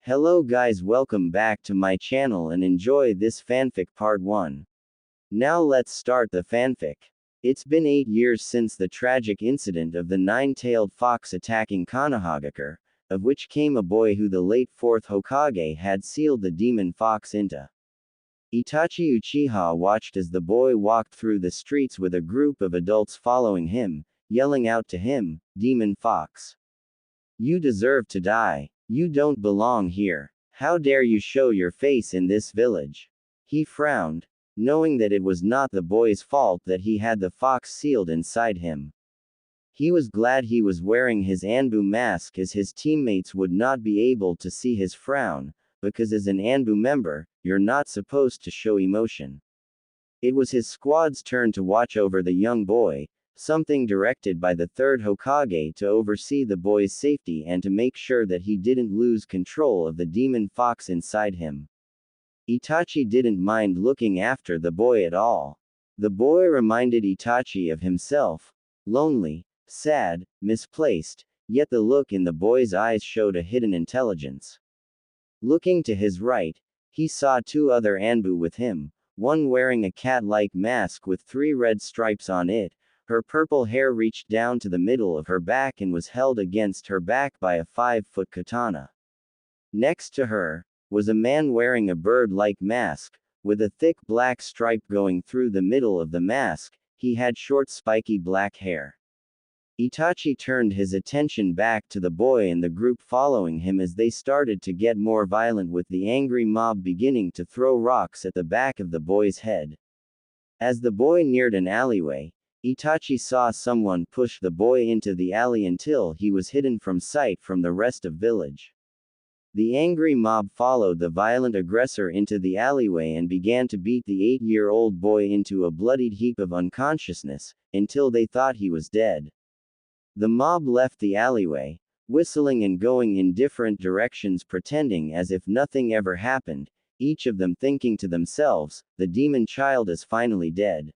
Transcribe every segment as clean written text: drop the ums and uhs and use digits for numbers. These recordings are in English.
Hello guys, welcome back to my channel and enjoy this fanfic part 1. Now let's start the fanfic. It's been 8 years since the tragic incident of the nine-tailed fox attacking Konohagakure, of which came a boy who the late 4th Hokage had sealed the demon fox into. Itachi Uchiha watched as the boy walked through the streets with a group of adults following him, yelling out to him, "Demon fox. You deserve to die. You don't belong here. How dare you show your face in this village?" He frowned, knowing that it was not the boy's fault that he had the fox sealed inside him. He was glad he was wearing his Anbu mask as his teammates would not be able to see his frown, because as an Anbu member, you're not supposed to show emotion. It was his squad's turn to watch over the young boy, something directed by the 3rd Hokage to oversee the boy's safety and to make sure that he didn't lose control of the demon fox inside him. Itachi didn't mind looking after the boy at all. The boy reminded Itachi of himself, lonely, sad, misplaced, yet the look in the boy's eyes showed a hidden intelligence. Looking to his right, he saw 2 other Anbu with him, one wearing a cat-like mask with 3 red stripes on it. Her purple hair reached down to the middle of her back and was held against her back by a 5-foot katana. Next to her was a man wearing a bird-like mask, with a thick black stripe going through the middle of the mask. He had short spiky black hair. Itachi turned his attention back to the boy and the group following him as they started to get more violent, with the angry mob beginning to throw rocks at the back of the boy's head. As the boy neared an alleyway, Itachi saw someone push the boy into the alley until he was hidden from sight from the rest of village. The angry mob followed the violent aggressor into the alleyway and began to beat the 8-year-old boy into a bloodied heap of unconsciousness, until they thought he was dead. The mob left the alleyway, whistling and going in different directions, pretending as if nothing ever happened, each of them thinking to themselves, "The demon child is finally dead."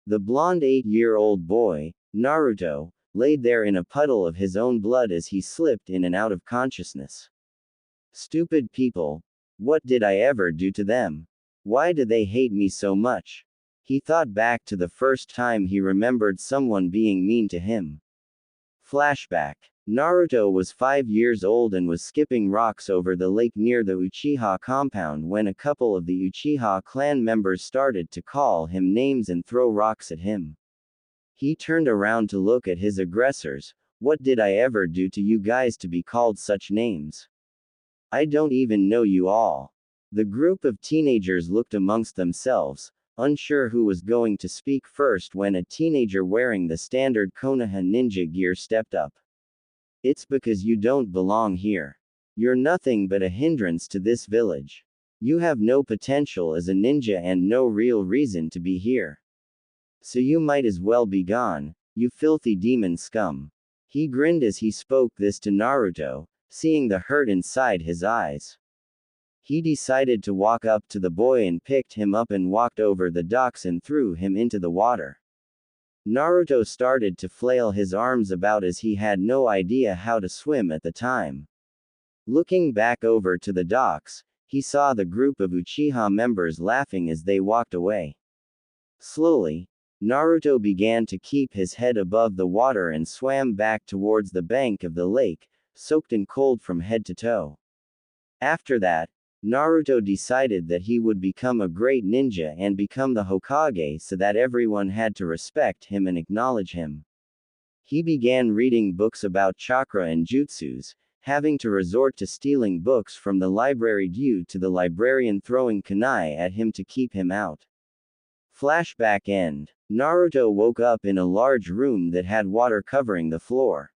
The blonde 8-year-old boy, Naruto, laid there in a puddle of his own blood as he slipped in and out of consciousness. Stupid people. What did I ever do to them? Why do they hate me so much? He thought back to the first time he remembered someone being mean to him. Flashback. Naruto was 5 years old and was skipping rocks over the lake near the Uchiha compound when a couple of the Uchiha clan members started to call him names and throw rocks at him. He turned around to look at his aggressors. "What did I ever do to you guys to be called such names? I don't even know you all." The group of teenagers looked amongst themselves, unsure who was going to speak first, when a teenager wearing the standard Konoha ninja gear stepped up. "It's because you don't belong here. You're nothing but a hindrance to this village. You have no potential as a ninja and no real reason to be here. So you might as well be gone, you filthy demon scum." He grinned as he spoke this to Naruto, seeing the hurt inside his eyes. He decided to walk up to the boy and picked him up and walked over the docks and threw him into the water. Naruto started to flail his arms about as he had no idea how to swim at the time. Looking back over to the docks, he saw the group of Uchiha members laughing as they walked away. Slowly, Naruto began to keep his head above the water and swam back towards the bank of the lake, soaked in cold from head to toe. After that, Naruto decided that he would become a great ninja and become the Hokage so that everyone had to respect him and acknowledge him. He began reading books about chakra and jutsus, having to resort to stealing books from the library due to the librarian throwing kunai at him to keep him out. Flashback end. Naruto woke up in a large room that had water covering the floor.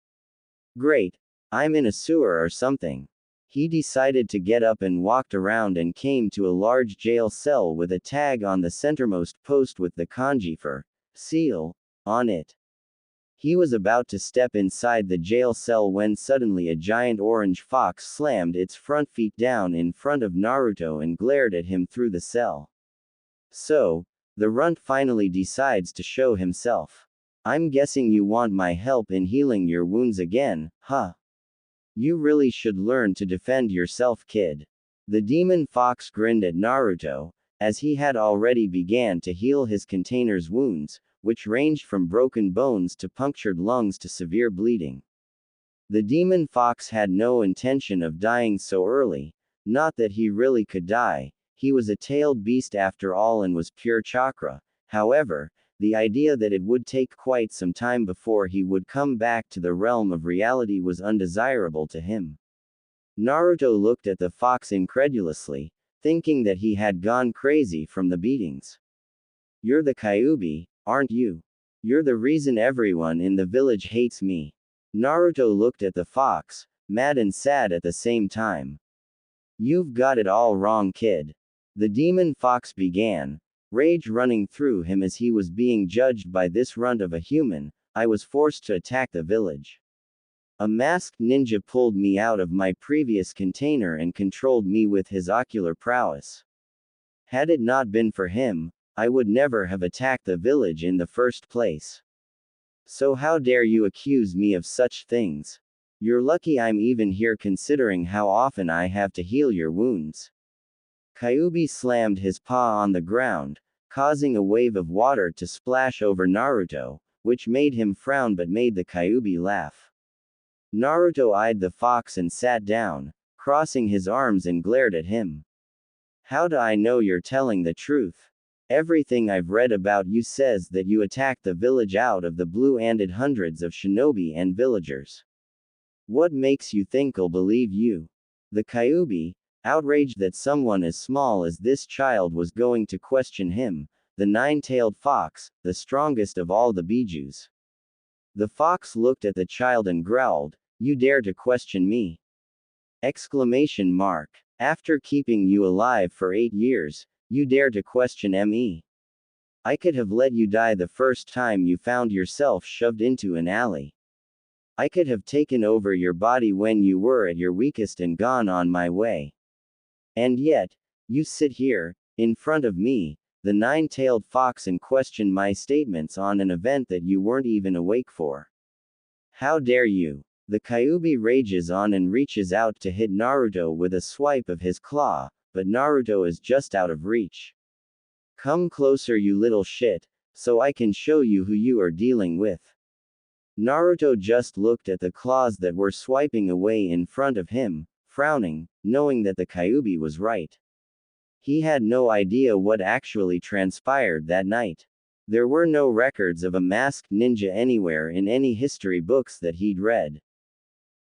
Great. I'm in a sewer or something. He decided to get up and walked around and came to a large jail cell with a tag on the centermost post with the kanji for seal on it. He was about to step inside the jail cell when suddenly a giant orange fox slammed its front feet down in front of Naruto and glared at him through the cell. So, the runt finally decides to show himself. "I'm guessing you want my help in healing your wounds again, huh?" You really should learn to defend yourself, kid. The demon fox grinned at Naruto, as he had already began to heal his container's wounds, which ranged from broken bones to punctured lungs to severe bleeding. The demon fox had no intention of dying so early, not that he really could die, he was a tailed beast after all and was pure chakra. However, the idea that it would take quite some time before he would come back to the realm of reality was undesirable to him. Naruto looked at the fox incredulously, thinking that he had gone crazy from the beatings. You're the Kyuubi, aren't you? You're the reason everyone in the village hates me. Naruto looked at the fox, mad and sad at the same time. You've got it all wrong, kid. The demon fox began, rage running through him as he was being judged by this runt of a human. I was forced to attack the village. A masked ninja pulled me out of my previous container and controlled me with his ocular prowess. Had it not been for him, I would never have attacked the village in the first place. So how dare you accuse me of such things? You're lucky I'm even here considering how often I have to heal your wounds. Kyuubi slammed his paw on the ground, causing a wave of water to splash over Naruto, which made him frown but made the Kyuubi laugh. Naruto eyed the fox and sat down, crossing his arms and glared at him. How do I know you're telling the truth? Everything I've read about you says that you attacked the village out of the blue and did hundreds of shinobi and villagers. What makes you think I'll believe you? The Kyuubi, outraged that someone as small as this child was going to question him, the nine-tailed fox, the strongest of all the bijus. The fox looked at the child and growled, "You dare to question me?" Exclamation mark. After keeping you alive for 8 years, you dare to question me? I could have let you die the first time you found yourself shoved into an alley. I could have taken over your body when you were at your weakest and gone on my way. And yet, you sit here, in front of me, the nine-tailed fox, and question my statements on an event that you weren't even awake for. How dare you? The Kyuubi rages on and reaches out to hit Naruto with a swipe of his claw, but Naruto is just out of reach. Come closer, you little shit, so I can show you who you are dealing with. Naruto just looked at the claws that were swiping away in front of him, frowning, knowing that the Kyuubi was right. He had no idea what actually transpired that night. There were no records of a masked ninja anywhere in any history books that he'd read.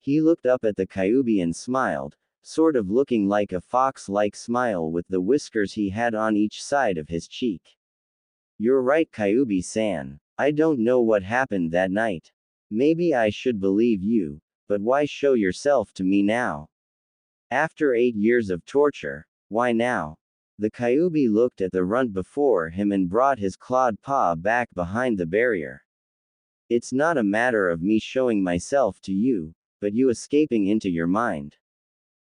He looked up at the Kyuubi and smiled, sort of looking like a fox-like smile with the whiskers he had on each side of his cheek. You're right, Kyuubi-san. I don't know what happened that night. Maybe I should believe you, but why show yourself to me now? After 8 years of torture, why now? The Kyuubi looked at the runt before him and brought his clawed paw back behind the barrier. It's not a matter of me showing myself to you, but you escaping into your mind.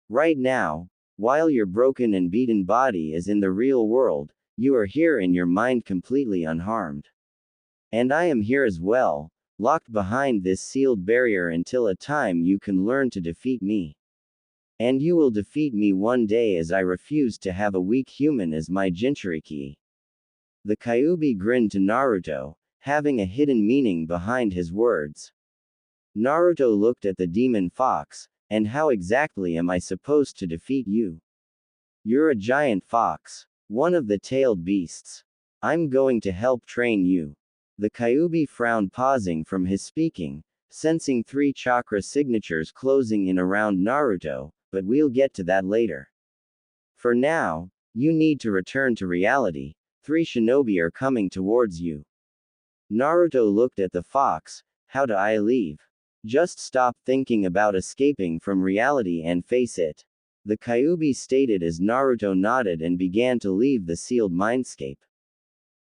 Right now, while your broken and beaten body is in the real world, you are here in your mind completely unharmed. And I am here as well, locked behind this sealed barrier until a time you can learn to defeat me. And you will defeat me one day, as I refuse to have a weak human as my Jinchuriki. The Kyuubi grinned to Naruto, having a hidden meaning behind his words. Naruto looked at the demon fox, and how exactly am I supposed to defeat you? You're a giant fox, one of the tailed beasts. I'm going to help train you. The Kyuubi frowned, pausing from his speaking, sensing 3 chakra signatures closing in around Naruto, but we'll get to that later. For now, you need to return to reality. 3 shinobi are coming towards you. Naruto looked at the fox. How do I leave? Just stop thinking about escaping from reality and face it. The Kyuubi stated as Naruto nodded and began to leave the sealed mindscape.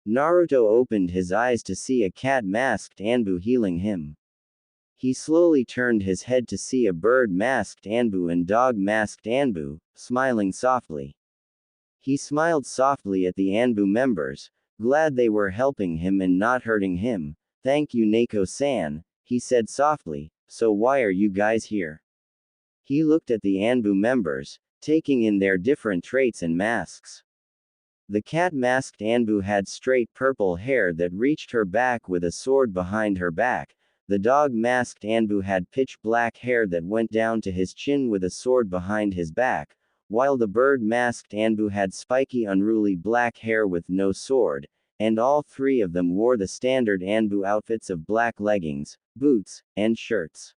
Naruto opened his eyes to see a cat masked Anbu healing him. He slowly turned his head to see a bird masked Anbu and dog masked Anbu, smiling softly. He smiled softly at the Anbu members, glad they were helping him and not hurting him. Thank you, Neko-san, he said softly. So why are you guys here? He looked at the Anbu members, taking in their different traits and masks. The cat-masked Anbu had straight purple hair that reached her back with a sword behind her back. The dog-masked Anbu had pitch-black hair that went down to his chin with a sword behind his back, while the bird-masked Anbu had spiky unruly black hair with no sword, and all three of them wore the standard Anbu outfits of black leggings, boots, and shirts.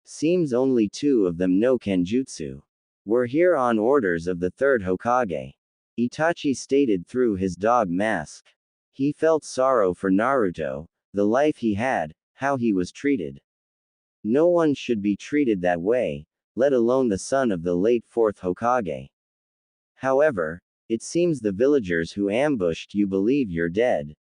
Seems only two of them know Kenjutsu. We're here on orders of the third Hokage. Itachi stated through his dog mask. He felt sorrow for Naruto, the life he had, how he was treated. No one should be treated that way, let alone the son of the late fourth Hokage. However, it seems the villagers who ambushed you believe you're dead.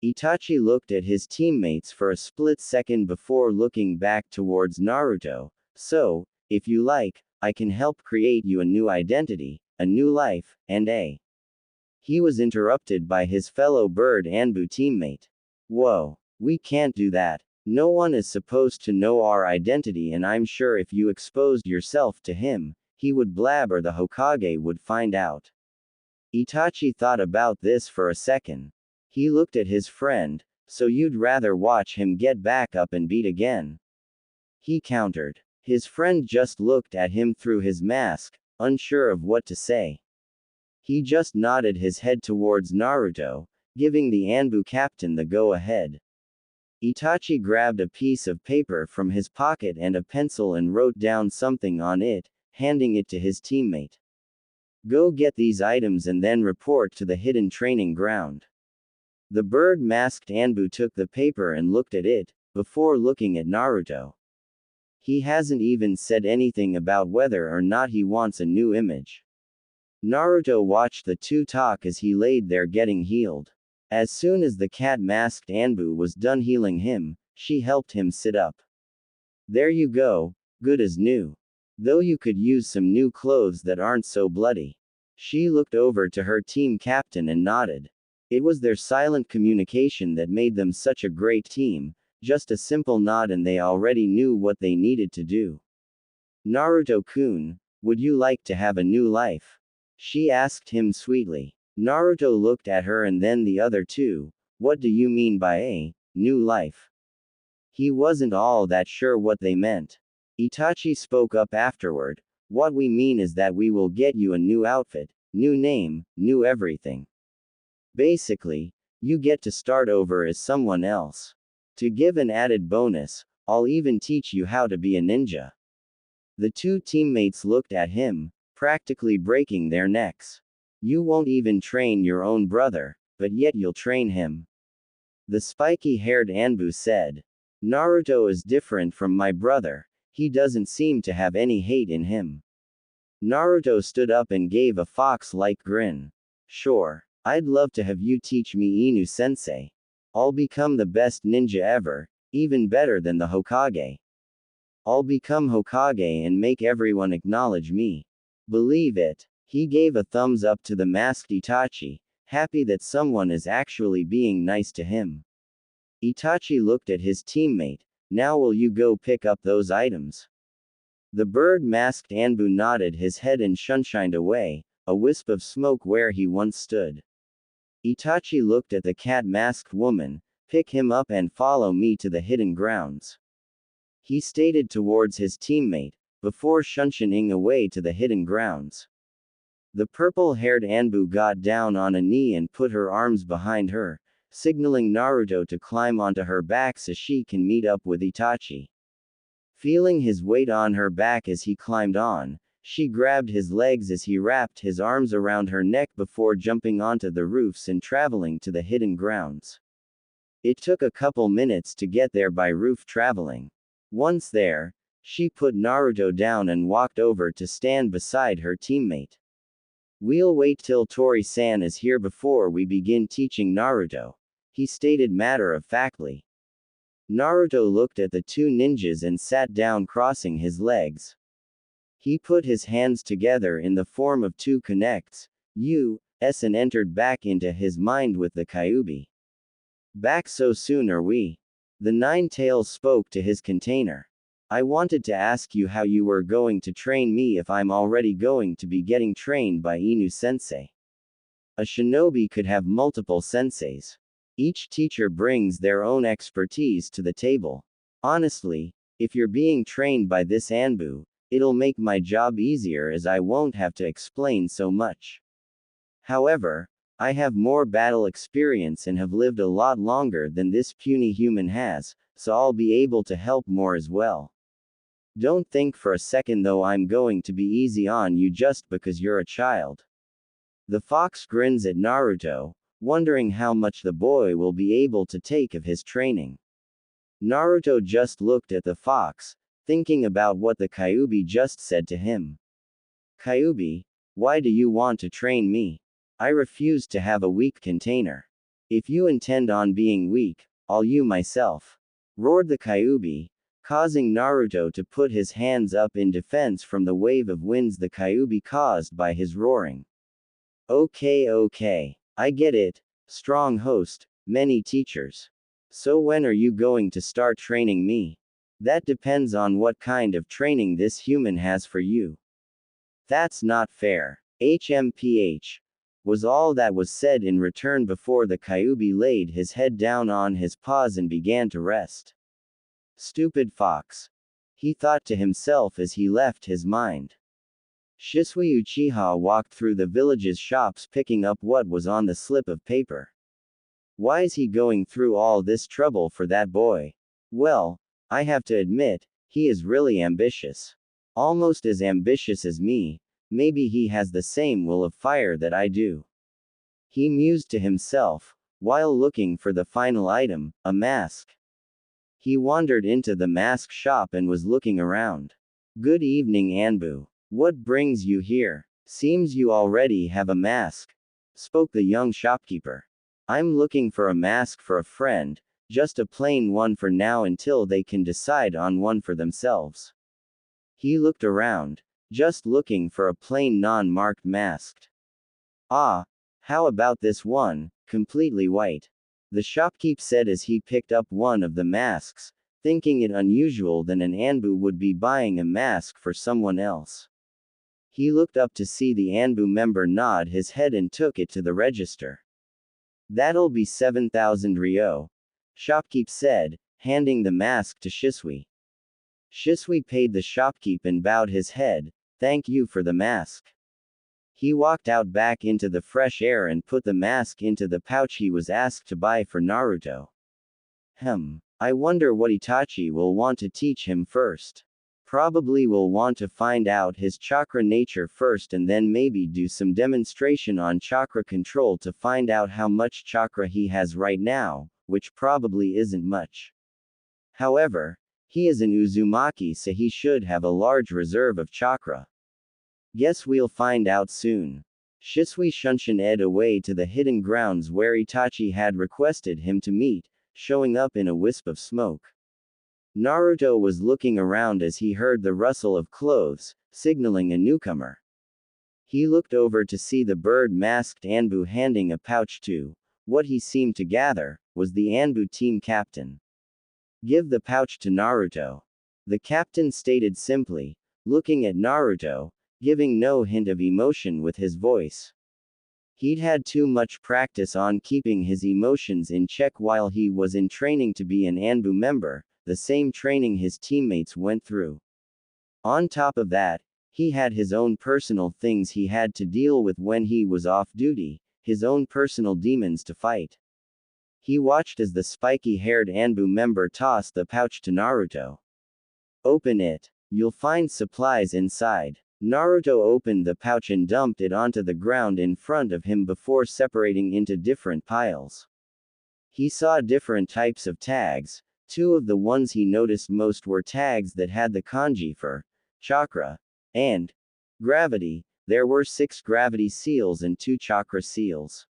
Itachi looked at his teammates for a split second before looking back towards Naruto. So, if you like, I can help create you a new identity, a new life, and a. He was interrupted by his fellow bird Anbu teammate. Whoa, we can't do that. No one is supposed to know our identity, and I'm sure if you exposed yourself to him, he would blab or the Hokage would find out. Itachi thought about this for a second. He looked at his friend. So you'd rather watch him get back up and beat again? He countered. His friend just looked at him through his mask, unsure of what to say. He just nodded his head towards Naruto, giving the Anbu captain the go-ahead. Itachi grabbed a piece of paper from his pocket and a pencil and wrote down something on it, handing it to his teammate. Go get these items and then report to the hidden training ground. The bird-masked Anbu took the paper and looked at it, before looking at Naruto. He hasn't even said anything about whether or not he wants a new image. Naruto watched the two talk as he laid there getting healed. As soon as the cat-masked Anbu was done healing him, she helped him sit up. There you go, good as new. Though you could use some new clothes that aren't so bloody. She looked over to her team captain and nodded. It was their silent communication that made them such a great team, just a simple nod and they already knew what they needed to do. Naruto-kun, would you like to have a new life? She asked him sweetly. Naruto looked at her and then the other two. What do you mean by a new life? He wasn't all that sure what they meant. Itachi spoke up afterward. What we mean is that we will get you a new outfit, new name, new everything. Basically, you get to start over as someone else. To give an added bonus, I'll even teach you how to be a ninja. The two teammates looked at him, practically breaking their necks. You won't even train your own brother, but yet you'll train him. The spiky-haired Anbu said. Naruto is different from my brother. He doesn't seem to have any hate in him. Naruto stood up and gave a fox-like grin. Sure, I'd love to have you teach me Inu-sensei. I'll become the best ninja ever, even better than the Hokage. I'll become Hokage and make everyone acknowledge me. Believe it. He gave a thumbs up to the masked Itachi, happy that someone is actually being nice to him. Itachi looked at his teammate. Now will you go pick up those items? The bird-masked Anbu nodded his head and shunshined away, a wisp of smoke where he once stood. Itachi looked at the cat-masked woman. Pick him up and follow me to the hidden grounds. He stated towards his teammate, before shunshining away to the hidden grounds. The purple-haired Anbu got down on a knee and put her arms behind her, signaling Naruto to climb onto her back so she can meet up with Itachi. Feeling his weight on her back as he climbed on, she grabbed his legs as he wrapped his arms around her neck before jumping onto the roofs and traveling to the hidden grounds. It took a couple minutes to get there by roof traveling. Once there, she put Naruto down and walked over to stand beside her teammate. We'll wait till Tori-san is here before we begin teaching Naruto, he stated matter-of-factly. Naruto looked at the two ninjas and sat down crossing his legs. He put his hands together in the form of two connects, U.S. and entered back into his mind with the Kyuubi. Back so soon are we? The Nine Tails spoke to his container. I wanted to ask you how you were going to train me if I'm already going to be getting trained by Inu-sensei. A shinobi could have multiple senseis. Each teacher brings their own expertise to the table. Honestly, if you're being trained by this Anbu, it'll make my job easier as I won't have to explain so much. However, I have more battle experience and have lived a lot longer than this puny human has, so I'll be able to help more as well. Don't think for a second though I'm going to be easy on you just because you're a child. The fox grins at Naruto, wondering how much the boy will be able to take of his training. Naruto just looked at the fox, thinking about what the Kyuubi just said to him. Kyuubi, why do you want to train me? I refuse to have a weak container. If you intend on being weak, I'll you myself. Roared the Kyuubi, causing Naruto to put his hands up in defense from the wave of winds the Kyuubi caused by his roaring. Okay, I get it, strong host, many teachers. So when are you going to start training me? That depends on what kind of training this human has for you. That's not fair. HMPH. Was all that was said in return before the Kyuubi laid his head down on his paws and began to rest. Stupid fox. He thought to himself as he left his mind. Shisui Uchiha walked through the village's shops picking up what was on the slip of paper. Why's he going through all this trouble for that boy? Well, I have to admit, he is really ambitious. Almost as ambitious as me, maybe he has the same will of fire that I do. He mused to himself, while looking for the final item, a mask. He wandered into the mask shop and was looking around. Good evening Anbu. What brings you here? Seems you already have a mask, spoke the young shopkeeper. I'm looking for a mask for a friend, just a plain one for now until they can decide on one for themselves. He looked around, just looking for a plain non-marked mask. Ah, how about this one, completely white? The shopkeep said as he picked up one of the masks, thinking it unusual that an Anbu would be buying a mask for someone else. He looked up to see the Anbu member nod his head and took it to the register. That'll be 7,000 ryo. Shopkeep said, handing the mask to Shisui. Shisui paid the shopkeep and bowed his head, thank you for the mask. He walked out back into the fresh air and put the mask into the pouch he was asked to buy for Naruto. I wonder what Itachi will want to teach him first. Probably will want to find out his chakra nature first and then maybe do some demonstration on chakra control to find out how much chakra he has right now, which probably isn't much. However, he is an Uzumaki so he should have a large reserve of chakra. Guess we'll find out soon. Shisui Shunshin ed away to the hidden grounds where Itachi had requested him to meet, showing up in a wisp of smoke. Naruto was looking around as he heard the rustle of clothes, signaling a newcomer. He looked over to see the bird-masked Anbu handing a pouch to, what he seemed to gather, was the Anbu team captain. Give the pouch to Naruto. The captain stated simply, looking at Naruto, giving no hint of emotion with his voice. He'd had too much practice on keeping his emotions in check while he was in training to be an Anbu member, the same training his teammates went through. On top of that, he had his own personal things he had to deal with when he was off duty, his own personal demons to fight. He watched as the spiky-haired Anbu member tossed the pouch to Naruto. Open it. You'll find supplies inside. Naruto opened the pouch and dumped it onto the ground in front of him before separating into different piles. He saw different types of tags. Two of the ones he noticed most were tags that had the kanji for chakra and gravity. There were 6 gravity seals and 2 chakra seals.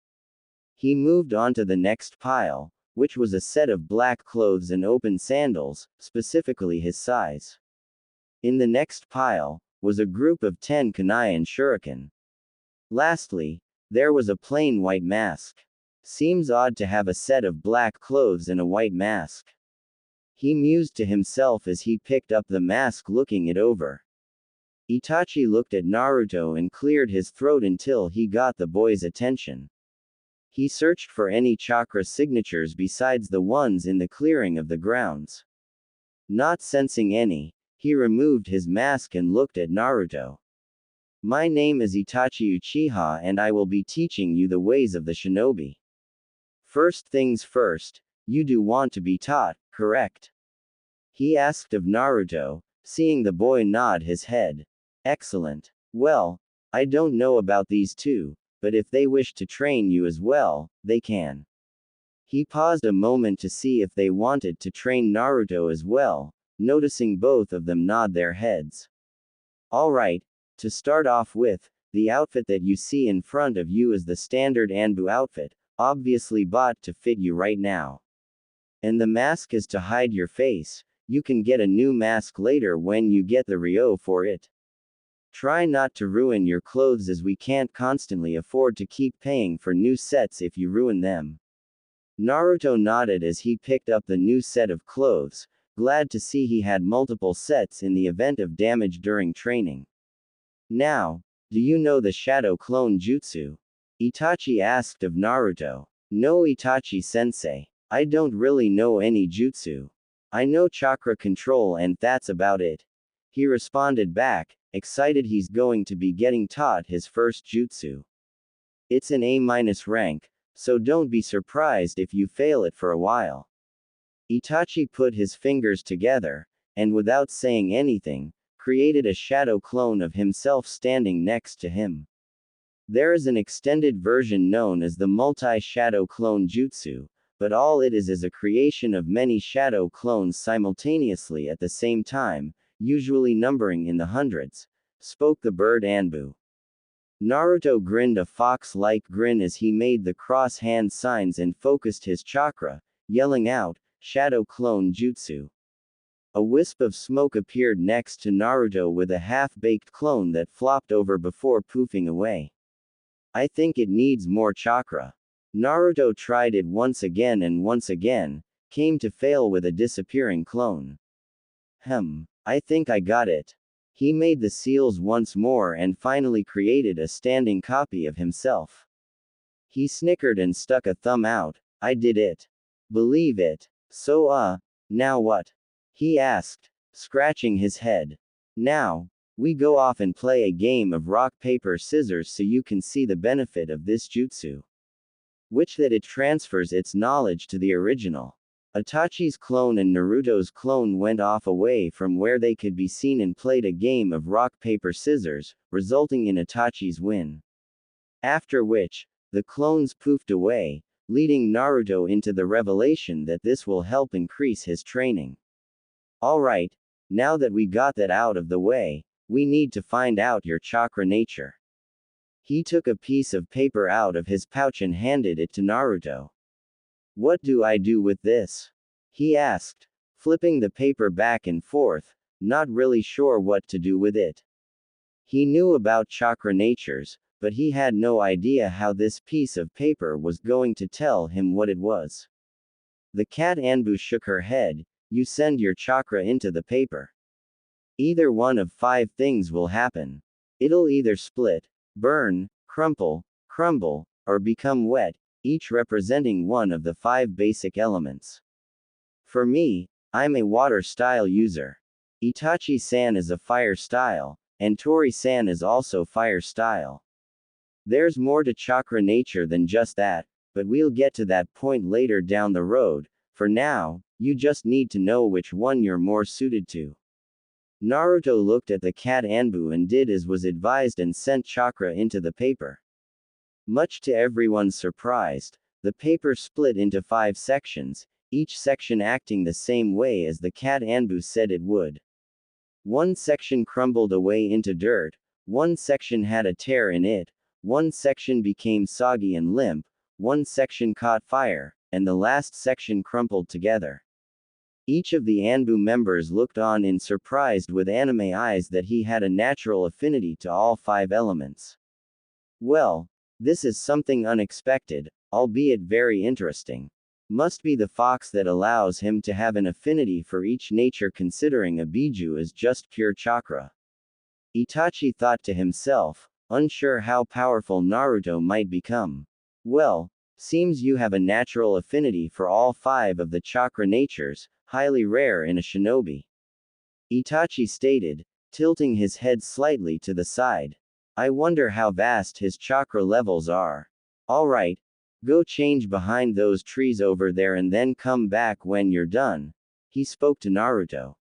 He moved on to the next pile, which was a set of black clothes and open sandals, specifically his size. In the next pile was a group of 10 kunai and shuriken. Lastly, there was a plain white mask. Seems odd to have a set of black clothes and a white mask. He mused to himself as he picked up the mask, looking it over. Itachi looked at Naruto and cleared his throat until he got the boy's attention. He searched for any chakra signatures besides the ones in the clearing of the grounds. Not sensing any, he removed his mask and looked at Naruto. My name is Itachi Uchiha and I will be teaching you the ways of the shinobi. First things first, you do want to be taught, correct? He asked of Naruto, seeing the boy nod his head. Excellent. Well, I don't know about these two, but if they wish to train you as well, they can. He paused a moment to see if they wanted to train Naruto as well, noticing both of them nod their heads. Alright, to start off with, the outfit that you see in front of you is the standard Anbu outfit, obviously bought to fit you right now. And the mask is to hide your face. You can get a new mask later when you get the Ryo for it. Try not to ruin your clothes as we can't constantly afford to keep paying for new sets if you ruin them. Naruto nodded as he picked up the new set of clothes, glad to see he had multiple sets in the event of damage during training. Now, do you know the Shadow Clone Jutsu? Itachi asked of Naruto. No, Itachi-sensei. I don't really know any jutsu. I know chakra control and that's about it. He responded back, excited he's going to be getting taught his first jutsu. It's an A- rank, so don't be surprised if you fail it for a while. Itachi put his fingers together, and without saying anything, created a shadow clone of himself standing next to him. There is an extended version known as the multi-shadow clone jutsu, but all it is a creation of many shadow clones simultaneously at the same time, usually numbering in the hundreds, spoke the bird Anbu. Naruto grinned a fox-like grin as he made the cross-hand signs and focused his chakra, yelling out, Shadow Clone Jutsu. A wisp of smoke appeared next to Naruto with a half-baked clone that flopped over before poofing away. I think it needs more chakra. Naruto tried it once again and once again, came to fail with a disappearing clone. I think I got it. He made the seals once more and finally created a standing copy of himself. He snickered and stuck a thumb out. I did it. Believe it. So now what? He asked, scratching his head. Now, we go off and play a game of rock paper scissors so you can see the benefit of this jutsu. Which that it transfers its knowledge to the original. Itachi's clone and Naruto's clone went off away from where they could be seen and played a game of rock paper scissors, resulting in Itachi's win. After which, the clones poofed away, leading Naruto into the revelation that this will help increase his training. Alright, now that we got that out of the way, we need to find out your chakra nature. He took a piece of paper out of his pouch and handed it to Naruto. What do I do with this? He asked, flipping the paper back and forth, not really sure what to do with it. He knew about chakra natures, but he had no idea how this piece of paper was going to tell him what it was. The cat Anbu shook her head. You send your chakra into the paper. Either one of 5 things will happen. It'll either split, burn, crumple, crumble, or become wet, each representing one of the 5 basic elements. For me, I'm a water style user. Itachi-san is a fire style, and Tori-san is also fire style. There's more to chakra nature than just that, but we'll get to that point later down the road. For now, you just need to know which one you're more suited to. Naruto looked at the cat Anbu and did as was advised and sent chakra into the paper. Much to everyone's surprise, the paper split into 5 sections, each section acting the same way as the cat Anbu said it would. One section crumbled away into dirt, one section had a tear in it, one section became soggy and limp, one section caught fire, and the last section crumpled together. Each of the Anbu members looked on in surprised with anime eyes that he had a natural affinity to all 5 elements. Well, this is something unexpected, albeit very interesting. Must be the fox that allows him to have an affinity for each nature, considering a biju is just pure chakra. Itachi thought to himself, unsure how powerful Naruto might become. Well, seems you have a natural affinity for all 5 of the chakra natures, highly rare in a shinobi. Itachi stated, tilting his head slightly to the side. I wonder how vast his chakra levels are. Alright, go change behind those trees over there and then come back when you're done. He spoke to Naruto.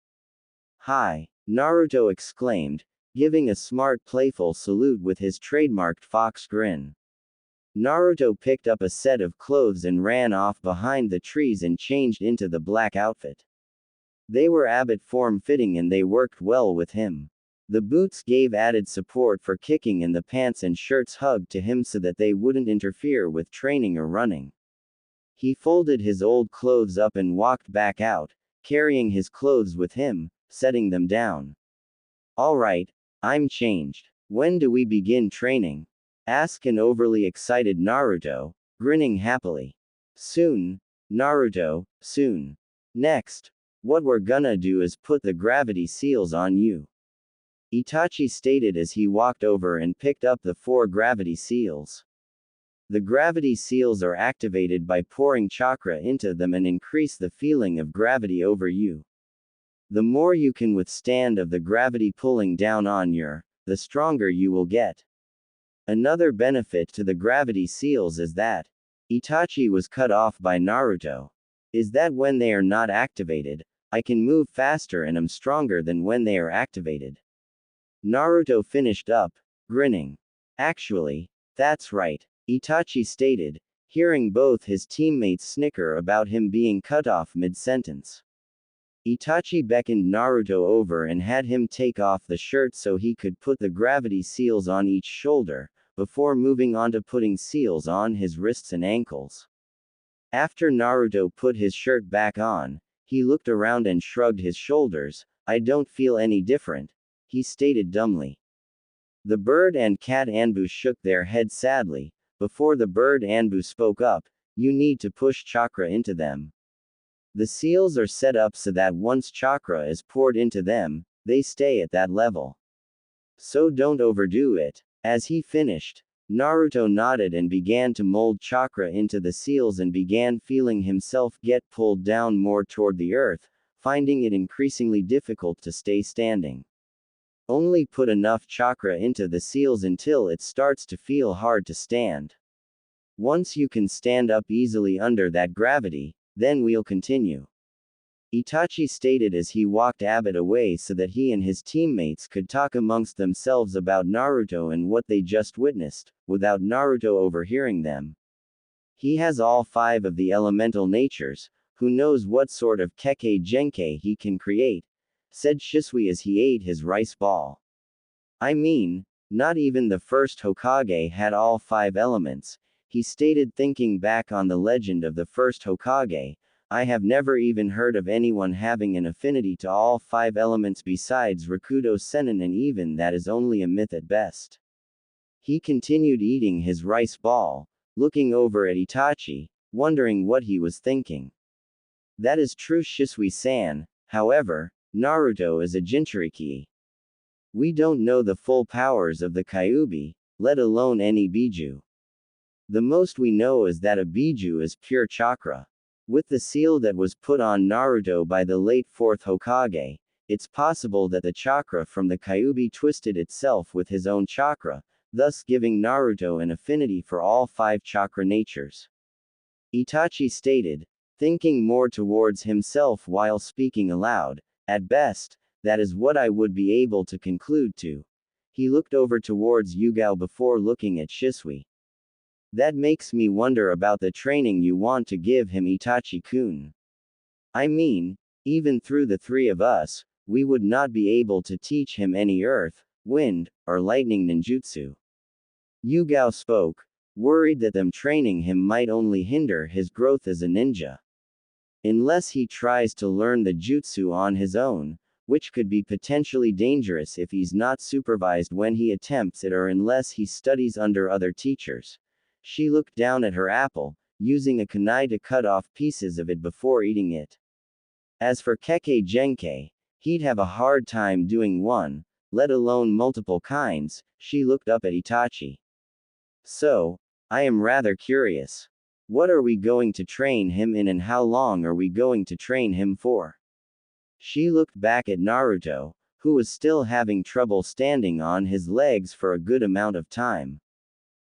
Hi, Naruto exclaimed, giving a smart playful salute with his trademarked fox grin. Naruto picked up a set of clothes and ran off behind the trees and changed into the black outfit. They were abbot form-fitting and they worked well with him. The boots gave added support for kicking and the pants and shirts hugged to him so that they wouldn't interfere with training or running. He folded his old clothes up and walked back out, carrying his clothes with him, setting them down. Alright, I'm changed. When do we begin training? Asked an overly excited Naruto, grinning happily. Soon, Naruto, soon. Next, what we're gonna do is put the gravity seals on you. Itachi stated as he walked over and picked up the 4 gravity seals. The gravity seals are activated by pouring chakra into them and increase the feeling of gravity over you. The more you can withstand of the gravity pulling down on you, the stronger you will get. Another benefit to the gravity seals is that Itachi was cut off by Naruto. Is that when they are not activated, I can move faster and am stronger than when they are activated. Naruto finished up, grinning. Actually, that's right, Itachi stated, hearing both his teammates snicker about him being cut off mid-sentence. Itachi beckoned Naruto over and had him take off the shirt so he could put the gravity seals on each shoulder, before moving on to putting seals on his wrists and ankles. After Naruto put his shirt back on, he looked around and shrugged his shoulders. I don't feel any different, he stated dumbly. The bird and cat Anbu shook their heads sadly. Before the bird Anbu spoke up, you need to push chakra into them. The seals are set up so that once chakra is poured into them, they stay at that level. So don't overdo it. As he finished, Naruto nodded and began to mold chakra into the seals and began feeling himself get pulled down more toward the earth, finding it increasingly difficult to stay standing. Only put enough chakra into the seals until it starts to feel hard to stand. Once you can stand up easily under that gravity, then we'll continue. Itachi stated as he walked Abbott away so that he and his teammates could talk amongst themselves about Naruto and what they just witnessed, without Naruto overhearing them. He has all 5 of the elemental natures, who knows what sort of Kekkei Genkai he can create, said Shisui as he ate his rice ball. I mean, not even the first Hokage had all 5 elements, he stated thinking back on the legend of the first Hokage. I have never even heard of anyone having an affinity to all 5 elements besides Rakudo Sennin, and even that is only a myth at best. He continued eating his rice ball, looking over at Itachi, wondering what he was thinking. That is true, Shisui-san. However, Naruto is a Jinchuriki. We don't know the full powers of the Kyuubi, let alone any Biju. The most we know is that a Biju is pure chakra. With the seal that was put on Naruto by the late 4th Hokage, it's possible that the chakra from the Kyuubi twisted itself with his own chakra, thus giving Naruto an affinity for all 5 chakra natures. Itachi stated, thinking more towards himself while speaking aloud, at best, that is what I would be able to conclude to. He looked over towards Yugao before looking at Shisui. That makes me wonder about the training you want to give him, Itachi-kun. I mean, even through the 3 of us, we would not be able to teach him any earth, wind, or lightning ninjutsu. Yugao spoke, worried that them training him might only hinder his growth as a ninja. Unless he tries to learn the jutsu on his own, which could be potentially dangerous if he's not supervised when he attempts it, or unless he studies under other teachers. She looked down at her apple. using a kunai to cut off pieces of it before eating it. As for Kekkei Genkai, he'd have a hard time doing one, let alone multiple kinds. She looked up at Itachi. So, I am rather curious. What are we going to train him in and how long are we going to train him for? She looked back at Naruto, who was still having trouble standing on his legs for a good amount of time.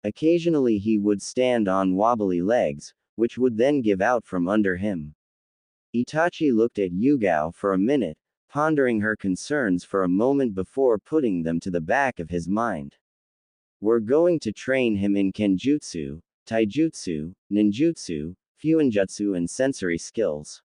Occasionally he would stand on wobbly legs, which would then give out from under him. Itachi looked at Yugao for a minute, pondering her concerns for a moment before putting them to the back of his mind. We're going to train him in Kenjutsu, Taijutsu, Ninjutsu, Fuinjutsu and sensory skills.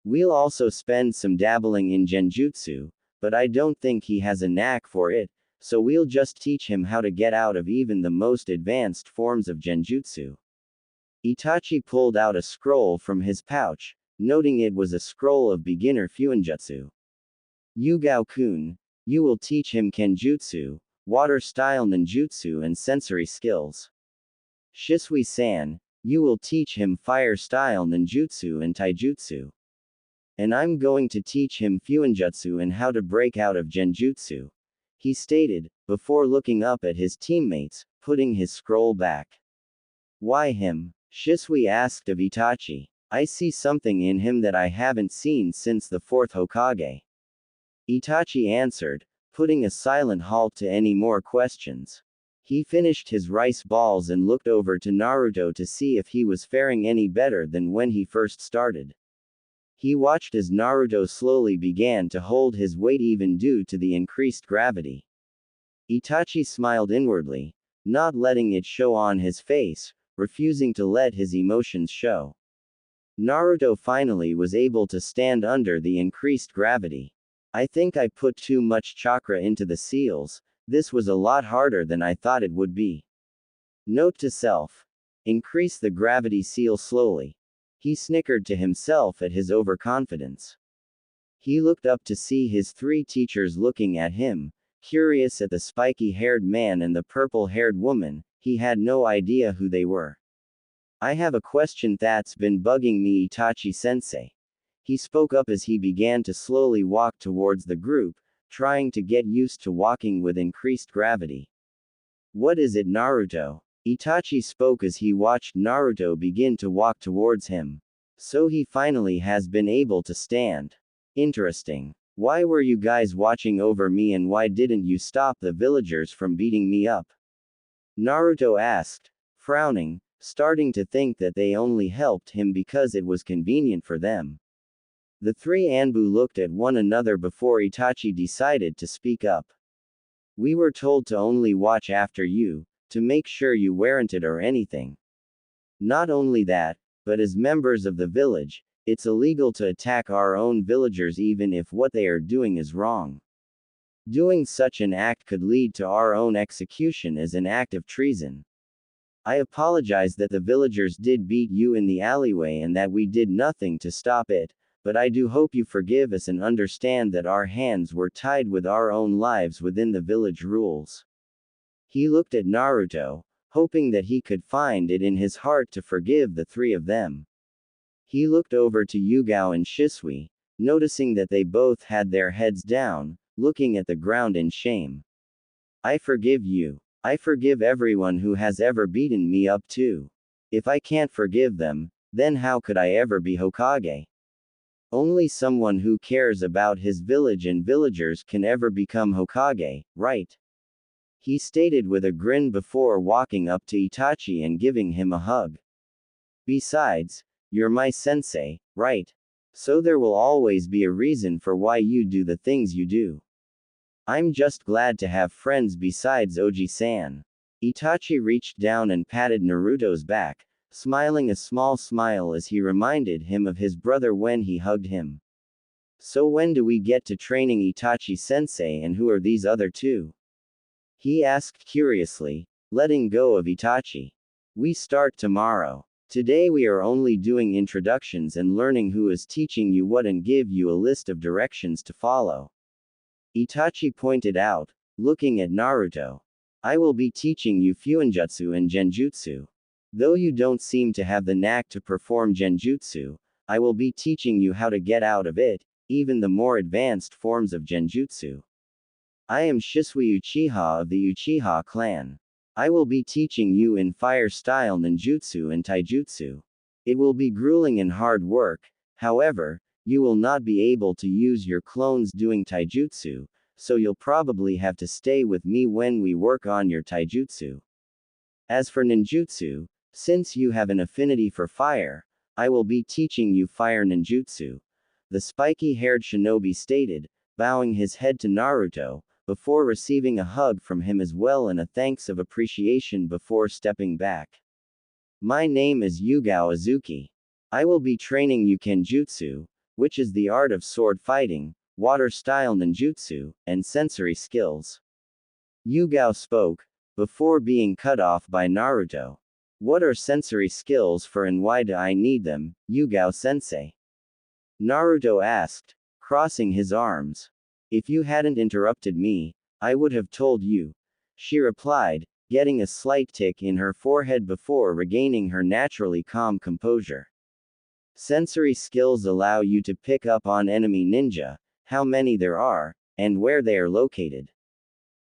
We'll also spend some dabbling in Genjutsu, but I don't think he has a knack for it, so we'll just teach him how to get out of even the most advanced forms of Genjutsu. Itachi pulled out a scroll from his pouch, noting it was a scroll of beginner Fuinjutsu. Yugao-kun, you will teach him Kenjutsu, water-style ninjutsu and sensory skills. Shisui-san, you will teach him fire-style ninjutsu and taijutsu. And I'm going to teach him Fuinjutsu and how to break out of Genjutsu, he stated, before looking up at his teammates, putting his scroll back. Why him? Shisui asked of Itachi. I see something in him that I haven't seen since the fourth Hokage. Itachi answered, putting a silent halt to any more questions. He finished his rice balls and looked over to Naruto to see if he was faring any better than when he first started. He watched as Naruto slowly began to hold his weight even due to the increased gravity. Itachi smiled inwardly, not letting it show on his face, refusing to let his emotions show. Naruto finally was able to stand under the increased gravity. I think I put too much chakra into the seals, this was a lot harder than I thought it would be. Note to self. Increase the gravity seal slowly. He snickered to himself at his overconfidence. He looked up to see his three teachers looking at him, curious at the spiky-haired man and the purple-haired woman. He had no idea who they were. I have a question that's been bugging me, Itachi-sensei. He spoke up as he began to slowly walk towards the group, trying to get used to walking with increased gravity. What is it, Naruto? Itachi spoke as he watched Naruto begin to walk towards him. So he finally has been able to stand. Interesting. Why were you guys watching over me and why didn't you stop the villagers from beating me up? Naruto asked, frowning, starting to think that they only helped him because it was convenient for them. The three Anbu looked at one another before Itachi decided to speak up. We were told to only watch after you, to make sure you weren't it or anything. Not only that, but as members of the village, it's illegal to attack our own villagers even if what they are doing is wrong. Doing such an act could lead to our own execution as an act of treason. I apologize that the villagers did beat you in the alleyway and that we did nothing to stop it, but I do hope you forgive us and understand that our hands were tied with our own lives within the village rules. He looked at Naruto, hoping that he could find it in his heart to forgive the three of them. He looked over to Yugao and Shisui, noticing that they both had their heads down, looking at the ground in shame. I forgive you. I forgive everyone who has ever beaten me up too. If I can't forgive them, then how could I ever be Hokage? Only someone who cares about his village and villagers can ever become Hokage, right? He stated with a grin before walking up to Itachi and giving him a hug. Besides, you're my sensei, right? So there will always be a reason for why you do the things you do. I'm just glad to have friends besides Oji-san. Itachi reached down and patted Naruto's back, smiling a small smile as he reminded him of his brother when he hugged him. So when do we get to training Itachi-sensei and who are these other two? He asked curiously, letting go of Itachi. We start tomorrow. Today we are only doing introductions and learning who is teaching you what and give you a list of directions to follow. Itachi pointed out, looking at Naruto. I will be teaching you Fuinjutsu and Genjutsu. Though you don't seem to have the knack to perform genjutsu, I will be teaching you how to get out of it, even the more advanced forms of genjutsu. I am Shisui Uchiha of the Uchiha clan. I will be teaching you in fire-style ninjutsu and taijutsu. It will be grueling and hard work, however, you will not be able to use your clones doing taijutsu, so you'll probably have to stay with me when we work on your taijutsu. As for ninjutsu, since you have an affinity for fire, I will be teaching you fire ninjutsu. The spiky-haired shinobi stated, bowing his head to Naruto, before receiving a hug from him as well and a thanks of appreciation before stepping back. My name is Yugao Azuki. I will be training you kenjutsu, which is the art of sword fighting, water-style ninjutsu, and sensory skills. Yugao spoke, before being cut off by Naruto. What are sensory skills for and why do I need them, Yugao-sensei? Naruto asked, crossing his arms. If you hadn't interrupted me, I would have told you, she replied, getting a slight tick in her forehead before regaining her naturally calm composure. Sensory skills allow you to pick up on enemy ninja, how many there are, and where they are located.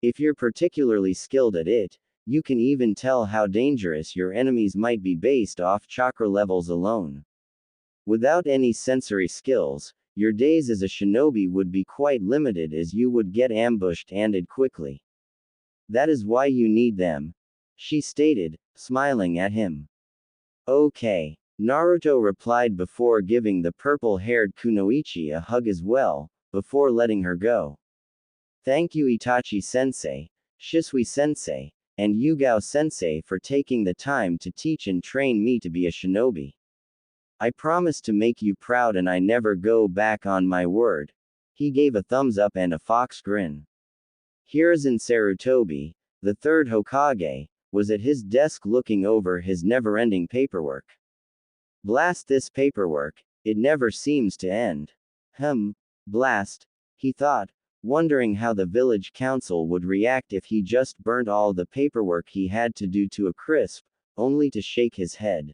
If you're particularly skilled at it, you can even tell how dangerous your enemies might be based off chakra levels alone. Without any sensory skills, your days as a shinobi would be quite limited as you would get ambushed and dead quickly. That is why you need them, she stated, smiling at him. Okay, Naruto replied before giving the purple-haired Kunoichi a hug as well, before letting her go. Thank you Itachi-sensei, Shisui-sensei, and Yugao-sensei for taking the time to teach and train me to be a shinobi. I promise to make you proud and I never go back on my word. He gave a thumbs up and a fox grin. Hiruzen Sarutobi, the third Hokage, was at his desk looking over his never-ending paperwork. Blast this paperwork, it never seems to end. Blast, he thought, wondering how the village council would react if he just burnt all the paperwork he had to do to a crisp, only to shake his head.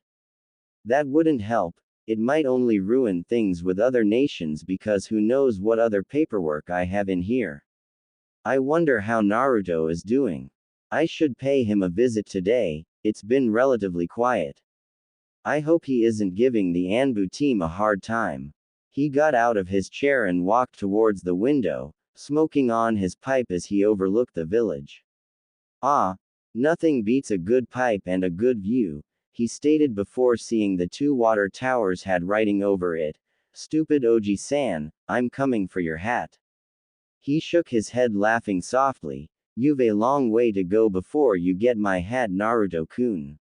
That wouldn't help, it might only ruin things with other nations because who knows what other paperwork I have in here. I wonder how Naruto is doing. I should pay him a visit today, it's been relatively quiet. I hope he isn't giving the Anbu team a hard time. He got out of his chair and walked towards the window, smoking on his pipe as he overlooked the village. Ah, nothing beats a good pipe and a good view, he stated before seeing the two water towers had writing over it, "Stupid Oji-san, I'm coming for your hat." He shook his head laughing softly, "You've a long way to go before you get my hat Naruto-kun."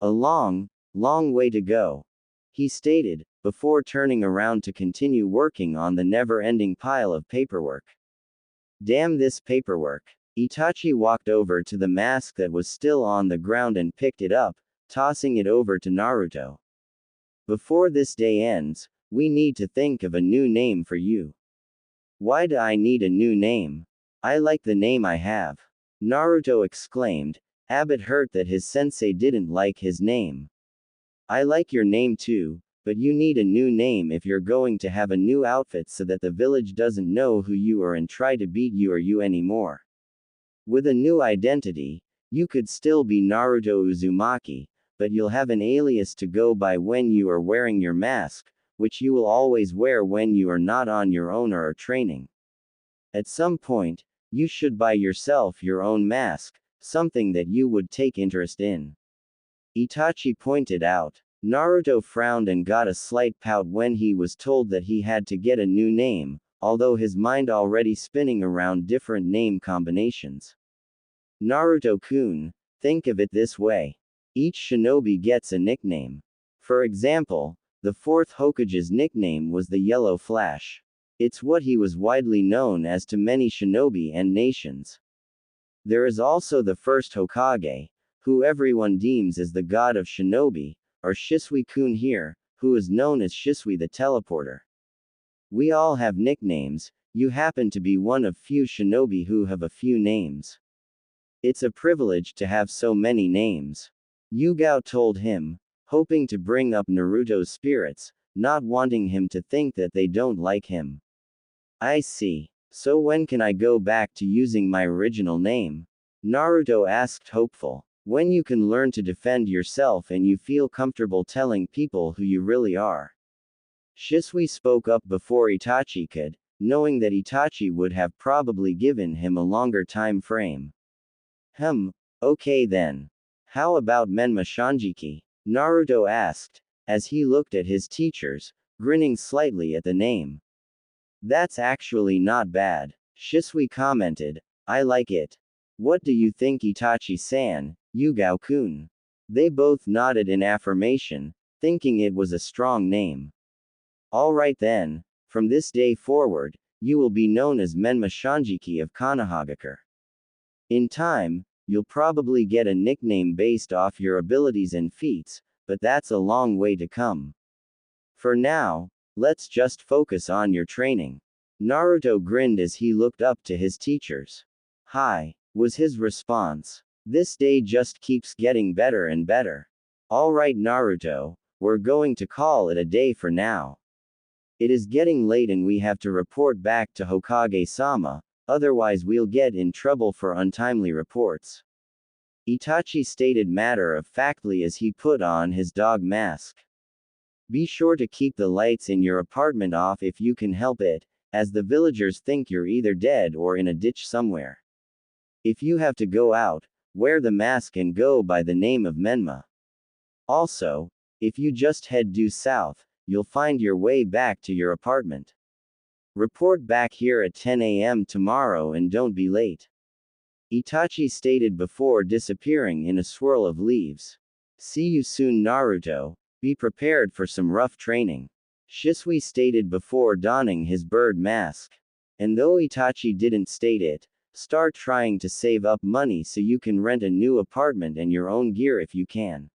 A long way to go, he stated, before turning around to continue working on the never-ending pile of paperwork. Damn this paperwork. Itachi walked over to the mask that was still on the ground and picked it up, tossing it over to Naruto. Before this day ends, we need to think of a new name for you. Why do I need a new name? I like the name I have. Naruto exclaimed, a bit hurt that his sensei didn't like his name. I like your name too, but you need a new name if you're going to have a new outfit so that the village doesn't know who you are and try to beat you or you anymore. With a new identity, you could still be Naruto Uzumaki, but you'll have an alias to go by when you are wearing your mask, which you will always wear when you are not on your own or are training. At some point, you should buy yourself your own mask, something that you would take interest in. Itachi pointed out. Naruto frowned and got a slight pout when he was told that he had to get a new name, although his mind already spinning around different name combinations. Naruto-kun, think of it this way. Each shinobi gets a nickname. For example, the fourth Hokage's nickname was the Yellow Flash. It's what he was widely known as to many shinobi and nations. There is also the first Hokage, who everyone deems as the god of shinobi, or Shisui-kun here, who is known as Shisui the Teleporter. We all have nicknames, you happen to be one of few shinobi who have a few names. It's a privilege to have so many names. Yugao told him, hoping to bring up Naruto's spirits, not wanting him to think that they don't like him. I see. So when can I go back to using my original name? Naruto asked hopeful. When you can learn to defend yourself and you feel comfortable telling people who you really are. Shisui spoke up before Itachi could, knowing that Itachi would have probably given him a longer time frame. Okay then. How about Menma Shanjiki? Naruto asked, as he looked at his teachers, grinning slightly at the name. That's actually not bad, Shisui commented. I like it. What do you think, Itachi-san, Yugao-kun? They both nodded in affirmation, thinking it was a strong name. Alright then, from this day forward, you will be known as Menma Shanjiki of Konohagakure. In time, you'll probably get a nickname based off your abilities and feats, but that's a long way to come. For now, let's just focus on your training. Naruto grinned as he looked up to his teachers. Hi, was his response. This day just keeps getting better and better. Alright Naruto, we're going to call it a day for now. It is getting late and we have to report back to Hokage-sama, otherwise we'll get in trouble for untimely reports. Itachi stated matter-of-factly as he put on his dog mask. Be sure to keep the lights in your apartment off if you can help it, as the villagers think you're either dead or in a ditch somewhere. If you have to go out, wear the mask and go by the name of Menma. Also, if you just head due south, you'll find your way back to your apartment. Report back here at 10 a.m. tomorrow and don't be late. Itachi stated before disappearing in a swirl of leaves. See you soon Naruto, be prepared for some rough training. Shisui stated before donning his bird mask. And though Itachi didn't state it, start trying to save up money so you can rent a new apartment and your own gear if you can.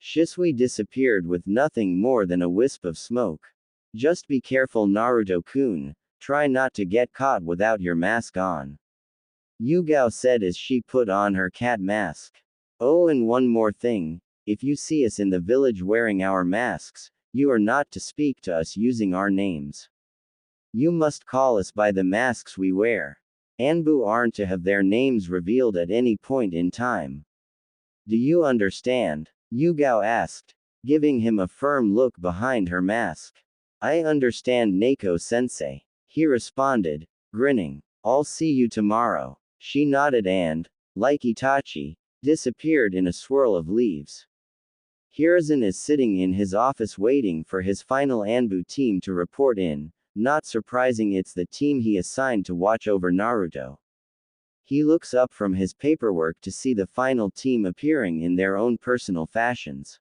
Shisui disappeared with nothing more than a wisp of smoke. Just be careful Naruto-kun, try not to get caught without your mask on. Yugao said as she put on her cat mask. Oh, and one more thing, if you see us in the village wearing our masks, you are not to speak to us using our names. You must call us by the masks we wear. Anbu aren't to have their names revealed at any point in time. Do you understand? Yugao asked, giving him a firm look behind her mask. I understand Neko-sensei. He responded, grinning. I'll see you tomorrow. She nodded and, like Itachi, disappeared in a swirl of leaves. Hiruzen is sitting in his office waiting for his final Anbu team to report in, not surprising it's the team he assigned to watch over Naruto. He looks up from his paperwork to see the final team appearing in their own personal fashions.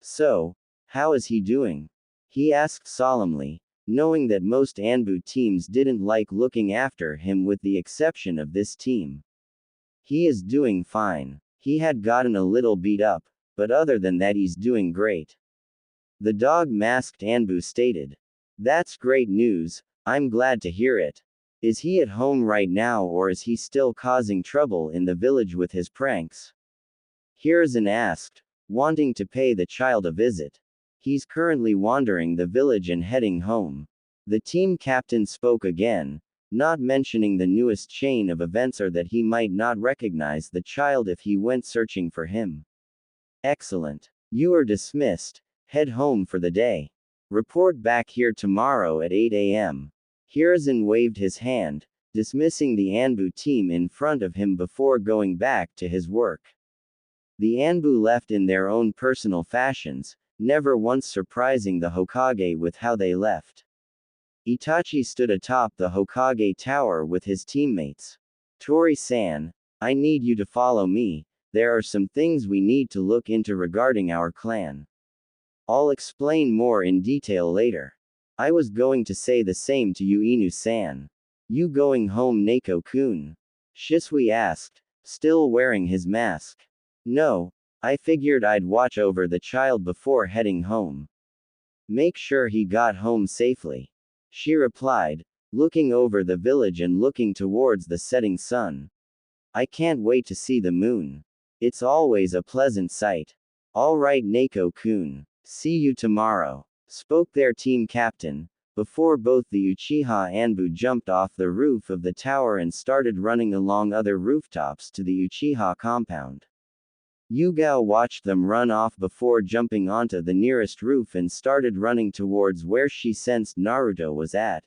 So, how is he doing? He asked solemnly, knowing that most Anbu teams didn't like looking after him with the exception of this team. He is doing fine. He had gotten a little beat up, but other than that he's doing great. The dog-masked Anbu stated. That's great news, I'm glad to hear it. Is he at home right now or is he still causing trouble in the village with his pranks? Hiruzen asked, wanting to pay the child a visit. He's currently wandering the village and heading home. The team captain spoke again, not mentioning the newest chain of events or that he might not recognize the child if he went searching for him. Excellent. You are dismissed. Head home for the day. Report back here tomorrow at 8 a.m. Hiruzen waved his hand, dismissing the Anbu team in front of him before going back to his work. The Anbu left in their own personal fashions, never once surprising the Hokage with how they left. Itachi stood atop the Hokage tower with his teammates. Tori-san, I need you to follow me, there are some things we need to look into regarding our clan. I'll explain more in detail later. I was going to say the same to you Inu-san. You going home Neko-kun? Shisui asked, still wearing his mask. No, I figured I'd watch over the child before heading home. Make sure he got home safely. She replied, looking over the village and looking towards the setting sun. I can't wait to see the moon. It's always a pleasant sight. All right, Neko-kun. See you tomorrow, spoke their team captain, before both the Uchiha Anbu jumped off the roof of the tower and started running along other rooftops to the Uchiha compound. Yugao watched them run off before jumping onto the nearest roof and started running towards where she sensed Naruto was at.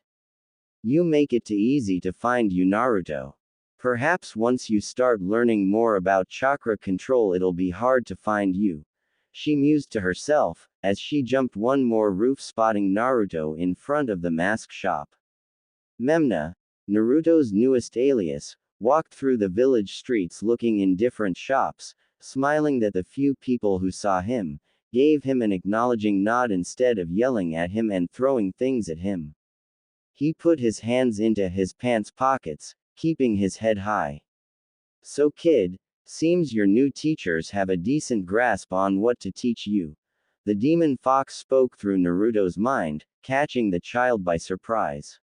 You make it too easy to find you, Naruto. Perhaps once you start learning more about chakra control it'll be hard to find you, she mused to herself, as she jumped one more roof, spotting Naruto in front of the mask shop. Memna, Naruto's newest alias, walked through the village streets looking in different shops, smiling that the few people who saw him, gave him an acknowledging nod instead of yelling at him and throwing things at him. He put his hands into his pants pockets, keeping his head high. So kid, seems your new teachers have a decent grasp on what to teach you. The demon fox spoke through Naruto's mind, catching the child by surprise.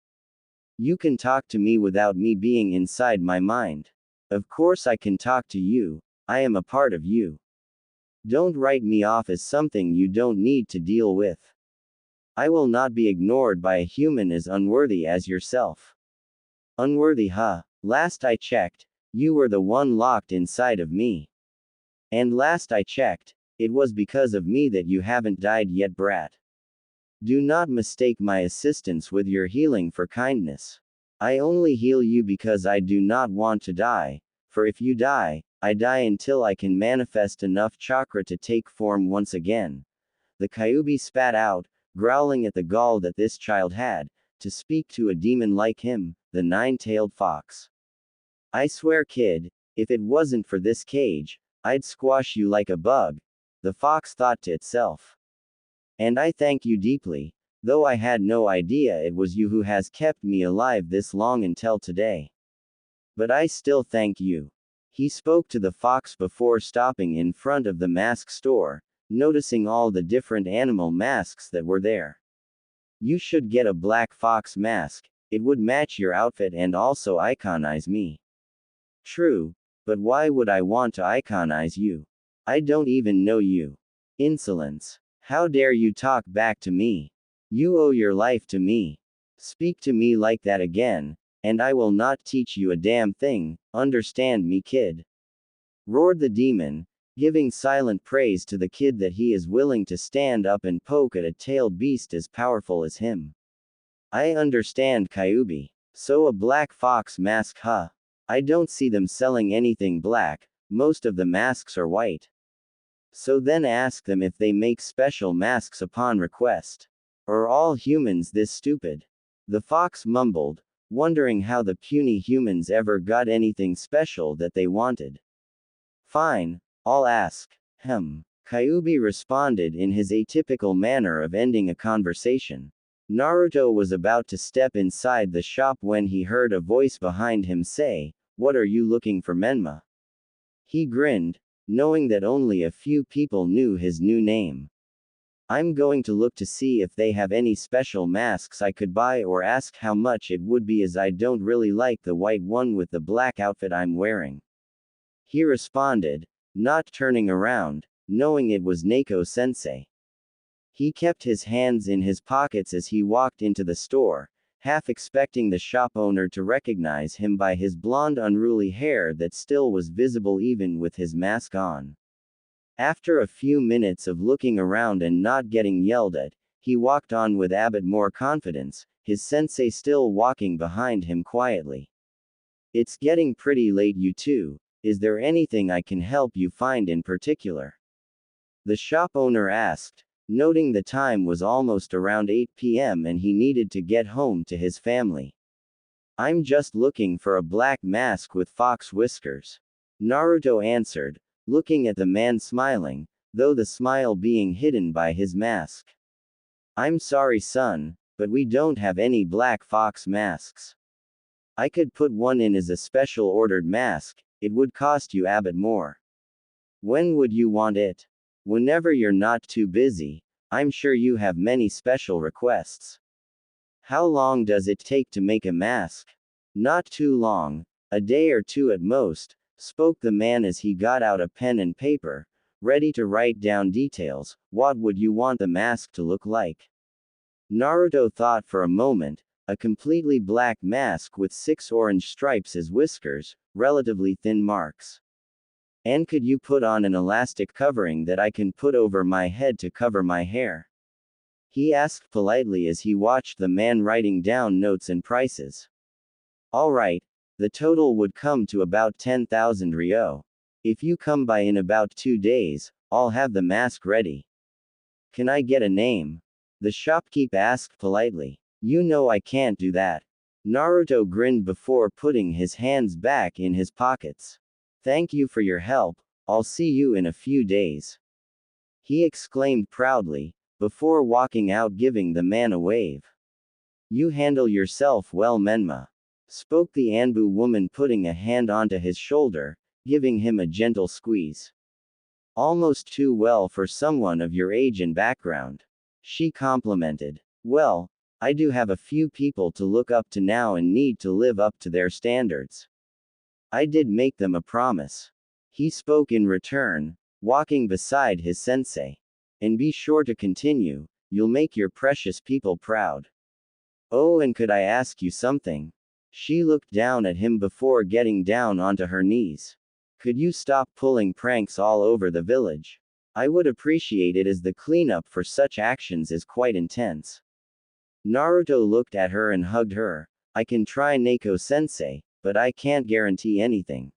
You can talk to me without me being inside my mind. Of course I can talk to you, I am a part of you. Don't write me off as something you don't need to deal with. I will not be ignored by a human as unworthy as yourself. Unworthy, huh? Last I checked, you were the one locked inside of me. And last I checked, it was because of me that you haven't died yet, brat. Do not mistake my assistance with your healing for kindness. I only heal you because I do not want to die, for if you die, I die until I can manifest enough chakra to take form once again. The Kyuubi spat out, growling at the gall that this child had, to speak to a demon like him, the nine-tailed fox. I swear, kid, if it wasn't for this cage, I'd squash you like a bug, the fox thought to itself. And I thank you deeply, though I had no idea it was you who has kept me alive this long until today. But I still thank you. He spoke to the fox before stopping in front of the mask store, noticing all the different animal masks that were there. You should get a black fox mask, it would match your outfit and also iconize me. True, but why would I want to iconize you? I don't even know you. Insolence. How dare you talk back to me? You owe your life to me. Speak to me like that again, and I will not teach you a damn thing, understand me, kid? Roared the demon, giving silent praise to the kid that he is willing to stand up and poke at a tailed beast as powerful as him. I understand, Kyuubi. So a black fox mask, huh? I don't see them selling anything black, most of the masks are white. So then ask them if they make special masks upon request. Are all humans this stupid? The fox mumbled, wondering how the puny humans ever got anything special that they wanted. Fine, I'll ask. Kyuubi responded in his atypical manner of ending a conversation. Naruto was about to step inside the shop when he heard a voice behind him say, "What are you looking for, Menma?" He grinned, knowing that only a few people knew his new name. I'm going to look to see if they have any special masks I could buy or ask how much it would be, as I don't really like the white one with the black outfit I'm wearing. He responded, not turning around, knowing it was Neko-sensei. He kept his hands in his pockets as he walked into the store, half expecting the shop owner to recognize him by his blonde unruly hair that still was visible even with his mask on. After a few minutes of looking around and not getting yelled at, he walked on with a bit more confidence, his sensei still walking behind him quietly. It's getting pretty late, you two. Is there anything I can help you find in particular? The shop owner asked, noting the time was almost around 8 p.m. and he needed to get home to his family. I'm just looking for a black mask with fox whiskers. Naruto answered, looking at the man smiling, though the smile being hidden by his mask. I'm sorry, son, but we don't have any black fox masks. I could put one in as a special ordered mask, it would cost you a bit more. When would you want it? Whenever you're not too busy, I'm sure you have many special requests. How long does it take to make a mask? Not too long, a day or two at most, spoke the man as he got out a pen and paper, ready to write down details. What would you want the mask to look like? Naruto thought for a moment. A completely black mask with 6 orange stripes as whiskers, relatively thin marks. And could you put on an elastic covering that I can put over my head to cover my hair? He asked politely as he watched the man writing down notes and prices. Alright, the total would come to about 10,000 ryo. If you come by in about 2 days, I'll have the mask ready. Can I get a name? The shopkeep asked politely. You know I can't do that. Naruto grinned before putting his hands back in his pockets. Thank you for your help, I'll see you in a few days. He exclaimed proudly, before walking out giving the man a wave. You handle yourself well, Menma, spoke the Anbu woman putting a hand onto his shoulder, giving him a gentle squeeze. Almost too well for someone of your age and background. She complimented. Well, I do have a few people to look up to now and need to live up to their standards. I did make them a promise. He spoke in return, walking beside his sensei. And be sure to continue, you'll make your precious people proud. Oh, and could I ask you something? She looked down at him before getting down onto her knees. Could you stop pulling pranks all over the village? I would appreciate it as the cleanup for such actions is quite intense. Naruto looked at her and hugged her. I can try, Neko-sensei, but I can't guarantee anything.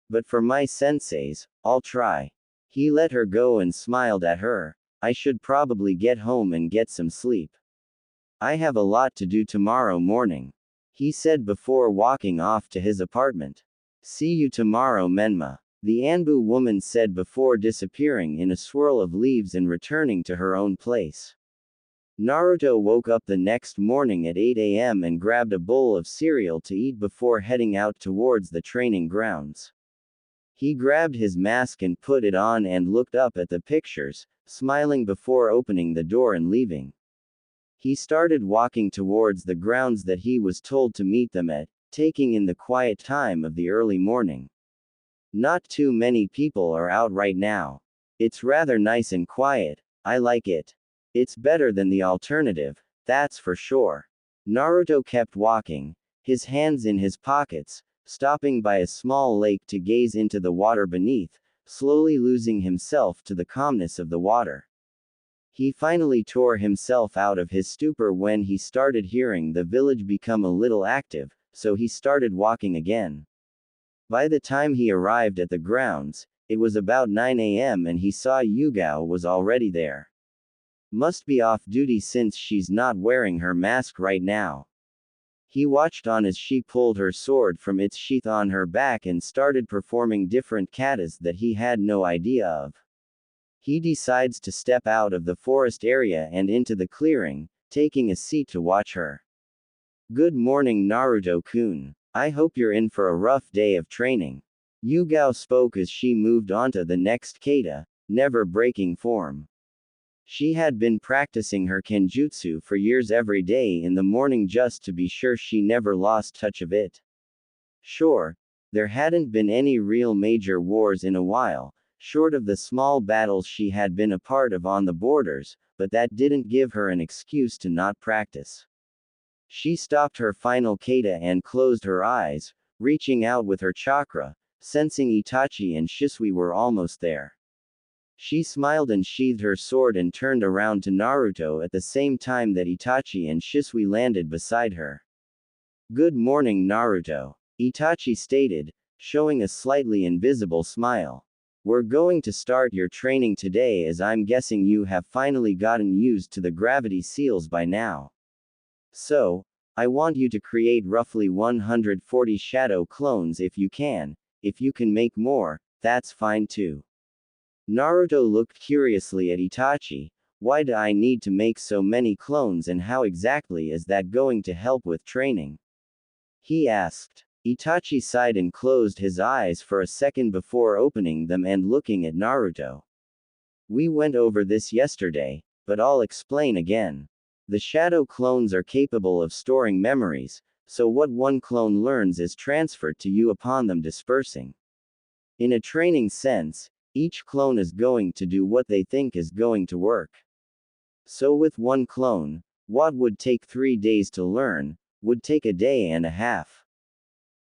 But for my senseis, I'll try. He let her go and smiled at her. I should probably get home and get some sleep. I have a lot to do tomorrow morning, he said before walking off to his apartment. See you tomorrow, Menma, the Anbu woman said before disappearing in a swirl of leaves and returning to her own place. Naruto woke up the next morning at 8 a.m. and grabbed a bowl of cereal to eat before heading out towards the training grounds. He grabbed his mask and put it on and looked up at the pictures, smiling before opening the door and leaving. He started walking towards the grounds that he was told to meet them at, taking in the quiet time of the early morning. Not too many people are out right now. It's rather nice and quiet. I like it. It's better than the alternative, that's for sure. Naruto kept walking, his hands in his pockets, stopping by a small lake to gaze into the water beneath, slowly losing himself to the calmness of the water. He finally tore himself out of his stupor when he started hearing the village become a little active, so he started walking again. By the time he arrived at the grounds, it was about 9 a.m. and he saw Yugao was already there. Must be off duty since she's not wearing her mask right now. He watched on as she pulled her sword from its sheath on her back and started performing different katas that he had no idea of. He decides to step out of the forest area and into the clearing, taking a seat to watch her. Good morning, Naruto-kun. I hope you're in for a rough day of training. Yugao spoke as she moved onto the next kata, never breaking form. She had been practicing her kenjutsu for years every day in the morning just to be sure she never lost touch of it. Sure, there hadn't been any real major wars in a while, short of the small battles she had been a part of on the borders, but that didn't give her an excuse to not practice. She stopped her final kata and closed her eyes, reaching out with her chakra, sensing Itachi and Shisui were almost there. She smiled and sheathed her sword and turned around to Naruto at the same time that Itachi and Shisui landed beside her. Good morning, Naruto, Itachi stated, showing a slightly invisible smile. We're going to start your training today as I'm guessing you have finally gotten used to the gravity seals by now. So, I want you to create roughly 140 shadow clones if you can make more, that's fine too. Naruto looked curiously at Itachi. Why do I need to make so many clones and how exactly is that going to help with training? He asked. Itachi sighed and closed his eyes for a second before opening them and looking at Naruto. We went over this yesterday, but I'll explain again. The shadow clones are capable of storing memories, so what one clone learns is transferred to you upon them dispersing. In a training sense, each clone is going to do what they think is going to work. So with one clone, what would take 3 days to learn, would take a day and a half.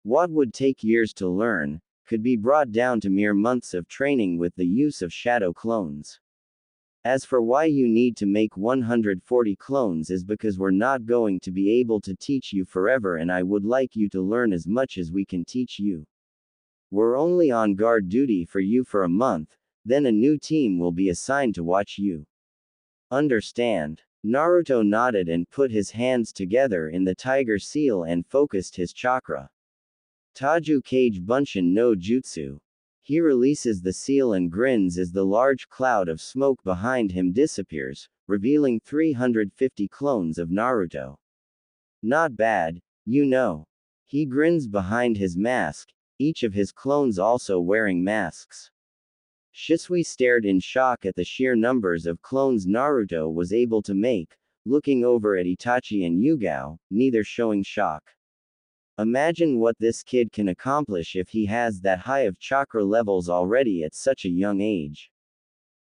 What would take years to learn, could be brought down to mere months of training with the use of shadow clones. As for why you need to make 140 clones is because we're not going to be able to teach you forever, and I would like you to learn as much as we can teach you. We're only on guard duty for you for a month, then a new team will be assigned to watch you. Understand? Naruto nodded and put his hands together in the tiger seal and focused his chakra. Taju Kage Bunshin no Jutsu. He releases the seal and grins as the large cloud of smoke behind him disappears, revealing 350 clones of Naruto. Not bad, you know. He grins behind his mask, each of his clones also wearing masks. Shisui stared in shock at the sheer numbers of clones Naruto was able to make, looking over at Itachi and Yugao, neither showing shock. Imagine what this kid can accomplish if he has that high of chakra levels already at such a young age.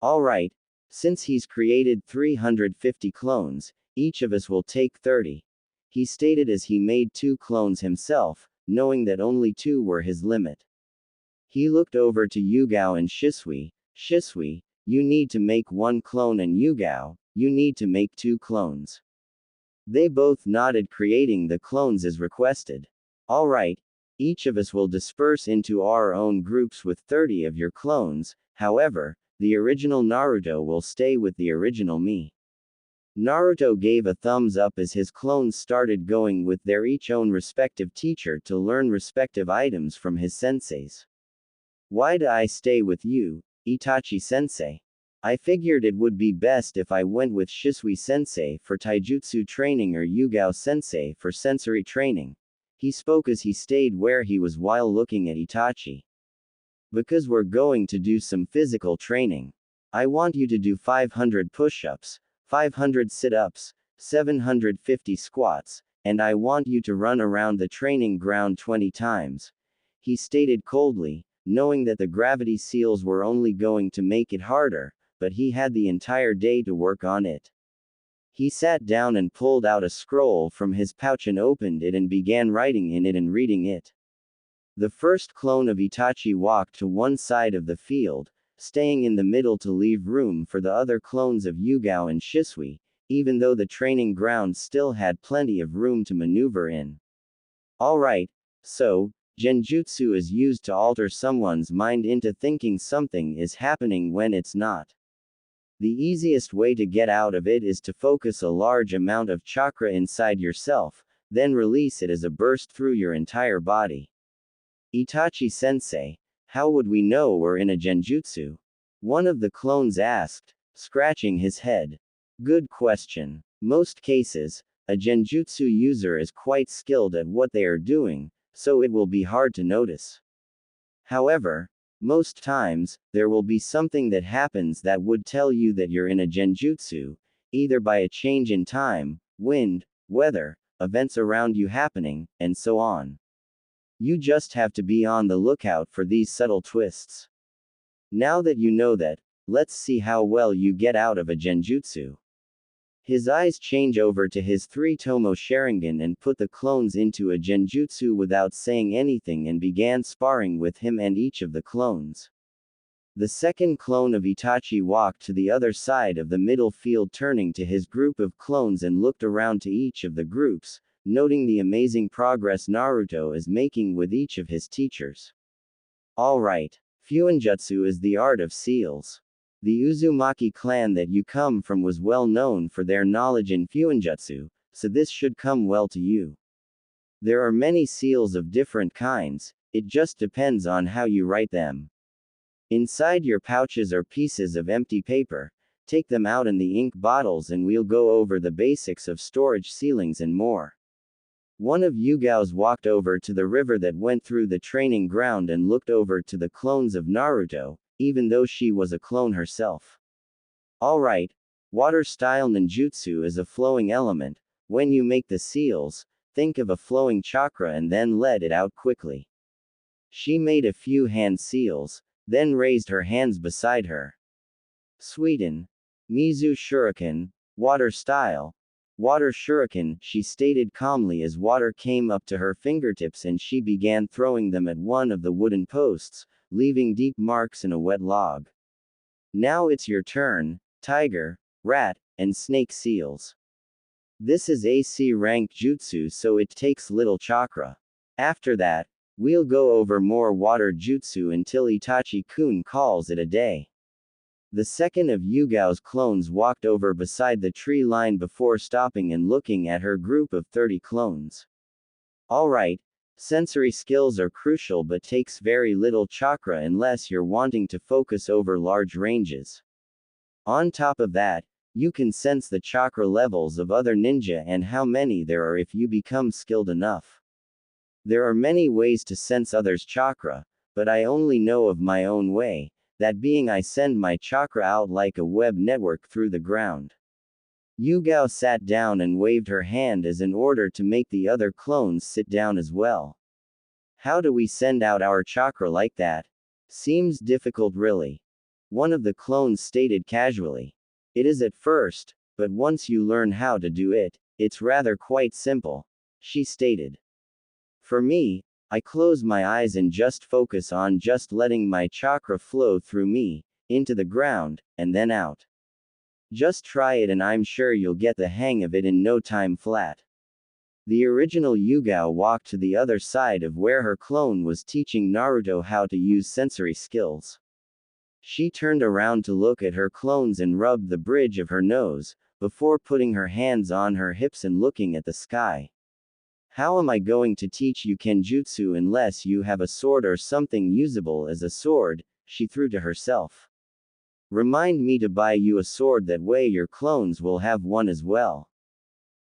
Alright, since he's created 350 clones, each of us will take 30. He stated as he made 2 clones himself, knowing that only 2 were his limit. He looked over to Yugao and Shisui. Shisui, you need to make 1 clone, and Yugao, you need to make 2 clones. They both nodded, creating the clones as requested. Alright, each of us will disperse into our own groups with 30 of your clones, however, the original Naruto will stay with the original me. Naruto gave a thumbs up as his clones started going with their each own respective teacher to learn respective items from his senseis. Why do I stay with you, Itachi-sensei? I figured it would be best if I went with Shisui-sensei for taijutsu training or Yugao-sensei for sensory training. He spoke as he stayed where he was while looking at Itachi. Because we're going to do some physical training. I want you to do 500 push-ups, 500 sit-ups, 750 squats, and I want you to run around the training ground 20 times. He stated coldly, knowing that the gravity seals were only going to make it harder, but he had the entire day to work on it. He sat down and pulled out a scroll from his pouch and opened it and began writing in it and reading it. The first clone of Itachi walked to one side of the field, staying in the middle to leave room for the other clones of Yugao and Shisui, even though the training ground still had plenty of room to maneuver in. Alright, so, Genjutsu is used to alter someone's mind into thinking something is happening when it's not. The easiest way to get out of it is to focus a large amount of chakra inside yourself, then release it as a burst through your entire body. Itachi-sensei, how would we know we're in a genjutsu? One of the clones asked, scratching his head. Good question. Most cases, a genjutsu user is quite skilled at what they are doing, so it will be hard to notice. However, most times, there will be something that happens that would tell you that you're in a genjutsu, either by a change in time, wind, weather, events around you happening, and so on. You just have to be on the lookout for these subtle twists. Now that you know that, let's see how well you get out of a genjutsu. His eyes change over to his 3-tomo Sharingan and put the clones into a genjutsu without saying anything and began sparring with him and each of the clones. The second clone of Itachi walked to the other side of the middle field, turning to his group of clones and looked around to each of the groups, noting the amazing progress Naruto is making with each of his teachers. Alright, Fuinjutsu is the art of seals. The Uzumaki clan that you come from was well known for their knowledge in Fuinjutsu, so this should come well to you. There are many seals of different kinds, it just depends on how you write them. Inside your pouches are pieces of empty paper, take them out in the ink bottles and we'll go over the basics of storage sealings and more. One of Yugao's walked over to the river that went through the training ground and looked over to the clones of Naruto, even though she was a clone herself. Alright, water-style ninjutsu is a flowing element. When you make the seals, think of a flowing chakra and then let it out quickly. She made a few hand seals, then raised her hands beside her. Sweden. Mizu Shuriken, water style. Water Shuriken, she stated calmly as water came up to her fingertips and she began throwing them at one of the wooden posts, leaving deep marks in a wet log. Now it's your turn, tiger, rat, and snake seals. This is AC rank jutsu, so it takes little chakra. After that, we'll go over more water jutsu until Itachi-kun calls it a day. The second of Yugao's clones walked over beside the tree line before stopping and looking at her group of 30 clones. Alright, sensory skills are crucial but takes very little chakra unless you're wanting to focus over large ranges. On top of that, you can sense the chakra levels of other ninja and how many there are if you become skilled enough. There are many ways to sense others' chakra, but I only know of my own way, that being I send my chakra out like a web network through the ground. Yugao sat down and waved her hand as in order to make the other clones sit down as well. How do we send out our chakra like that? Seems difficult really. One of the clones stated casually. It is at first, but once you learn how to do it, it's rather quite simple, she stated. For me, I close my eyes and just focus on just letting my chakra flow through me, into the ground, and then out. Just try it and I'm sure you'll get the hang of it in no time flat. The original Yugao walked to the other side of where her clone was teaching Naruto how to use sensory skills. She turned around to look at her clones and rubbed the bridge of her nose, before putting her hands on her hips and looking at the sky. How am I going to teach you kenjutsu unless you have a sword or something usable as a sword, she threw to herself. Remind me to buy you a sword, that way your clones will have one as well.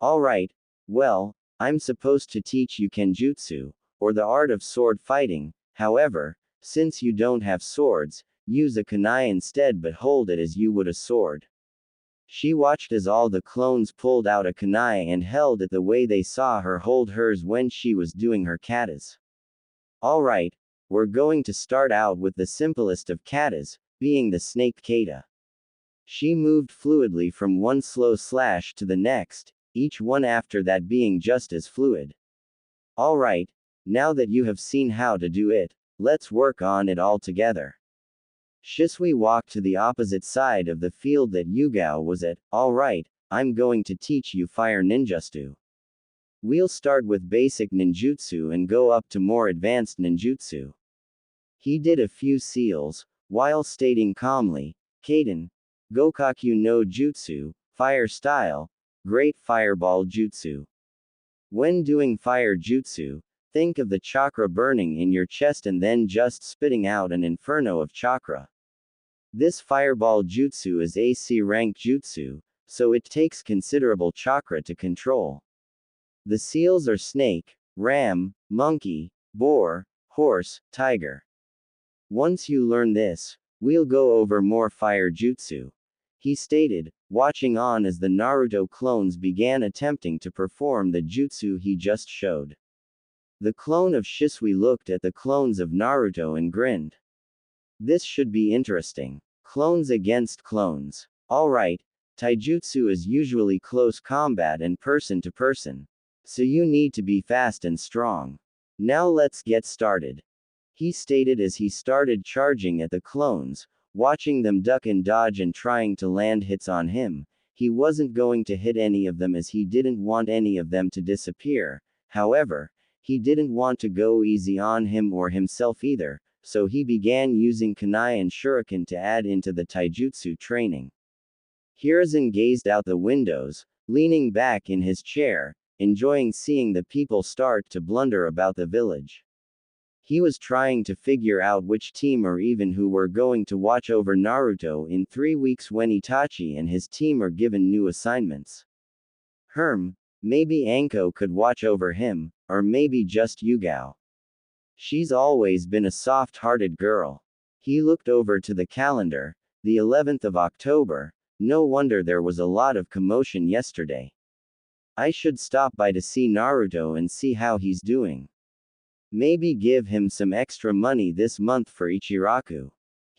Alright, well, I'm supposed to teach you kenjutsu, or the art of sword fighting, however, since you don't have swords, use a kunai instead but hold it as you would a sword. She watched as all the clones pulled out a kunai and held it the way they saw her hold hers when she was doing her katas. Alright, we're going to start out with the simplest of katas, being the snake kata. She moved fluidly from one slow slash to the next, each one after that being just as fluid. Alright, now that you have seen how to do it, let's work on it all together. Shisui walked to the opposite side of the field that Yugao was at. Alright, I'm going to teach you fire ninjutsu. We'll start with basic ninjutsu and go up to more advanced ninjutsu. He did a few seals, while stating calmly, Kaden, Gokaku no Jutsu, fire style, great fireball jutsu. When doing fire jutsu, think of the chakra burning in your chest and then just spitting out an inferno of chakra. This fireball jutsu is AC rank jutsu, so it takes considerable chakra to control. The seals are snake, ram, monkey, boar, horse, tiger. Once you learn this, we'll go over more fire jutsu, he stated, watching on as the Naruto clones began attempting to perform the jutsu he just showed. The clone of Shisui looked at the clones of Naruto and grinned. This should be interesting. Clones against clones. Alright, taijutsu is usually close combat and person to person. So you need to be fast and strong. Now let's get started, he stated as he started charging at the clones, watching them duck and dodge and trying to land hits on him. He wasn't going to hit any of them as he didn't want any of them to disappear. However, he didn't want to go easy on him or himself either, so he began using kunai and shuriken to add into the taijutsu training. Hiruzen gazed out the windows, leaning back in his chair, enjoying seeing the people start to blunder about the village. He was trying to figure out which team or even who were going to watch over Naruto in 3 weeks when Itachi and his team are given new assignments. Maybe Anko could watch over him, or maybe just Yugao. She's always been a soft-hearted girl. He looked over to the calendar, the 11th of October, no wonder there was a lot of commotion yesterday. I should stop by to see Naruto and see how he's doing. Maybe give him some extra money this month for Ichiraku.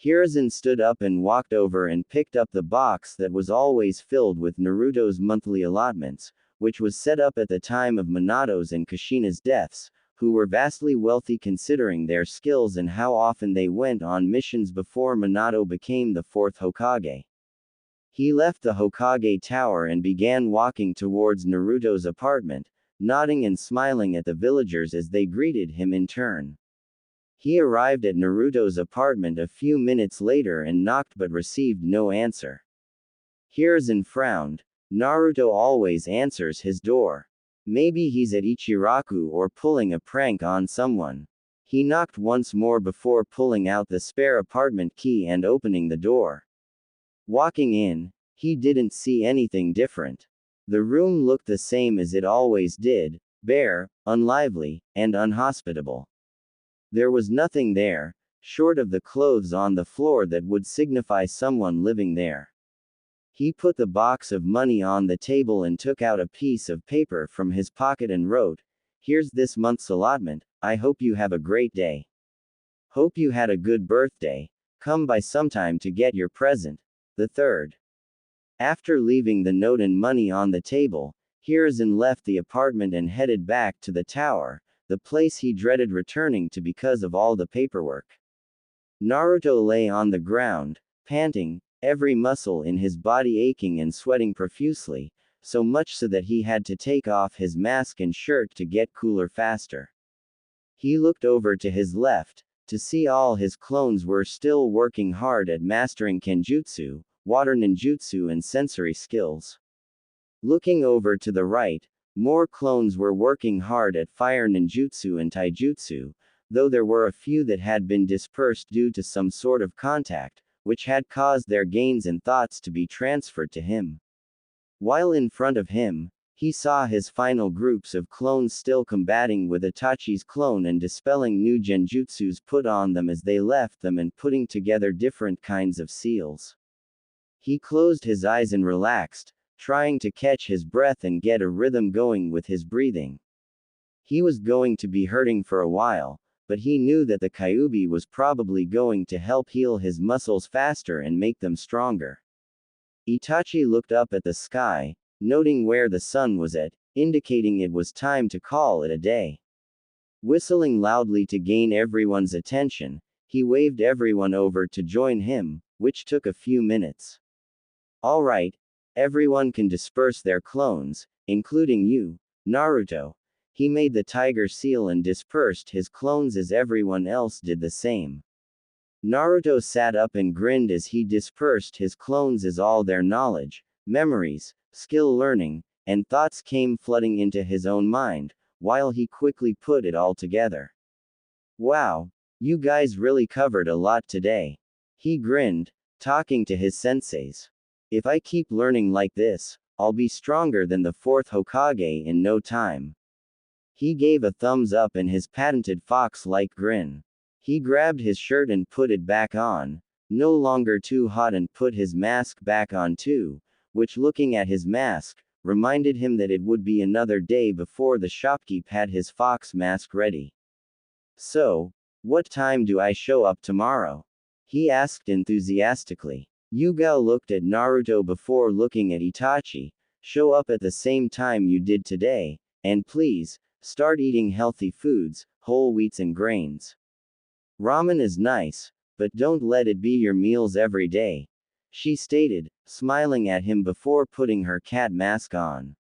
Hiruzen stood up and walked over and picked up the box that was always filled with Naruto's monthly allotments, which was set up at the time of Minato's and Kushina's deaths, who were vastly wealthy considering their skills and how often they went on missions before Minato became the fourth Hokage. He left the Hokage Tower and began walking towards Naruto's apartment, nodding and smiling at the villagers as they greeted him in turn. He arrived at Naruto's apartment a few minutes later and knocked but received no answer. Hiruzen frowned. Naruto always answers his door. Maybe he's at Ichiraku or pulling a prank on someone. He knocked once more before pulling out the spare apartment key and opening the door. Walking in, he didn't see anything different. The room looked the same as it always did, bare, unlively, and unhospitable. There was nothing there, short of the clothes on the floor that would signify someone living there. He put the box of money on the table and took out a piece of paper from his pocket and wrote, "Here's this month's allotment, I hope you have a great day. Hope you had a good birthday, come by sometime to get your present. The third." After leaving the note and money on the table, Hiruzen left the apartment and headed back to the tower, the place he dreaded returning to because of all the paperwork. Naruto lay on the ground, panting, every muscle in his body aching and sweating profusely, so much so that he had to take off his mask and shirt to get cooler faster. He looked over to his left, to see all his clones were still working hard at mastering Kenjutsu, water ninjutsu and sensory skills. Looking over to the right, more clones were working hard at fire ninjutsu and taijutsu, though there were a few that had been dispersed due to some sort of contact, which had caused their gains and thoughts to be transferred to him. While in front of him, he saw his final groups of clones still combating with Itachi's clone and dispelling new genjutsus put on them as they left them and putting together different kinds of seals. He closed his eyes and relaxed, trying to catch his breath and get a rhythm going with his breathing. He was going to be hurting for a while, but he knew that the Kyuubi was probably going to help heal his muscles faster and make them stronger. Itachi looked up at the sky, noting where the sun was at, indicating it was time to call it a day. Whistling loudly to gain everyone's attention, he waved everyone over to join him, which took a few minutes. "All right, everyone can disperse their clones, including you, Naruto." He made the tiger seal and dispersed his clones as everyone else did the same. Naruto sat up and grinned as he dispersed his clones as all their knowledge, memories, skill learning, and thoughts came flooding into his own mind, while he quickly put it all together. "Wow, you guys really covered a lot today." He grinned, talking to his senseis. "If I keep learning like this, I'll be stronger than the fourth Hokage in no time." He gave a thumbs up in his patented fox-like grin. He grabbed his shirt and put it back on, no longer too hot, and put his mask back on too, which, looking at his mask, reminded him that it would be another day before the shopkeep had his fox mask ready. "So, what time do I show up tomorrow?" he asked enthusiastically. Yugao looked at Naruto before looking at Itachi. "Show up at the same time you did today, and please, start eating healthy foods, whole wheats and grains. Ramen is nice, but don't let it be your meals every day," she stated, smiling at him before putting her cat mask on.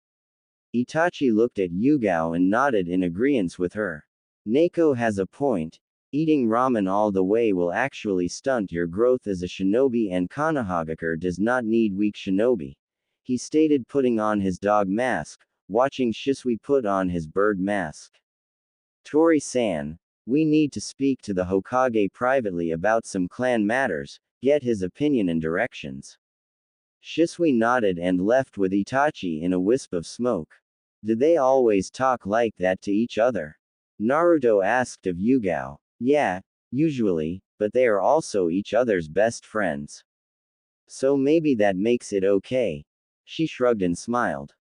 Itachi looked at Yugao and nodded in agreement with her. "Neko has a point. Eating ramen all the way will actually stunt your growth as a shinobi, and Konohagakure does not need weak shinobi," he stated, putting on his dog mask, watching Shisui put on his bird mask. "Tori-san, we need to speak to the Hokage privately about some clan matters, get his opinion and directions." Shisui nodded and left with Itachi in a wisp of smoke. "Did they always talk like that to each other?" Naruto asked of Yugao. "Yeah, usually, but they are also each other's best friends. So maybe that makes it okay." She shrugged and smiled.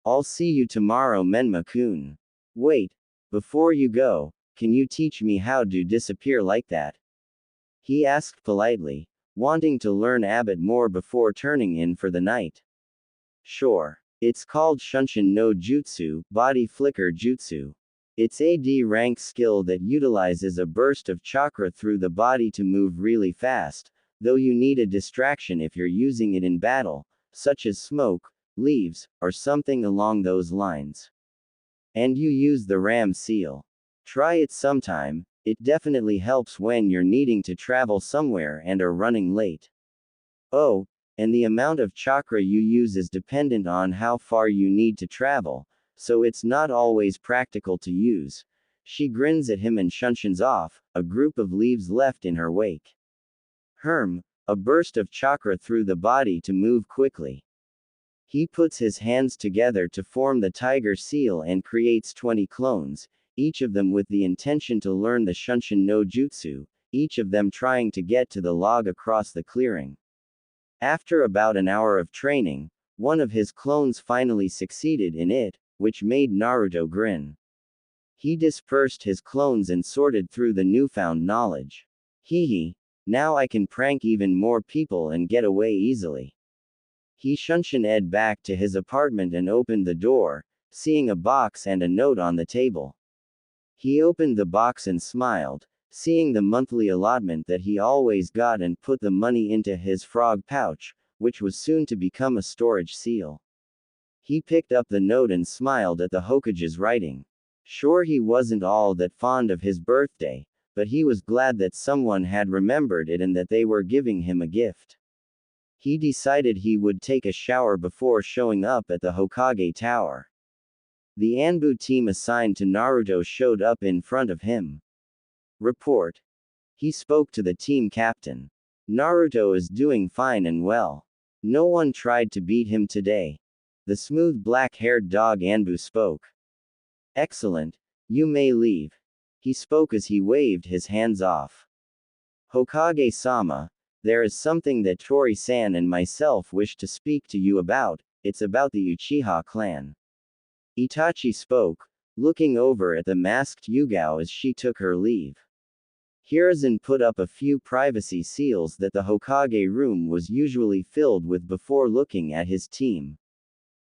"I'll see you tomorrow, Menma-kun. Wait, before you go, can you teach me how to disappear like that? He asked politely, wanting to learn a bit more before turning in for the night. Sure. It's called Shunshin no Jutsu, Body Flicker Jutsu. It's a D-rank skill that utilizes a burst of chakra through the body to move really fast, though you need a distraction if you're using it in battle, such as smoke, leaves, or something along those lines. And you use the Ram seal. Try it sometime, it definitely helps when you're needing to travel somewhere and are running late. Oh, and the amount of chakra you use is dependent on how far you need to travel, so it's not always practical to use. She grins at him and shunshins off, a group of leaves left in her wake. A burst of chakra through the body to move quickly. He puts his hands together to form the tiger seal and creates 20 clones, each of them with the intention to learn the Shunshin no Jutsu, each of them trying to get to the log across the clearing. After about an hour of training, one of his clones finally succeeded in it, which made Naruto grin. He dispersed his clones and sorted through the newfound knowledge. Hee, now I can prank even more people and get away easily. He shunshin-ed back to his apartment and opened the door, seeing a box and a note on the table. He opened the box and smiled, seeing the monthly allotment that he always got, and put the money into his frog pouch, which was soon to become a storage seal. He picked up the note and smiled at the Hokage's writing. Sure, he wasn't all that fond of his birthday, but he was glad that someone had remembered it and that they were giving him a gift. He decided he would take a shower before showing up at the Hokage Tower. The Anbu team assigned to Naruto showed up in front of him. Report. He spoke to the team captain. Naruto is doing fine and well. No one tried to beat him today. The smooth black-haired dog Anbu spoke. Excellent. You may leave. He spoke as he waved his hands off. Hokage-sama, there is something that Tori-san and myself wish to speak to you about. It's about the Uchiha clan. Itachi spoke, looking over at the masked Yugao as she took her leave. Hiruzen put up a few privacy seals that the Hokage room was usually filled with before looking at his team.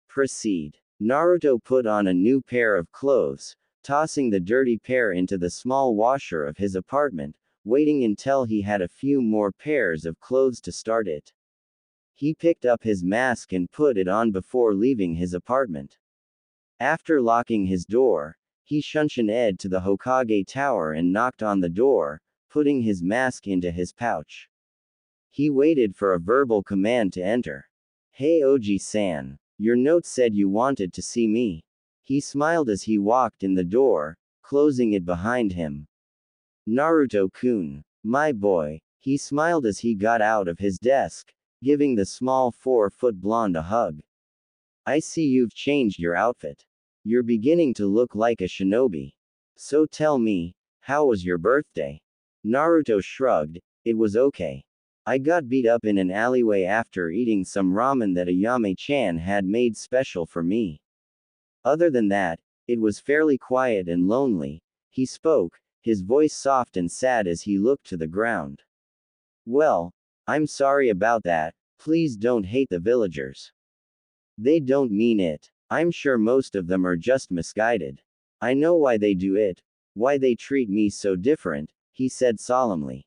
Proceed. Naruto put on a new pair of clothes, tossing the dirty pair into the small washer of his apartment, waiting until he had a few more pairs of clothes to start it. He picked up his mask and put it on before leaving his apartment. After locking his door, he shunshin-ed to the Hokage Tower and knocked on the door, putting his mask into his pouch. He waited for a verbal command to enter. Hey Oji-san, your note said you wanted to see me. He smiled as he walked in the door, closing it behind him. Naruto-kun, my boy, he smiled as he got out of his desk, giving the small 4-foot blonde a hug. I see you've changed your outfit. You're beginning to look like a shinobi. So tell me, how was your birthday? Naruto shrugged. It was okay. I got beat up in an alleyway after eating some ramen that Ayame-chan had made special for me. Other than that, it was fairly quiet and lonely. He spoke, his voice soft and sad as he looked to the ground. Well, I'm sorry about that. Please don't hate the villagers. They don't mean it. I'm sure most of them are just misguided. I know why they do it, why they treat me so different, he said solemnly.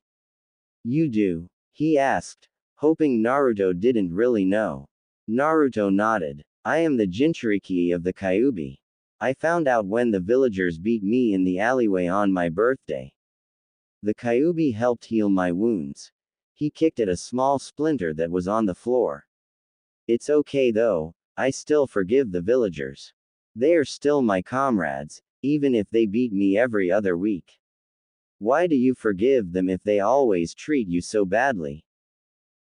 You do? He asked, hoping Naruto didn't really know. Naruto nodded. I am the Jinchuriki of the Kyuubi. I found out when the villagers beat me in the alleyway on my birthday. The Kyuubi helped heal my wounds. He kicked at a small splinter that was on the floor. It's okay though, I still forgive the villagers. They are still my comrades, even if they beat me every other week. Why do you forgive them if they always treat you so badly?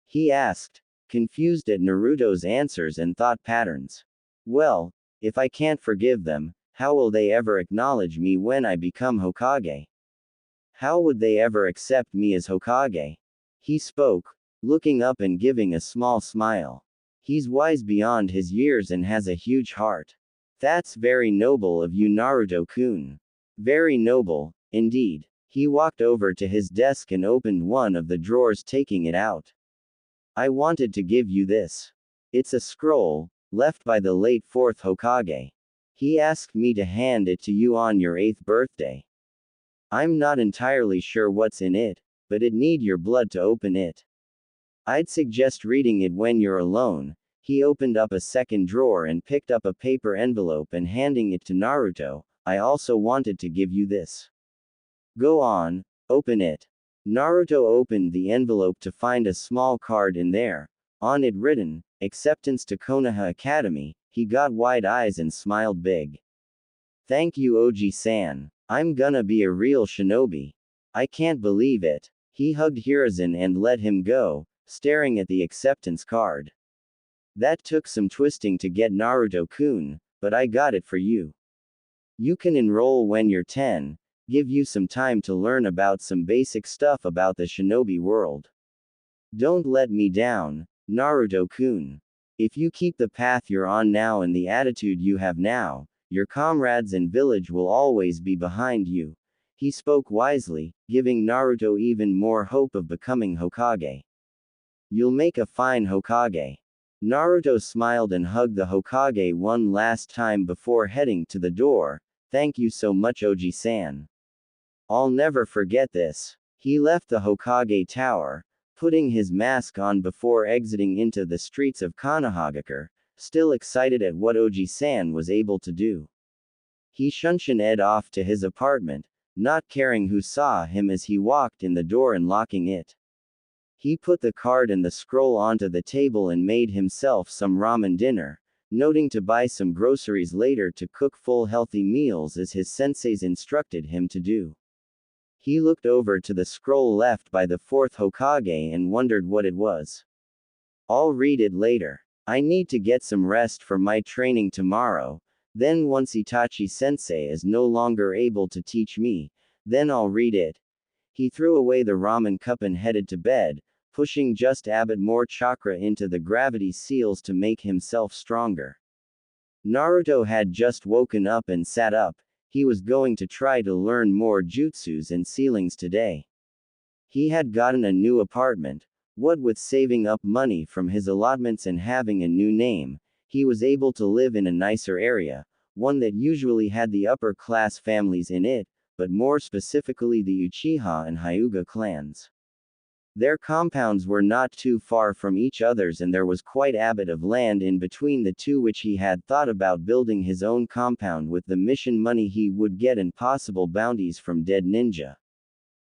He asked, confused at Naruto's answers and thought patterns. Well, if I can't forgive them, how will they ever acknowledge me when I become Hokage? How would they ever accept me as Hokage? He spoke, looking up and giving a small smile. He's wise beyond his years and has a huge heart. That's very noble of you, Naruto-kun. Very noble, Indeed. He walked over to his desk and opened one of the drawers, taking it out. I wanted to give you this. It's a scroll, left by the late 4th Hokage. He asked me to hand it to you on your 8th birthday. I'm not entirely sure what's in it, but it need your blood to open it. I'd suggest reading it when you're alone. He opened up a second drawer and picked up a paper envelope and handing it to Naruto. I also wanted to give you this. Go on, open it. Naruto opened the envelope to find a small card in there. On it written, "Acceptance to Konoha Academy." He got wide eyes and smiled big. Thank you, Oji-san. I'm gonna be a real shinobi. I can't believe it. He hugged Hiruzen and let him go, staring at the acceptance card. That took some twisting to get, Naruto-kun, but I got it for you. You can enroll when you're 10, give you some time to learn about some basic stuff about the shinobi world. Don't let me down, Naruto-kun. If you keep the path you're on now and the attitude you have now, your comrades and village will always be behind you. He spoke wisely, giving Naruto even more hope of becoming Hokage. You'll make a fine Hokage. Naruto smiled and hugged the Hokage one last time before heading to the door. Thank you so much, Oji-san. I'll never forget this. He left the Hokage tower, putting his mask on before exiting into the streets of Konohagakure, still excited at what Oji-san was able to do. He shunshin-ed off to his apartment, not caring who saw him as he walked in the door and locking it. He put the card and the scroll onto the table and made himself some ramen dinner, noting to buy some groceries later to cook full healthy meals as his senseis instructed him to do. He looked over to the scroll left by the 4th Hokage and wondered what it was. I'll read it later. I need to get some rest for my training tomorrow, then once Itachi-sensei is no longer able to teach me, then I'll read it. He threw away the ramen cup and headed to bed, pushing just a bit more chakra into the gravity seals to make himself stronger. Naruto had just woken up and sat up. He was going to try to learn more jutsus and sealings today. He had gotten a new apartment. What with saving up money from his allotments and having a new name, he was able to live in a nicer area, one that usually had the upper class families in it, but more specifically the Uchiha and Hyuga clans. Their compounds were not too far from each other's and there was quite a bit of land in between the two, which he had thought about building his own compound with the mission money he would get and possible bounties from dead ninja.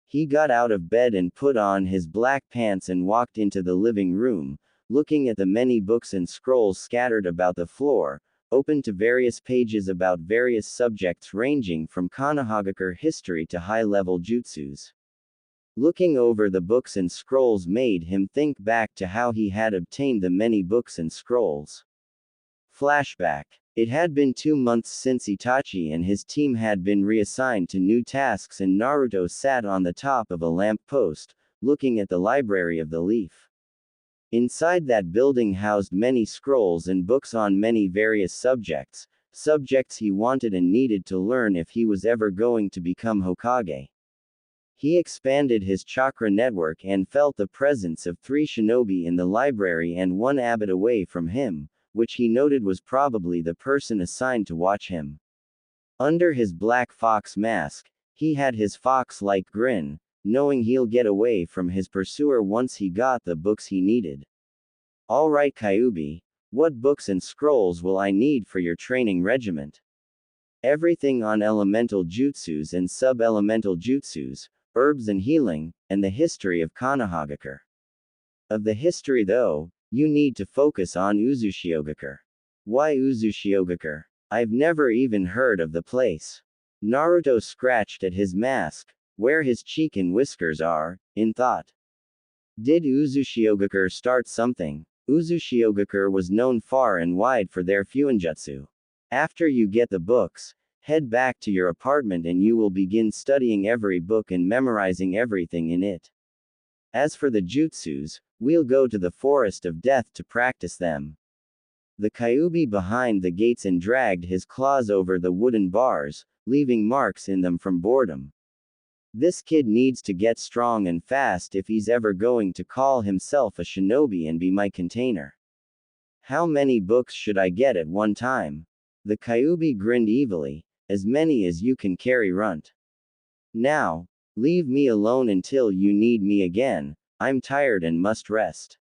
He got out of bed and put on his black pants and walked into the living room, looking at the many books and scrolls scattered about the floor, open to various pages about various subjects ranging from Konohagakure history to high-level jutsus. Looking over the books and scrolls made him think back to how he had obtained the many books and scrolls. Flashback. It had been 2 months since Itachi and his team had been reassigned to new tasks and Naruto sat on the top of a lamp post, looking at the library of the Leaf. Inside that building housed many scrolls and books on many various subjects he wanted and needed to learn if he was ever going to become Hokage. He expanded his chakra network and felt the presence of 3 shinobi in the library and 1 abbot away from him, which he noted was probably the person assigned to watch him. Under his black fox mask, he had his fox-like grin, knowing he'll get away from his pursuer once he got the books he needed. Alright, Kyuubi, what books and scrolls will I need for your training regiment? Everything on elemental jutsus and sub-elemental jutsus, herbs and healing, and the history of Konohagakure. Of the history though, you need to focus on Uzushiogakure. Why Uzushiogakure? I've never even heard of the place. Naruto scratched at his mask, where his cheek and whiskers are, in thought. Did Uzushiogakure start something? Uzushiogakure was known far and wide for their fuinjutsu. After you get the books, head back to your apartment and you will begin studying every book and memorizing everything in it. As for the jutsus, we'll go to the Forest of Death to practice them. The Kyuubi behind the gates and dragged his claws over the wooden bars, leaving marks in them from boredom. This kid needs to get strong and fast if he's ever going to call himself a shinobi and be my container. How many books should I get at one time? The Kyuubi grinned evilly. As many as you can carry, runt. Now, leave me alone until you need me again. I'm tired and must rest.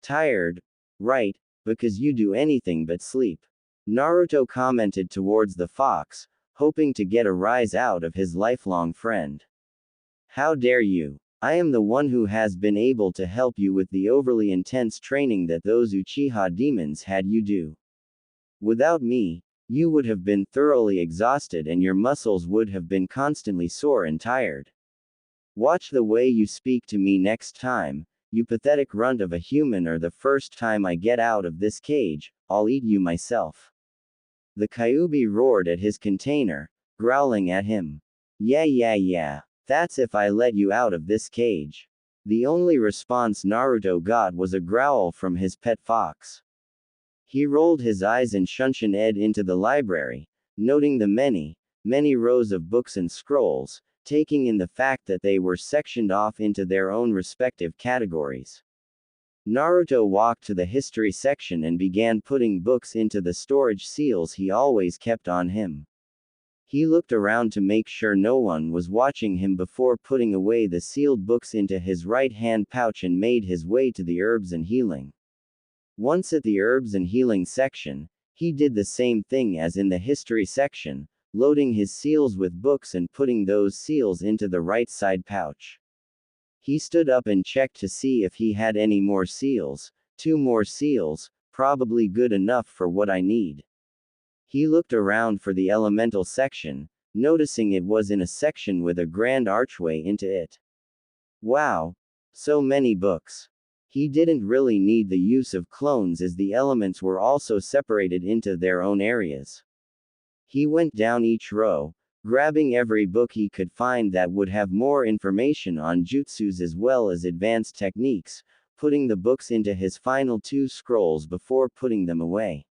Tired? Right, because you do anything but sleep. Naruto commented towards the fox, hoping to get a rise out of his lifelong friend. How dare you? I am the one who has been able to help you with the overly intense training that those Uchiha demons had you do. Without me, you would have been thoroughly exhausted and your muscles would have been constantly sore and tired. Watch the way you speak to me next time, you pathetic runt of a human, or the first time I get out of this cage, I'll eat you myself. The Kyuubi roared at his container, growling at him. Yeah. That's if I let you out of this cage. The only response Naruto got was a growl from his pet fox. He rolled his eyes and shunshin Ed into the library, noting the many rows of books and scrolls, taking in the fact that they were sectioned off into their own respective categories. Naruto walked to the history section and began putting books into the storage seals he always kept on him. He looked around to make sure no one was watching him before putting away the sealed books into his right-hand pouch and made his way to the herbs and healing. Once at the herbs and healing section, he did the same thing as in the history section, loading his seals with books and putting those seals into the right side pouch. He stood up and checked to see if he had any more seals. 2 more seals, probably good enough for what I need. He looked around for the elemental section, noticing it was in a section with a grand archway into it. Wow! So many books. He didn't really need the use of clones as the elements were also separated into their own areas. He went down each row, grabbing every book he could find that would have more information on jutsus as well as advanced techniques, putting the books into his final 2 scrolls before putting them away.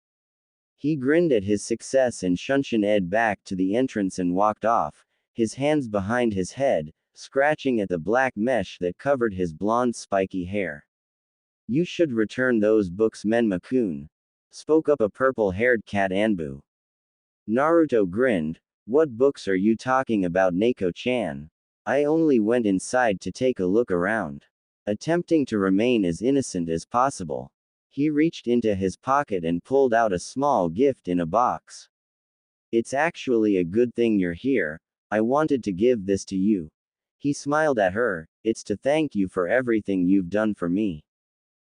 He grinned at his success and shunshin Ed back to the entrance and walked off, his hands behind his head, scratching at the black mesh that covered his blonde spiky hair. You should return those books, Menma-kun, spoke up a purple-haired cat Anbu. Naruto grinned. What books are you talking about, Neko-chan? I only went inside to take a look around. Attempting to remain as innocent as possible, he reached into his pocket and pulled out a small gift in a box. It's actually a good thing you're here. I wanted to give this to you. He smiled at her. It's to thank you for everything you've done for me.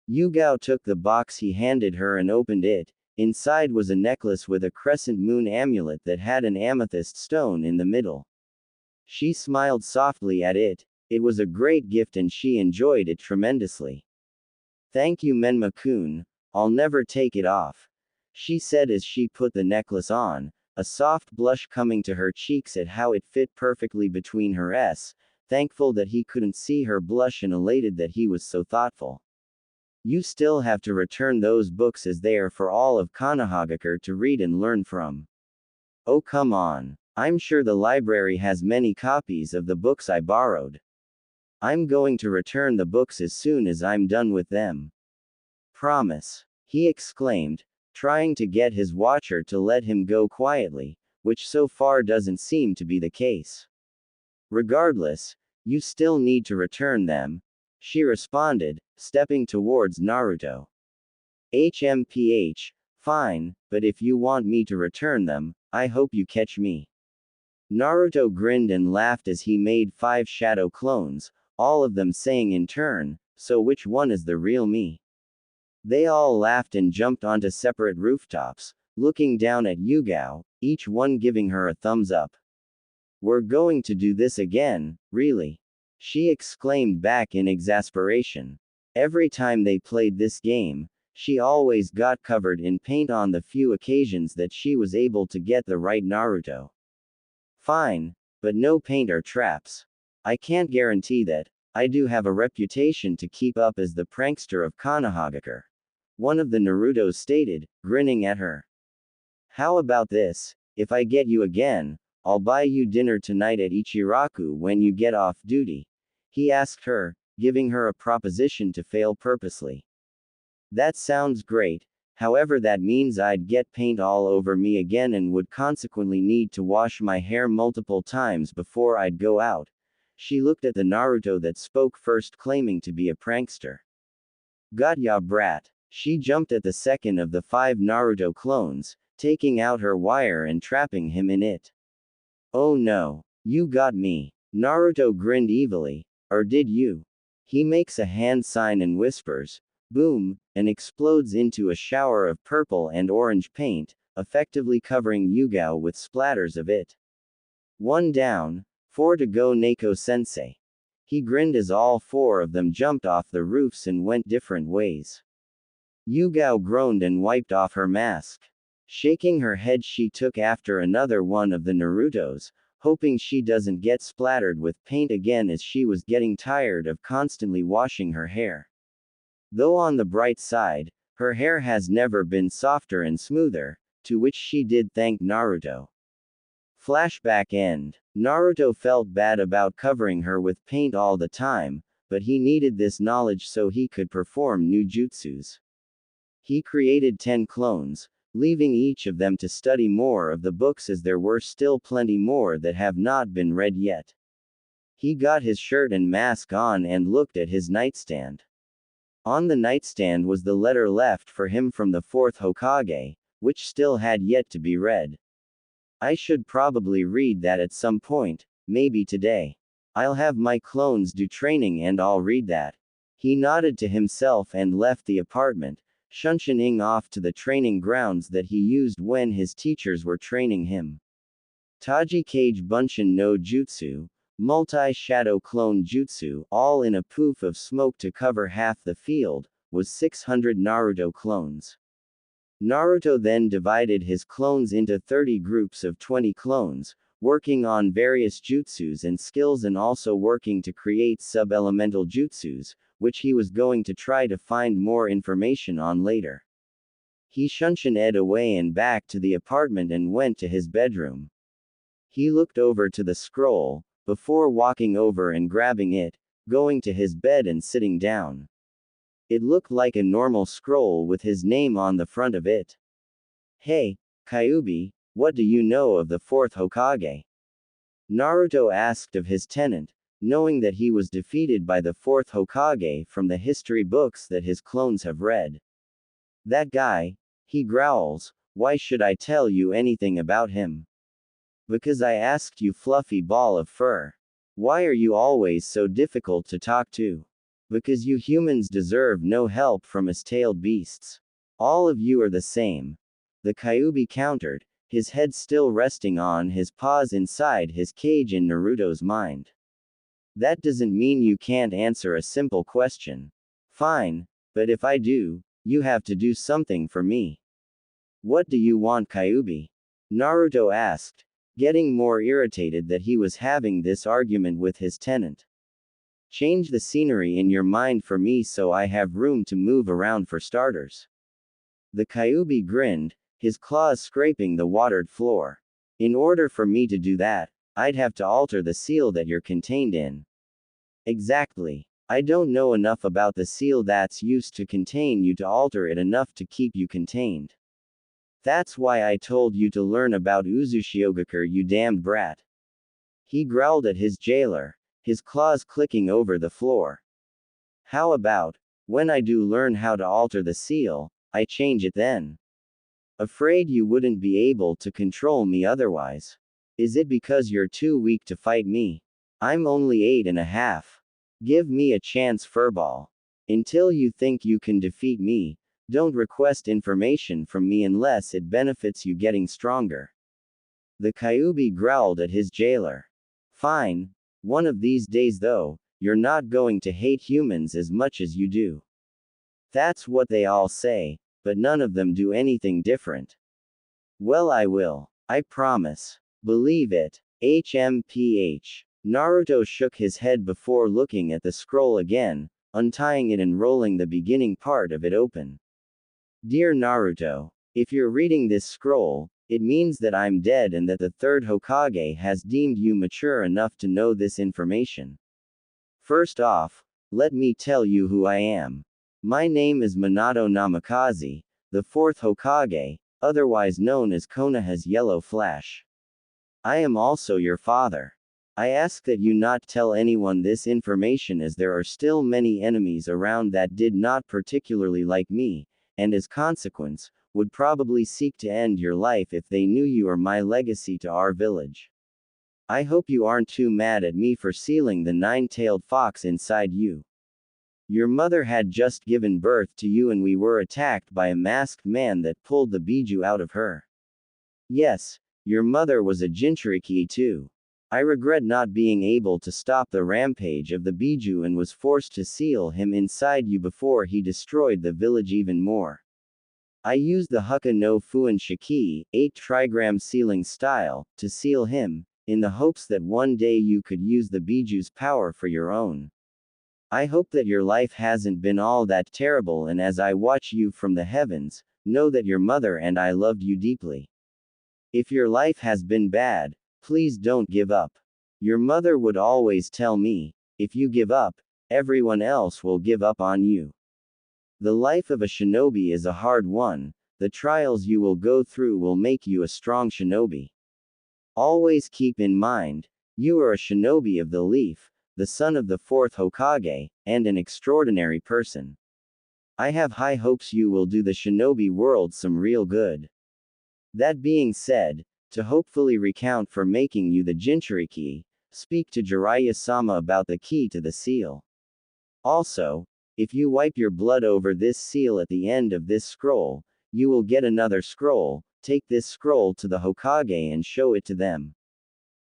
Yugao took the box he handed her and opened it. Inside was a necklace with a crescent moon amulet that had an amethyst stone in the middle. She smiled softly at it. It was a great gift and she enjoyed it tremendously. Thank you, Menma-kun. I'll never take it off, she said as she put the necklace on, a soft blush coming to her cheeks at how it fit perfectly between her s, thankful that he couldn't see her blush and elated that he was so thoughtful. You still have to return those books as they are for all of Konohagakure to read and learn from. Oh come on. I'm sure the library has many copies of the books I borrowed. I'm going to return the books as soon as I'm done with them. Promise, he exclaimed, trying to get his watcher to let him go quietly, which so far doesn't seem to be the case. Regardless, you still need to return them, she responded, stepping towards Naruto. HMPH, fine, but if you want me to return them, I hope you catch me. Naruto grinned and laughed as he made 5 shadow clones, all of them saying in turn, so which one is the real me? They all laughed and jumped onto separate rooftops, looking down at Yugao, each one giving her a thumbs up. We're going to do this again, really? She exclaimed back in exasperation. Every time they played this game, she always got covered in paint on the few occasions that she was able to get the right Naruto. Fine, but no paint or traps. I can't guarantee that. I do have a reputation to keep up as the prankster of Konohagakure, one of the Narutos stated, grinning at her. How about this? If I get you again, I'll buy you dinner tonight at Ichiraku when you get off duty. He asked her, giving her a proposition to fail purposely. That sounds great, however that means I'd get paint all over me again and would consequently need to wash my hair multiple times before I'd go out. She looked at the Naruto that spoke first, claiming to be a prankster. Got ya, brat. She jumped at the second of the 5 Naruto clones, taking out her wire and trapping him in it. Oh no. You got me. Naruto grinned evilly. Or did you? He makes a hand sign and whispers, boom, and explodes into a shower of purple and orange paint, effectively covering Yugao with splatters of it. 1 down, 4 to go, Neko-sensei. He grinned as all 4 of them jumped off the roofs and went different ways. Yugao groaned and wiped off her mask. Shaking her head, she took after another one of the Narutos, hoping she doesn't get splattered with paint again, as she was getting tired of constantly washing her hair. Though on the bright side, her hair has never been softer and smoother, to which she did thank Naruto. Flashback end. Naruto felt bad about covering her with paint all the time, but he needed this knowledge so he could perform new jutsus. He created 10 clones, leaving each of them to study more of the books, as there were still plenty more that have not been read yet. He got his shirt and mask on and looked at his nightstand. On the nightstand was the letter left for him from the 4th Hokage, which still had yet to be read. I should probably read that at some point, maybe today. I'll have my clones do training and I'll read that. He nodded to himself and left the apartment, shunshing off to the training grounds that he used when his teachers were training him. Taji Kage Bunshin no Jutsu, multi-shadow clone jutsu, all in a poof of smoke to cover half the field, was 600 Naruto clones. Naruto then divided his clones into 30 groups of 20 clones, working on various jutsus and skills, and also working to create sub-elemental jutsus, which he was going to try to find more information on later. He shunshin away and back to the apartment and went to his bedroom. He looked over to the scroll, before walking over and grabbing it, going to his bed and sitting down. It looked like a normal scroll with his name on the front of it. Hey, Kyuubi, what do you know of the 4th Hokage? Naruto asked of his tenant, knowing that he was defeated by the 4th Hokage from the history books that his clones have read. That guy, he growls, why should I tell you anything about him? Because I asked you, fluffy ball of fur. Why are you always so difficult to talk to? Because you humans deserve no help from us tailed beasts. All of you are the same. The Kyuubi countered, his head still resting on his paws inside his cage in Naruto's mind. That doesn't mean you can't answer a simple question. Fine, but if I do, you have to do something for me. What do you want, Kyuubi? Naruto asked, getting more irritated that he was having this argument with his tenant. Change the scenery in your mind for me so I have room to move around for starters. The Kyuubi grinned, his claws scraping the watered floor. In order for me to do that, I'd have to alter the seal that you're contained in. Exactly. I don't know enough about the seal that's used to contain you to alter it enough to keep you contained. That's why I told you to learn about Uzushiogakure, you damned brat. He growled at his jailer, his claws clicking over the floor. How about, when I do learn how to alter the seal, I change it then? Afraid you wouldn't be able to control me otherwise. Is it because you're too weak to fight me? I'm only 8.5. Give me a chance, furball. Until you think you can defeat me, don't request information from me unless it benefits you getting stronger. The Kyuubi growled at his jailer. Fine. One of these days though, you're not going to hate humans as much as you do. That's what they all say, but none of them do anything different. Well, I will. I promise. Believe it. HMPH. Naruto shook his head before looking at the scroll again, untying it and rolling the beginning part of it open. Dear Naruto, if you're reading this scroll, It means that I'm dead and that the third Hokage has deemed you mature enough to know this information. First off, let me tell you who I am. My name is Minato Namikaze, the fourth Hokage, otherwise known as Konoha's Yellow Flash. I am also your father. I ask that you not tell anyone this information, as there are still many enemies around that did not particularly like me, and as consequence, would probably seek to end your life if they knew you are my legacy to our village. I hope you aren't too mad at me for sealing the nine-tailed fox inside you. Your mother had just given birth to you and we were attacked by a masked man that pulled the biju out of her. Yes, your mother was a Jinchuriki too. I regret not being able to stop the rampage of the biju and was forced to seal him inside you before he destroyed the village even more. I used the Huka no Fuin Shiki, 8 trigram sealing style, to seal him, in the hopes that one day you could use the biju's power for your own. I hope that your life hasn't been all that terrible, and as I watch you from the heavens, know that your mother and I loved you deeply. If your life has been bad, please don't give up. Your mother would always tell me, if you give up, everyone else will give up on you. The life of a shinobi is a hard one. The trials you will go through will make you a strong shinobi. Always keep in mind, you are a shinobi of the leaf, the son of the fourth Hokage, and an extraordinary person. I have high hopes you will do the shinobi world some real good. That being said, to hopefully recount for making you the Jinchuriki, speak to Jiraiya-sama about the key to the seal. Also, if you wipe your blood over this seal at the end of this scroll, you will get another scroll. Take this scroll to the Hokage and show it to them.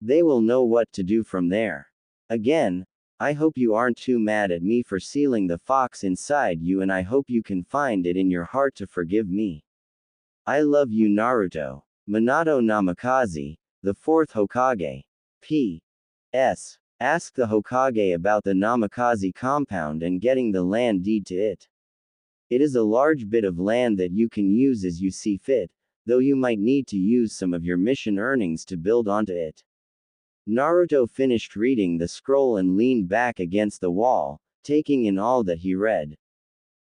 They will know what to do from there. Again, I hope you aren't too mad at me for sealing the fox inside you, and I hope you can find it in your heart to forgive me. I love you, Naruto. Minato Namikaze, the fourth Hokage. P.S. Ask the Hokage about the Namikaze compound and getting the land deed to it. It is a large bit of land that you can use as you see fit, though you might need to use some of your mission earnings to build onto it. Naruto finished reading the scroll and leaned back against the wall, taking in all that he read.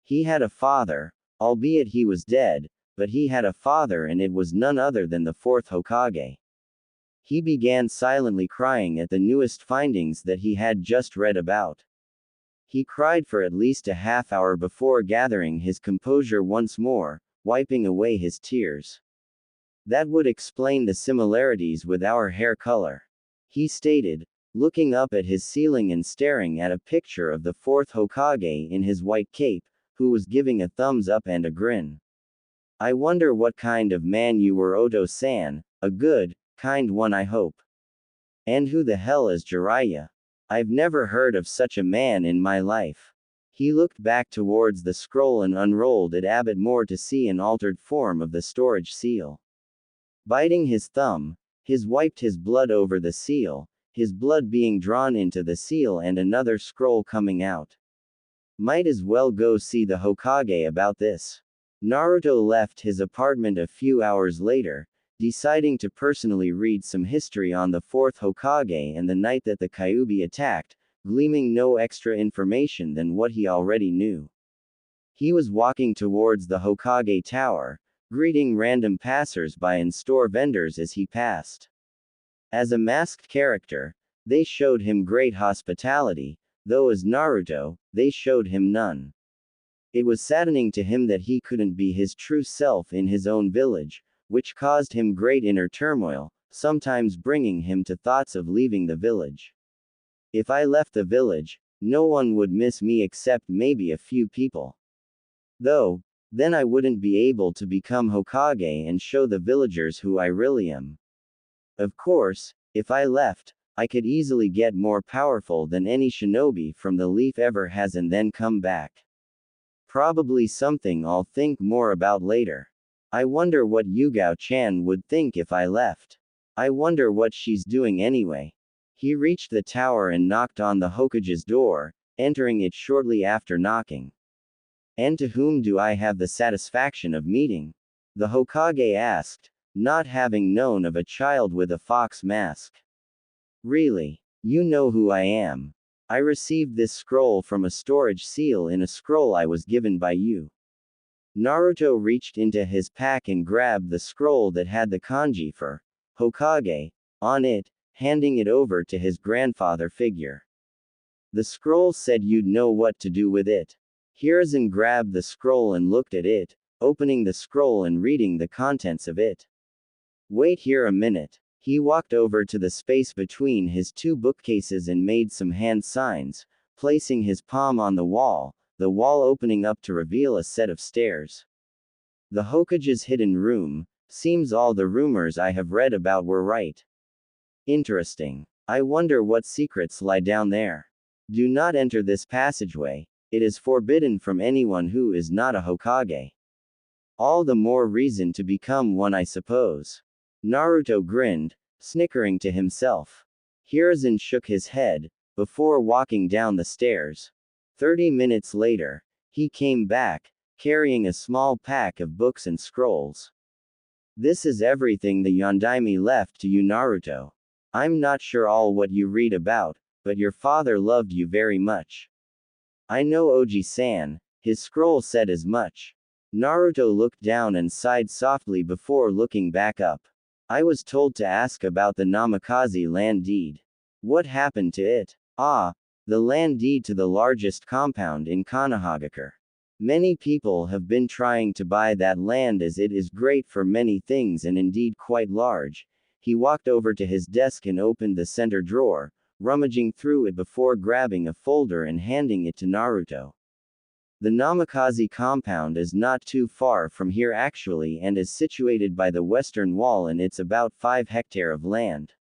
He had a father, albeit he was dead, but he had a father, and it was none other than the fourth Hokage. He began silently crying at the newest findings that he had just read about. He cried for at least a half hour before gathering his composure once more, wiping away his tears. That would explain the similarities with our hair color, he stated, looking up at his ceiling and staring at a picture of the fourth Hokage in his white cape, who was giving a thumbs up and a grin. I wonder what kind of man you were, Oto-san. A good, kind one, I hope. And who the hell is Jiraiya? I've never heard of such a man in my life. He looked back towards the scroll and unrolled it a bit more to see an altered form of the storage seal. Biting his thumb, his wiped his blood over the seal, his blood being drawn into the seal and another scroll coming out. Might as well go see the Hokage about this. Naruto left his apartment a few hours later, deciding to personally read some history on the fourth Hokage and the night that the Kyuubi attacked, gleaming no extra information than what he already knew. He was walking towards the Hokage Tower, greeting random passers-by and store vendors as he passed. As a masked character, they showed him great hospitality, though as Naruto, they showed him none. It was saddening to him that he couldn't be his true self in his own village, which caused him great inner turmoil, sometimes bringing him to thoughts of leaving the village. If I left the village, no one would miss me except maybe a few people. Though, then I wouldn't be able to become Hokage and show the villagers who I really am. Of course, if I left, I could easily get more powerful than any shinobi from the leaf ever has and then come back. Probably something I'll think more about later. I wonder what Yugao-chan would think if I left. I wonder what she's doing anyway. He reached the tower and knocked on the Hokage's door, entering it shortly after knocking. And to whom do I have the satisfaction of meeting? The Hokage asked, not having known of a child with a fox mask. Really? You know who I am. I received this scroll from a storage seal in a scroll I was given by you. Naruto reached into his pack and grabbed the scroll that had the kanji for Hokage on it, handing it over to his grandfather figure. The scroll said you'd know what to do with it. Hiruzen grabbed the scroll and looked at it, opening the scroll and reading the contents of it. Wait here a minute. He walked over to the space between his two bookcases and made some hand signs, placing his palm on the wall opening up to reveal a set of stairs. The Hokage's hidden room. Seems all the rumors I have read about were right. Interesting. I wonder what secrets lie down there. Do not enter this passageway. It is forbidden from anyone who is not a Hokage. All the more reason to become one, I suppose. Naruto grinned, snickering to himself. Hiruzen shook his head, before walking down the stairs. 30 minutes later, he came back, carrying a small pack of books and scrolls. This is everything the Yondaime left to you, Naruto. I'm not sure all what you read about, but your father loved you very much. I know Oji-san, his scroll said as much. Naruto looked down and sighed softly before looking back up. I was told to ask about the Namikaze land deed. What happened to it? Ah, the land deed to the largest compound in Konohagakure. Many people have been trying to buy that land as it is great for many things and indeed quite large. He walked over to his desk and opened the center drawer, rummaging through it before grabbing a folder and handing it to Naruto. The Namikaze compound is not too far from here actually and is situated by the western wall and it's about 5 hectares of land.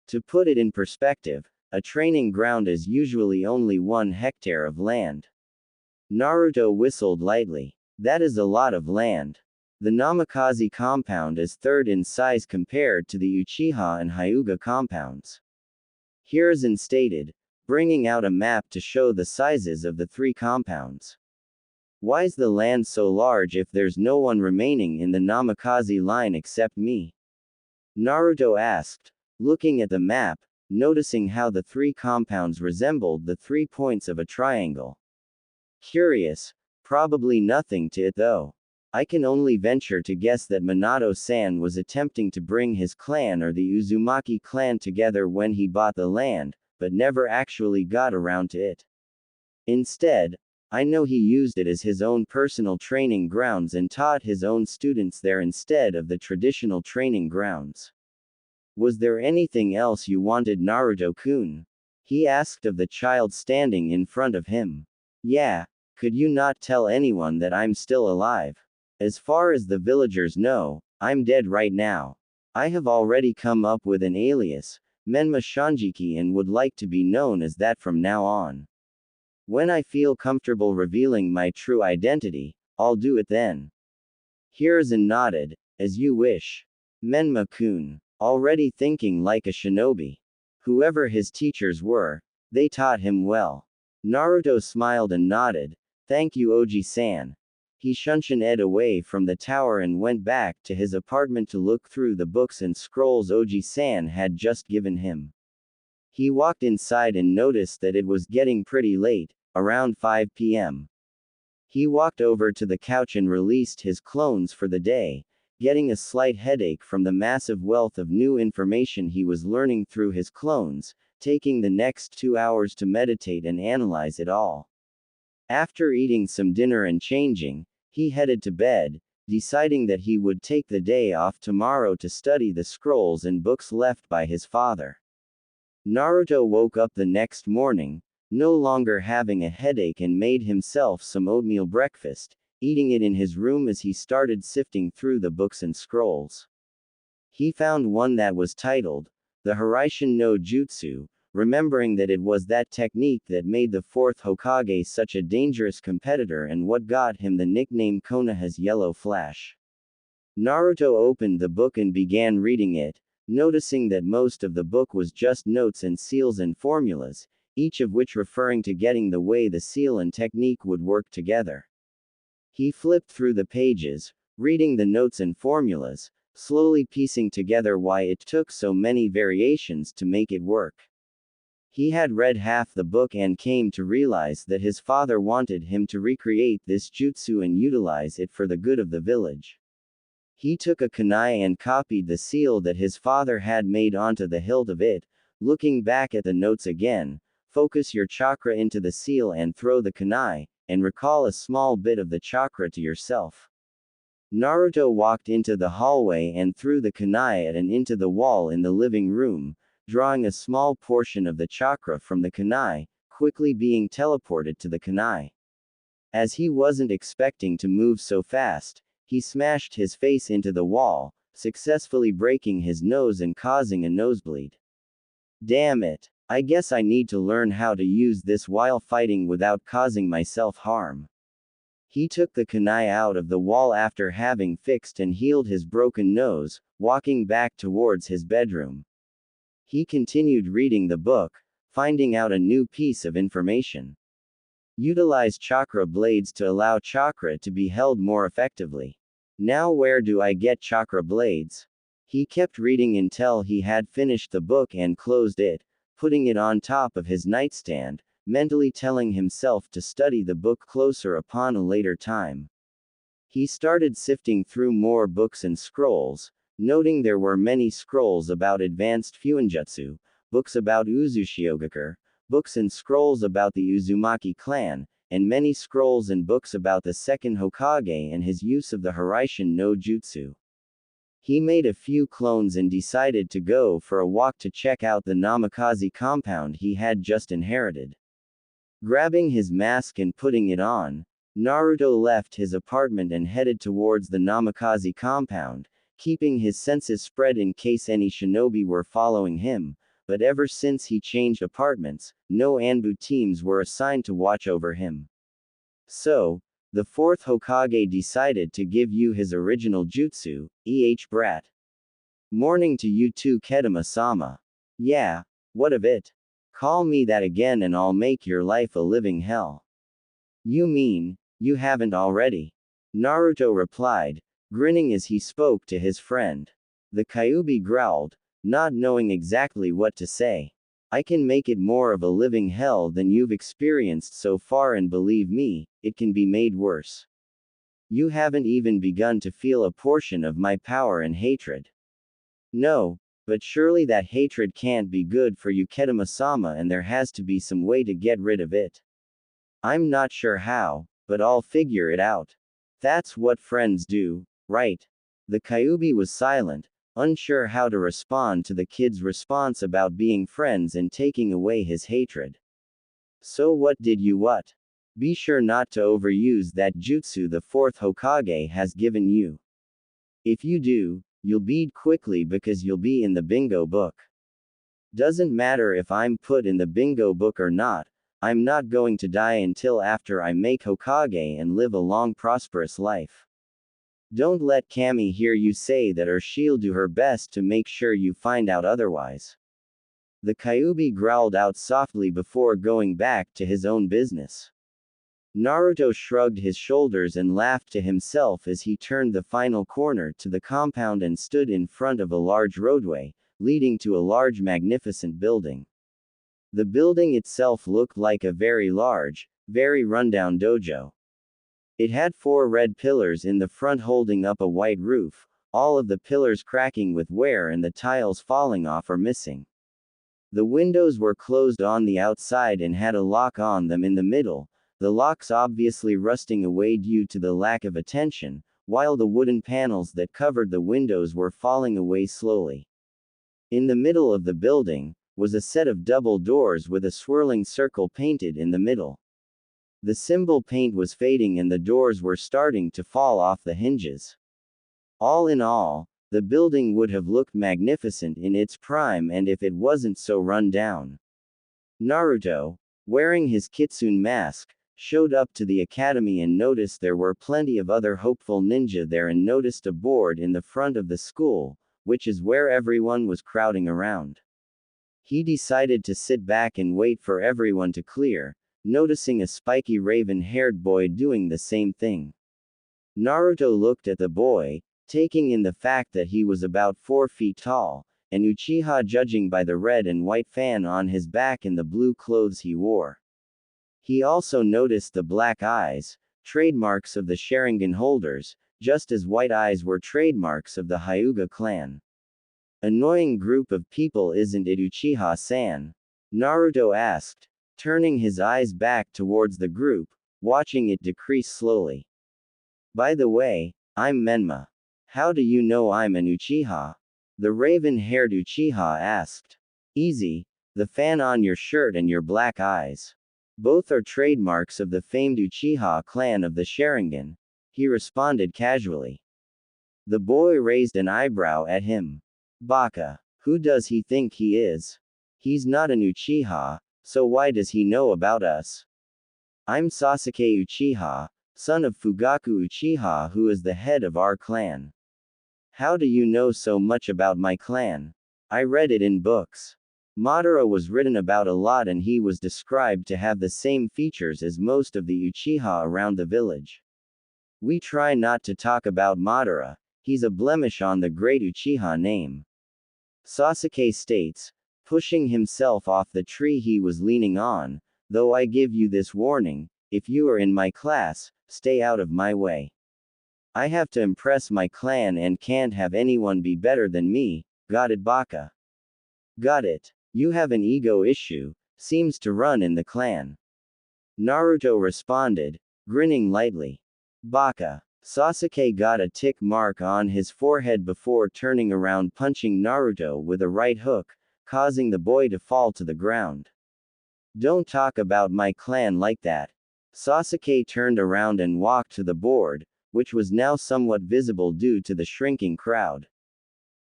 To put it in perspective, a training ground is usually only 1 hectare of land. Naruto whistled lightly. That is a lot of land. The Namikaze compound is third in size compared to the Uchiha and Hyuga compounds. Hiruzen stated, bringing out a map to show the sizes of the 3 compounds. Why's the land so large if there's no one remaining in the Namikaze line except me? Naruto asked, looking at the map, noticing how the 3 compounds resembled the 3 points of a triangle. Curious, probably nothing to it though. I can only venture to guess that Minato-san was attempting to bring his clan or the Uzumaki clan together when he bought the land, but never actually got around to it. Instead, I know he used it as his own personal training grounds and taught his own students there instead of the traditional training grounds. Was there anything else you wanted, Naruto-kun? He asked of the child standing in front of him. Yeah, could you not tell anyone that I'm still alive? As far as the villagers know, I'm dead right now. I have already come up with an alias, Menma Shanjiki, and would like to be known as that from now on. When I feel comfortable revealing my true identity, I'll do it then. Hiruzen nodded, as you wish. Menma-kun, already thinking like a shinobi. Whoever his teachers were, they taught him well. Naruto smiled and nodded, thank you, Oji-san. He shunshin Ed away from the tower and went back to his apartment to look through the books and scrolls Oji-san had just given him. He walked inside and noticed that it was getting pretty late, around 5 p.m. He walked over to the couch and released his clones for the day, getting a slight headache from the massive wealth of new information he was learning through his clones, taking the next 2 hours to meditate and analyze it all. After eating some dinner and changing, he headed to bed, deciding that he would take the day off tomorrow to study the scrolls and books left by his father. Naruto woke up the next morning, no longer having a headache, and made himself some oatmeal breakfast, eating it in his room as he started sifting through the books and scrolls. He found one that was titled, The Hiraishin no Jutsu, remembering that it was that technique that made the 4th Hokage such a dangerous competitor and what got him the nickname Konoha's Yellow Flash. Naruto opened the book and began reading it, noticing that most of the book was just notes and seals and formulas, each of which referring to getting the way the seal and technique would work together. He flipped through the pages, reading the notes and formulas, slowly piecing together why it took so many variations to make it work. He had read half the book and came to realize that his father wanted him to recreate this jutsu and utilize it for the good of the village. He took a kunai and copied the seal that his father had made onto the hilt of it, looking back at the notes again. Focus your chakra into the seal and throw the kunai, and recall a small bit of the chakra to yourself. Naruto walked into the hallway and threw the kunai at and into the wall in the living room, drawing a small portion of the chakra from the kunai, quickly being teleported to the kunai. As he wasn't expecting to move so fast, he smashed his face into the wall, successfully breaking his nose and causing a nosebleed. Damn it. I guess I need to learn how to use this while fighting without causing myself harm. He took the kunai out of the wall after having fixed and healed his broken nose, walking back towards his bedroom. He continued reading the book, finding out a new piece of information. Utilize chakra blades to allow chakra to be held more effectively. Now where do I get chakra blades? He kept reading until he had finished the book and closed it, putting it on top of his nightstand, mentally telling himself to study the book closer upon a later time. He started sifting through more books and scrolls, noting there were many scrolls about advanced fuinjutsu, books about Uzushiogakure, books and scrolls about the Uzumaki clan, and many scrolls and books about the second Hokage and his use of the Hiraishin no Jutsu. He made a few clones and decided to go for a walk to check out the Namikaze compound he had just inherited. Grabbing his mask and putting it on, Naruto left his apartment and headed towards the Namikaze compound, keeping his senses spread in case any shinobi were following him, but ever since he changed apartments, no Anbu teams were assigned to watch over him. So, the fourth Hokage decided to give you his original jutsu, brat. Morning to you too, Kedama-sama. Yeah, what of it? Call me that again and I'll make your life a living hell. You mean, you haven't already? Naruto replied, grinning as he spoke to his friend. The Kyuubi growled, not knowing exactly what to say. I can make it more of a living hell than you've experienced so far, and believe me, it can be made worse. You haven't even begun to feel a portion of my power and hatred. No, but surely that hatred can't be good for you, Kedama-sama, and there has to be some way to get rid of it. I'm not sure how, but I'll figure it out. That's what friends do, right? The Kyuubi was silent, unsure how to respond to the kid's response about being friends and taking away his hatred. So what did you what? Be sure not to overuse that jutsu the fourth Hokage has given you. If you do, you'll bleed quickly because you'll be in the bingo book. Doesn't matter if I'm put in the bingo book or not, I'm not going to die until after I make Hokage and live a long prosperous life. Don't let Kami hear you say that, or she'll do her best to make sure you find out otherwise. The Kyuubi growled out softly before going back to his own business. Naruto shrugged his shoulders and laughed to himself as he turned the final corner to the compound and stood in front of a large roadway, leading to a large magnificent building. The building itself looked like a very large, very rundown dojo. It had 4 red pillars in the front holding up a white roof, all of the pillars cracking with wear and the tiles falling off or missing. The windows were closed on the outside and had a lock on them in the middle, the locks obviously rusting away due to the lack of attention, while the wooden panels that covered the windows were falling away slowly. In the middle of the building was a set of double doors with a swirling circle painted in the middle. The symbol paint was fading and the doors were starting to fall off the hinges. All in all, the building would have looked magnificent in its prime and if it wasn't so run down. Naruto, wearing his kitsune mask, showed up to the academy and noticed there were plenty of other hopeful ninja there and noticed a board in the front of the school, which is where everyone was crowding around. He decided to sit back and wait for everyone to clear, noticing a spiky raven-haired boy doing the same thing. Naruto looked at the boy, taking in the fact that he was about 4 feet tall, and Uchiha judging by the red and white fan on his back and the blue clothes he wore. He also noticed the black eyes, trademarks of the Sharingan holders, just as white eyes were trademarks of the Hyuga clan. Annoying group of people, isn't it, Uchiha-san? Naruto asked, turning his eyes back towards the group, watching it decrease slowly. By the way, I'm Menma. How do you know I'm an Uchiha? The raven-haired Uchiha asked. Easy, the fan on your shirt and your black eyes. Both are trademarks of the famed Uchiha clan of the Sharingan, he responded casually. The boy raised an eyebrow at him. Baka. Who does he think he is? He's not an Uchiha, so why does he know about us? I'm Sasuke Uchiha, son of Fugaku Uchiha, who is the head of our clan. How do you know so much about my clan? I read it in books. Madara was written about a lot and he was described to have the same features as most of the Uchiha around the village. We try not to talk about Madara, he's a blemish on the great Uchiha name. Sasuke states, pushing himself off the tree he was leaning on, though I give you this warning, if you are in my class, stay out of my way. I have to impress my clan and can't have anyone be better than me, got it, Baka? Got it. You have an ego issue, seems to run in the clan. Naruto responded, grinning lightly. Baka. Sasuke got a tick mark on his forehead before turning around punching Naruto with a right hook, causing the boy to fall to the ground. Don't talk about my clan like that. Sasuke turned around and walked to the board, which was now somewhat visible due to the shrinking crowd.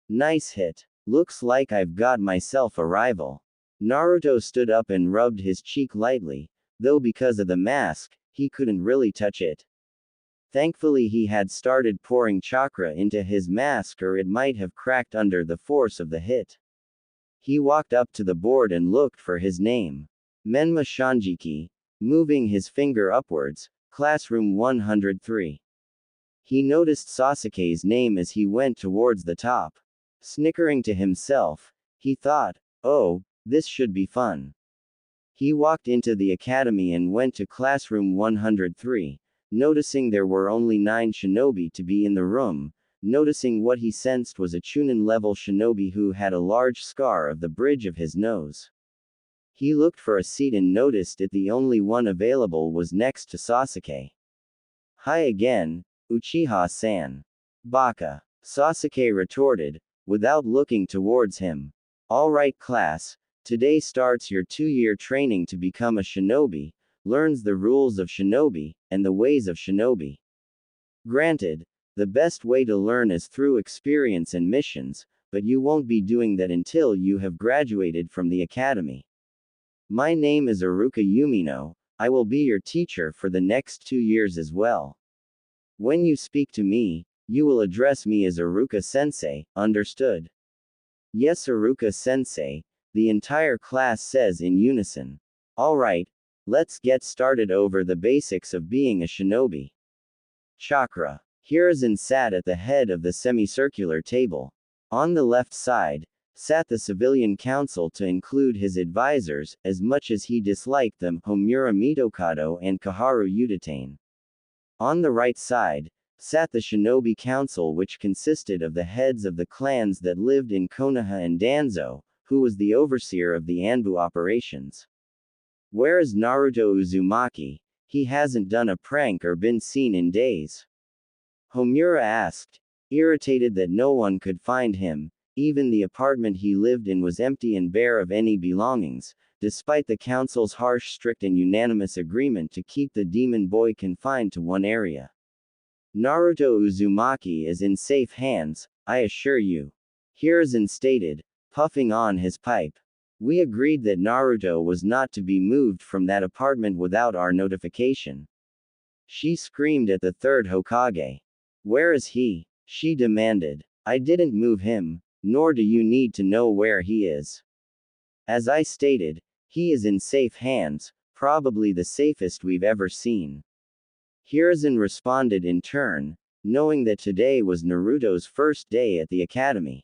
Nice hit. Looks like I've got myself a rival. Naruto stood up and rubbed his cheek lightly, though because of the mask, he couldn't really touch it. Thankfully he had started pouring chakra into his mask or it might have cracked under the force of the hit. He walked up to the board and looked for his name. Menma Shanjiki, moving his finger upwards, classroom 103. He noticed Sasuke's name as he went towards the top. Snickering to himself, he thought, oh, this should be fun. He walked into the academy and went to classroom 103, noticing there were only 9 shinobi to be in the room, noticing what he sensed was a Chunin-level shinobi who had a large scar of the bridge of his nose. He looked for a seat and noticed it the only one available was next to Sasuke. Hi again, Uchiha-san. Baka. Sasuke retorted, without looking towards him. Alright class, today starts your 2-year training to become a shinobi, learns the rules of shinobi, and the ways of shinobi. Granted, the best way to learn is through experience and missions, but you won't be doing that until you have graduated from the academy. My name is Iruka Yumino, I will be your teacher for the next 2 years as well. When you speak to me, you will address me as Iruka-sensei, understood? Yes, Iruka-sensei, the entire class says in unison. Alright, let's get started over the basics of being a shinobi. Chakra. Hiruzen sat at the head of the semicircular table. On the left side, sat the civilian council to include his advisors, as much as he disliked them, Homura Mitokado and Kaharu Udatane. On the right side, sat the shinobi council, which consisted of the heads of the clans that lived in Konoha and Danzo, who was the overseer of the Anbu operations. Where is Naruto Uzumaki? He hasn't done a prank or been seen in days. Homura asked, irritated that no one could find him. Even the apartment he lived in was empty and bare of any belongings, despite the council's harsh, strict and unanimous agreement to keep the demon boy confined to one area. Naruto Uzumaki is in safe hands, I assure you. Hiruzen stated, puffing on his pipe. We agreed that Naruto was not to be moved from that apartment without our notification. She screamed at the third Hokage. Where is he? She demanded. I didn't move him, nor do you need to know where he is. As I stated, he is in safe hands, probably the safest we've ever seen. Hiruzen responded in turn, knowing that today was Naruto's first day at the academy.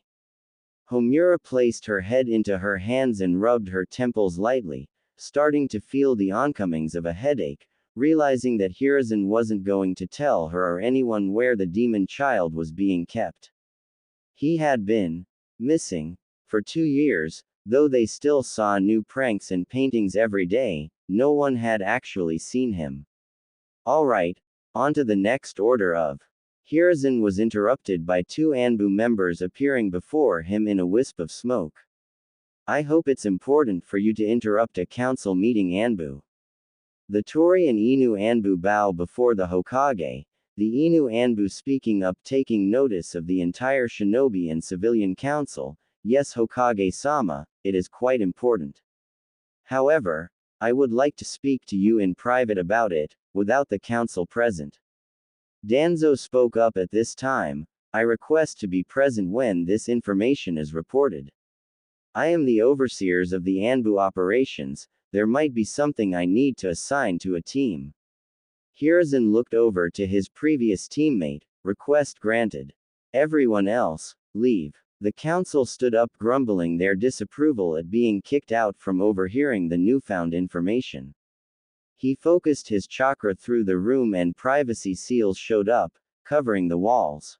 Homura placed her head into her hands and rubbed her temples lightly, starting to feel the oncomings of a headache, realizing that Hiruzen wasn't going to tell her or anyone where the demon child was being kept. He had been missing for 2 years, though they still saw new pranks and paintings every day, no one had actually seen him. Alright, on to the next order of. Hiruzen was interrupted by two Anbu members appearing before him in a wisp of smoke. I hope it's important for you to interrupt a council meeting, Anbu. The Tori and Inu Anbu bow before the Hokage, the Inu Anbu speaking up, taking notice of the entire shinobi and civilian council. Yes, Hokage-sama, it is quite important. However, I would like to speak to you in private about it, without the council present. Danzo spoke up at this time. I request to be present when this information is reported. I am the overseers of the Anbu operations, there might be something I need to assign to a team. Hiruzen looked over to his previous teammate, request granted. Everyone else, leave. The council stood up, grumbling their disapproval at being kicked out from overhearing the newfound information. He focused his chakra through the room and privacy seals showed up, covering the walls.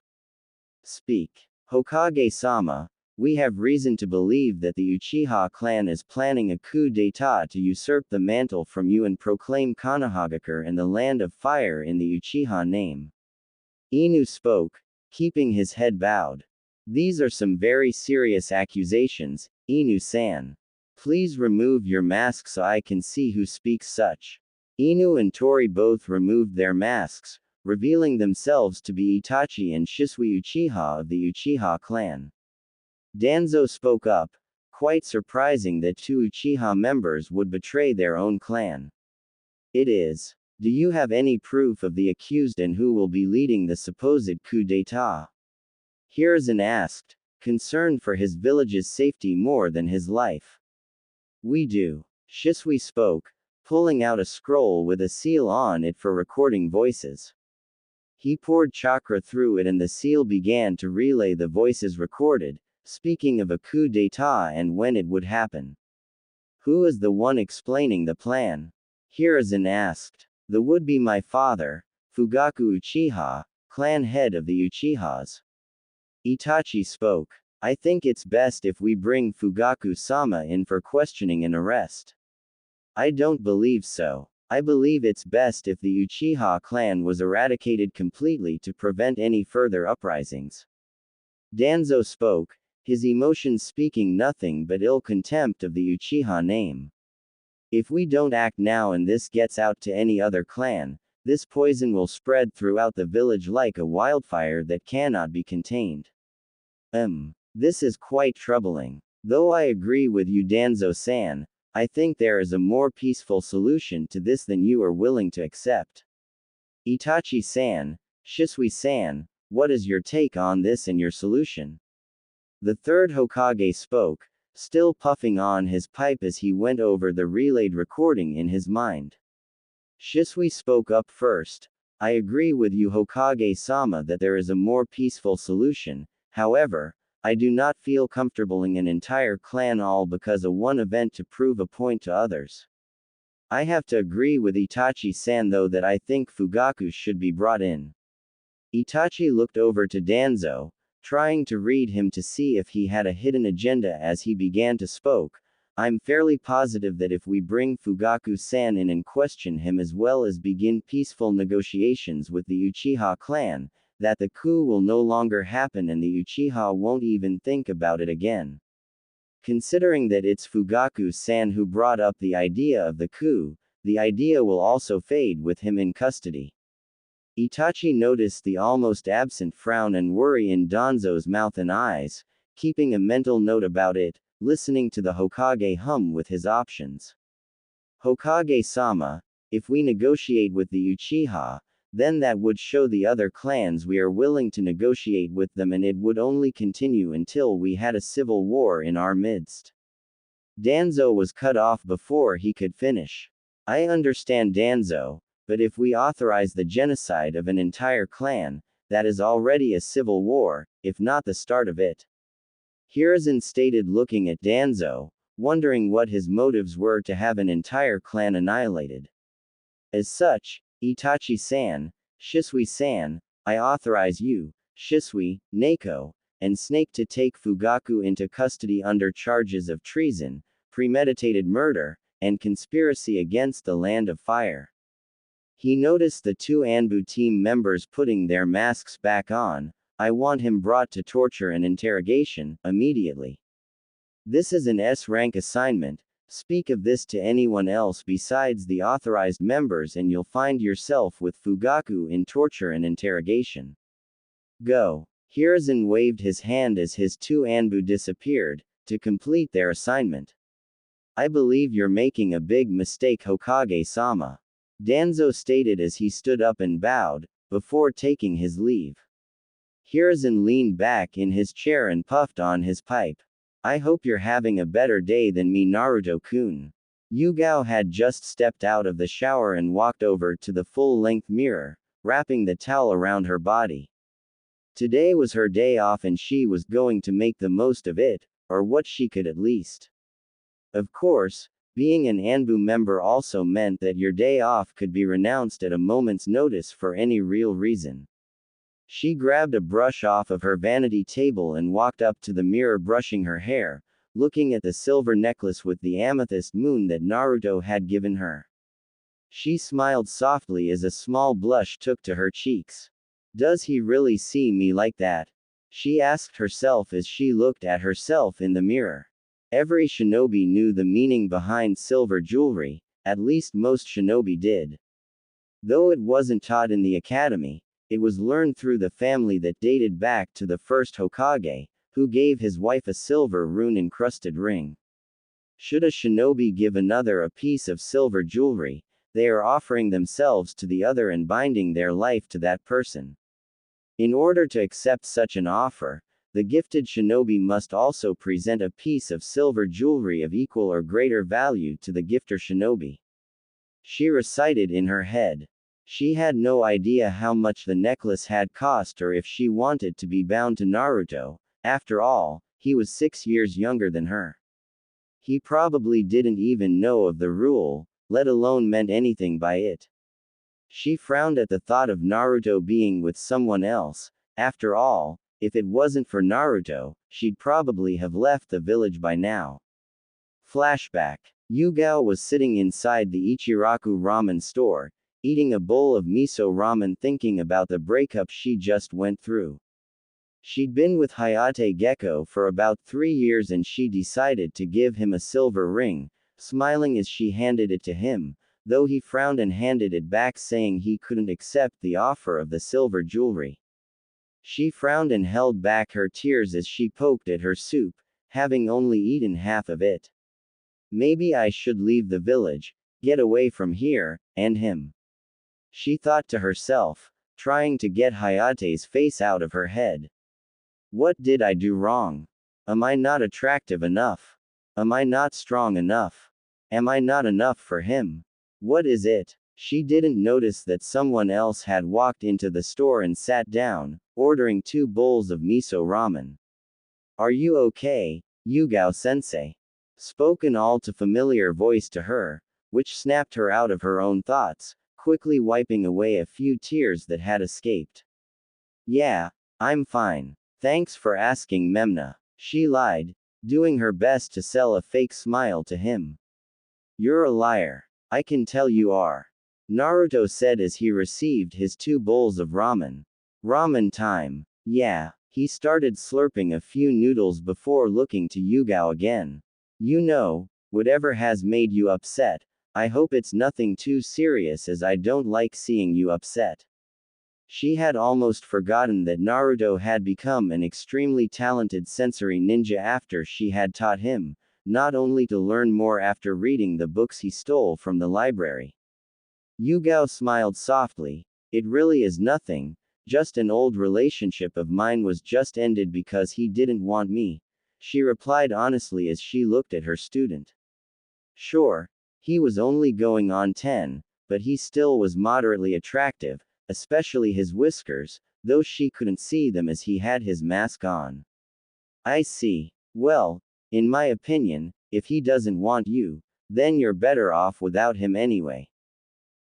Speak. Hokage-sama, we have reason to believe that the Uchiha clan is planning a coup d'état to usurp the mantle from you and proclaim Konohagakure and the Land of Fire in the Uchiha name. Inu spoke, keeping his head bowed. These are some very serious accusations, Inu-san. Please remove your mask so I can see who speaks such. Inu and Tori both removed their masks, revealing themselves to be Itachi and Shisui Uchiha of the Uchiha clan. Danzo spoke up, quite surprising that two Uchiha members would betray their own clan. It is. Do you have any proof of the accused and who will be leading the supposed coup d'état? Hiruzen asked, concerned for his village's safety more than his life. We do. Shisui spoke, pulling out a scroll with a seal on it for recording voices. He poured chakra through it and the seal began to relay the voices recorded, speaking of a coup d'état and when it would happen. Who is the one explaining the plan? Hiruzen asked. The would be my father, Fugaku Uchiha, clan head of the Uchihas. Itachi spoke. I think it's best if we bring Fugaku-sama in for questioning and arrest. I don't believe so. I believe it's best if the Uchiha clan was eradicated completely to prevent any further uprisings. Danzo spoke, his emotions speaking nothing but ill contempt of the Uchiha name. If we don't act now and this gets out to any other clan, this poison will spread throughout the village like a wildfire that cannot be contained. This is quite troubling. Though I agree with you, Danzo-san, I think there is a more peaceful solution to this than you are willing to accept. Itachi-san, Shisui-san, what is your take on this and your solution? The third Hokage spoke, still puffing on his pipe as he went over the relayed recording in his mind. Shisui spoke up first. I agree with you, Hokage-sama, that there is a more peaceful solution. However, I do not feel comfortable in an entire clan all because of one event to prove a point to others. I have to agree with Itachi-san though that I think Fugaku should be brought in. Itachi looked over to Danzo, trying to read him to see if he had a hidden agenda as he began to spoke. I'm fairly positive that if we bring Fugaku-san in and question him as well as begin peaceful negotiations with the Uchiha clan, that the coup will no longer happen and the Uchiha won't even think about it again. Considering that it's Fugaku-san who brought up the idea of the coup, the idea will also fade with him in custody. Itachi noticed the almost absent frown and worry in Danzo's mouth and eyes, keeping a mental note about it, listening to the Hokage hum with his options. Hokage-sama, if we negotiate with the Uchiha, then that would show the other clans we are willing to negotiate with them and it would only continue until we had a civil war in our midst. Danzo was cut off before he could finish. I understand Danzo, but if we authorize the genocide of an entire clan, that is already a civil war, if not the start of it. Hiruzen stated, looking at Danzo, wondering what his motives were to have an entire clan annihilated. As such, Itachi-san, Shisui-san, I authorize you, Shisui, Neko, and Snake to take Fugaku into custody under charges of treason, premeditated murder, and conspiracy against the Land of Fire. He noticed the two Anbu team members putting their masks back on. I want him brought to torture and interrogation, immediately. This is an S-rank assignment. Speak of this to anyone else besides the authorized members and you'll find yourself with Fugaku in torture and interrogation. Go. Hiruzen waved his hand as his two Anbu disappeared, to complete their assignment. I believe you're making a big mistake, Hokage-sama. Danzo stated as he stood up and bowed, before taking his leave. Hiruzen leaned back in his chair and puffed on his pipe. I hope you're having a better day than me, Naruto-kun. Yugao had just stepped out of the shower and walked over to the full-length mirror, wrapping the towel around her body. Today was her day off and she was going to make the most of it, or what she could at least. Of course, being an Anbu member also meant that your day off could be renounced at a moment's notice for any real reason. She grabbed a brush off of her vanity table and walked up to the mirror, brushing her hair, looking at the silver necklace with the amethyst moon that Naruto had given her. She smiled softly as a small blush took to her cheeks. Does he really see me like that? She asked herself as she looked at herself in the mirror. Every shinobi knew the meaning behind silver jewelry, at least most shinobi did. Though it wasn't taught in the academy, it was learned through the family that dated back to the first Hokage, who gave his wife a silver rune-encrusted ring. Should a shinobi give another a piece of silver jewelry, they are offering themselves to the other and binding their life to that person. In order to accept such an offer, the gifted shinobi must also present a piece of silver jewelry of equal or greater value to the gifter shinobi. She recited in her head. She had no idea how much the necklace had cost or if she wanted to be bound to Naruto. After all, he was 6 years younger than her. He probably didn't even know of the rule, let alone meant anything by it. She frowned at the thought of Naruto being with someone else. After all, if it wasn't for Naruto, she'd probably have left the village by now. Flashback. Yugao was sitting inside the Ichiraku ramen store, eating a bowl of miso ramen, thinking about the breakup she just went through. She'd been with Hayate Gecko for about 3 years and she decided to give him a silver ring, smiling as she handed it to him, though he frowned and handed it back, saying he couldn't accept the offer of the silver jewelry. She frowned and held back her tears as she poked at her soup, having only eaten half of it. Maybe I should leave the village, get away from here, and him. She thought to herself, trying to get Hayate's face out of her head. What did I do wrong? Am I not attractive enough? Am I not strong enough? Am I not enough for him? What is it? She didn't notice that someone else had walked into the store and sat down, ordering 2 bowls of miso ramen. Are you okay, Yugao-sensei? Spoke an all-too-familiar voice to her, which snapped her out of her own thoughts, quickly wiping away a few tears that had escaped. Yeah, I'm fine. Thanks for asking, Memna. She lied, doing her best to sell a fake smile to him. You're a liar. I can tell you are. Naruto said as he received his 2 bowls of ramen. Ramen time. Yeah. He started slurping a few noodles before looking to Yugao again. You know, whatever has made you upset, I hope it's nothing too serious, as I don't like seeing you upset. She had almost forgotten that Naruto had become an extremely talented sensory ninja after she had taught him, not only to learn more after reading the books he stole from the library. Yugao smiled softly. It really is nothing, just an old relationship of mine was just ended because he didn't want me, she replied honestly as she looked at her student. Sure, he was only going on 10, but he still was moderately attractive, especially his whiskers, though she couldn't see them as he had his mask on. I see. Well, in my opinion, if he doesn't want you, then you're better off without him anyway.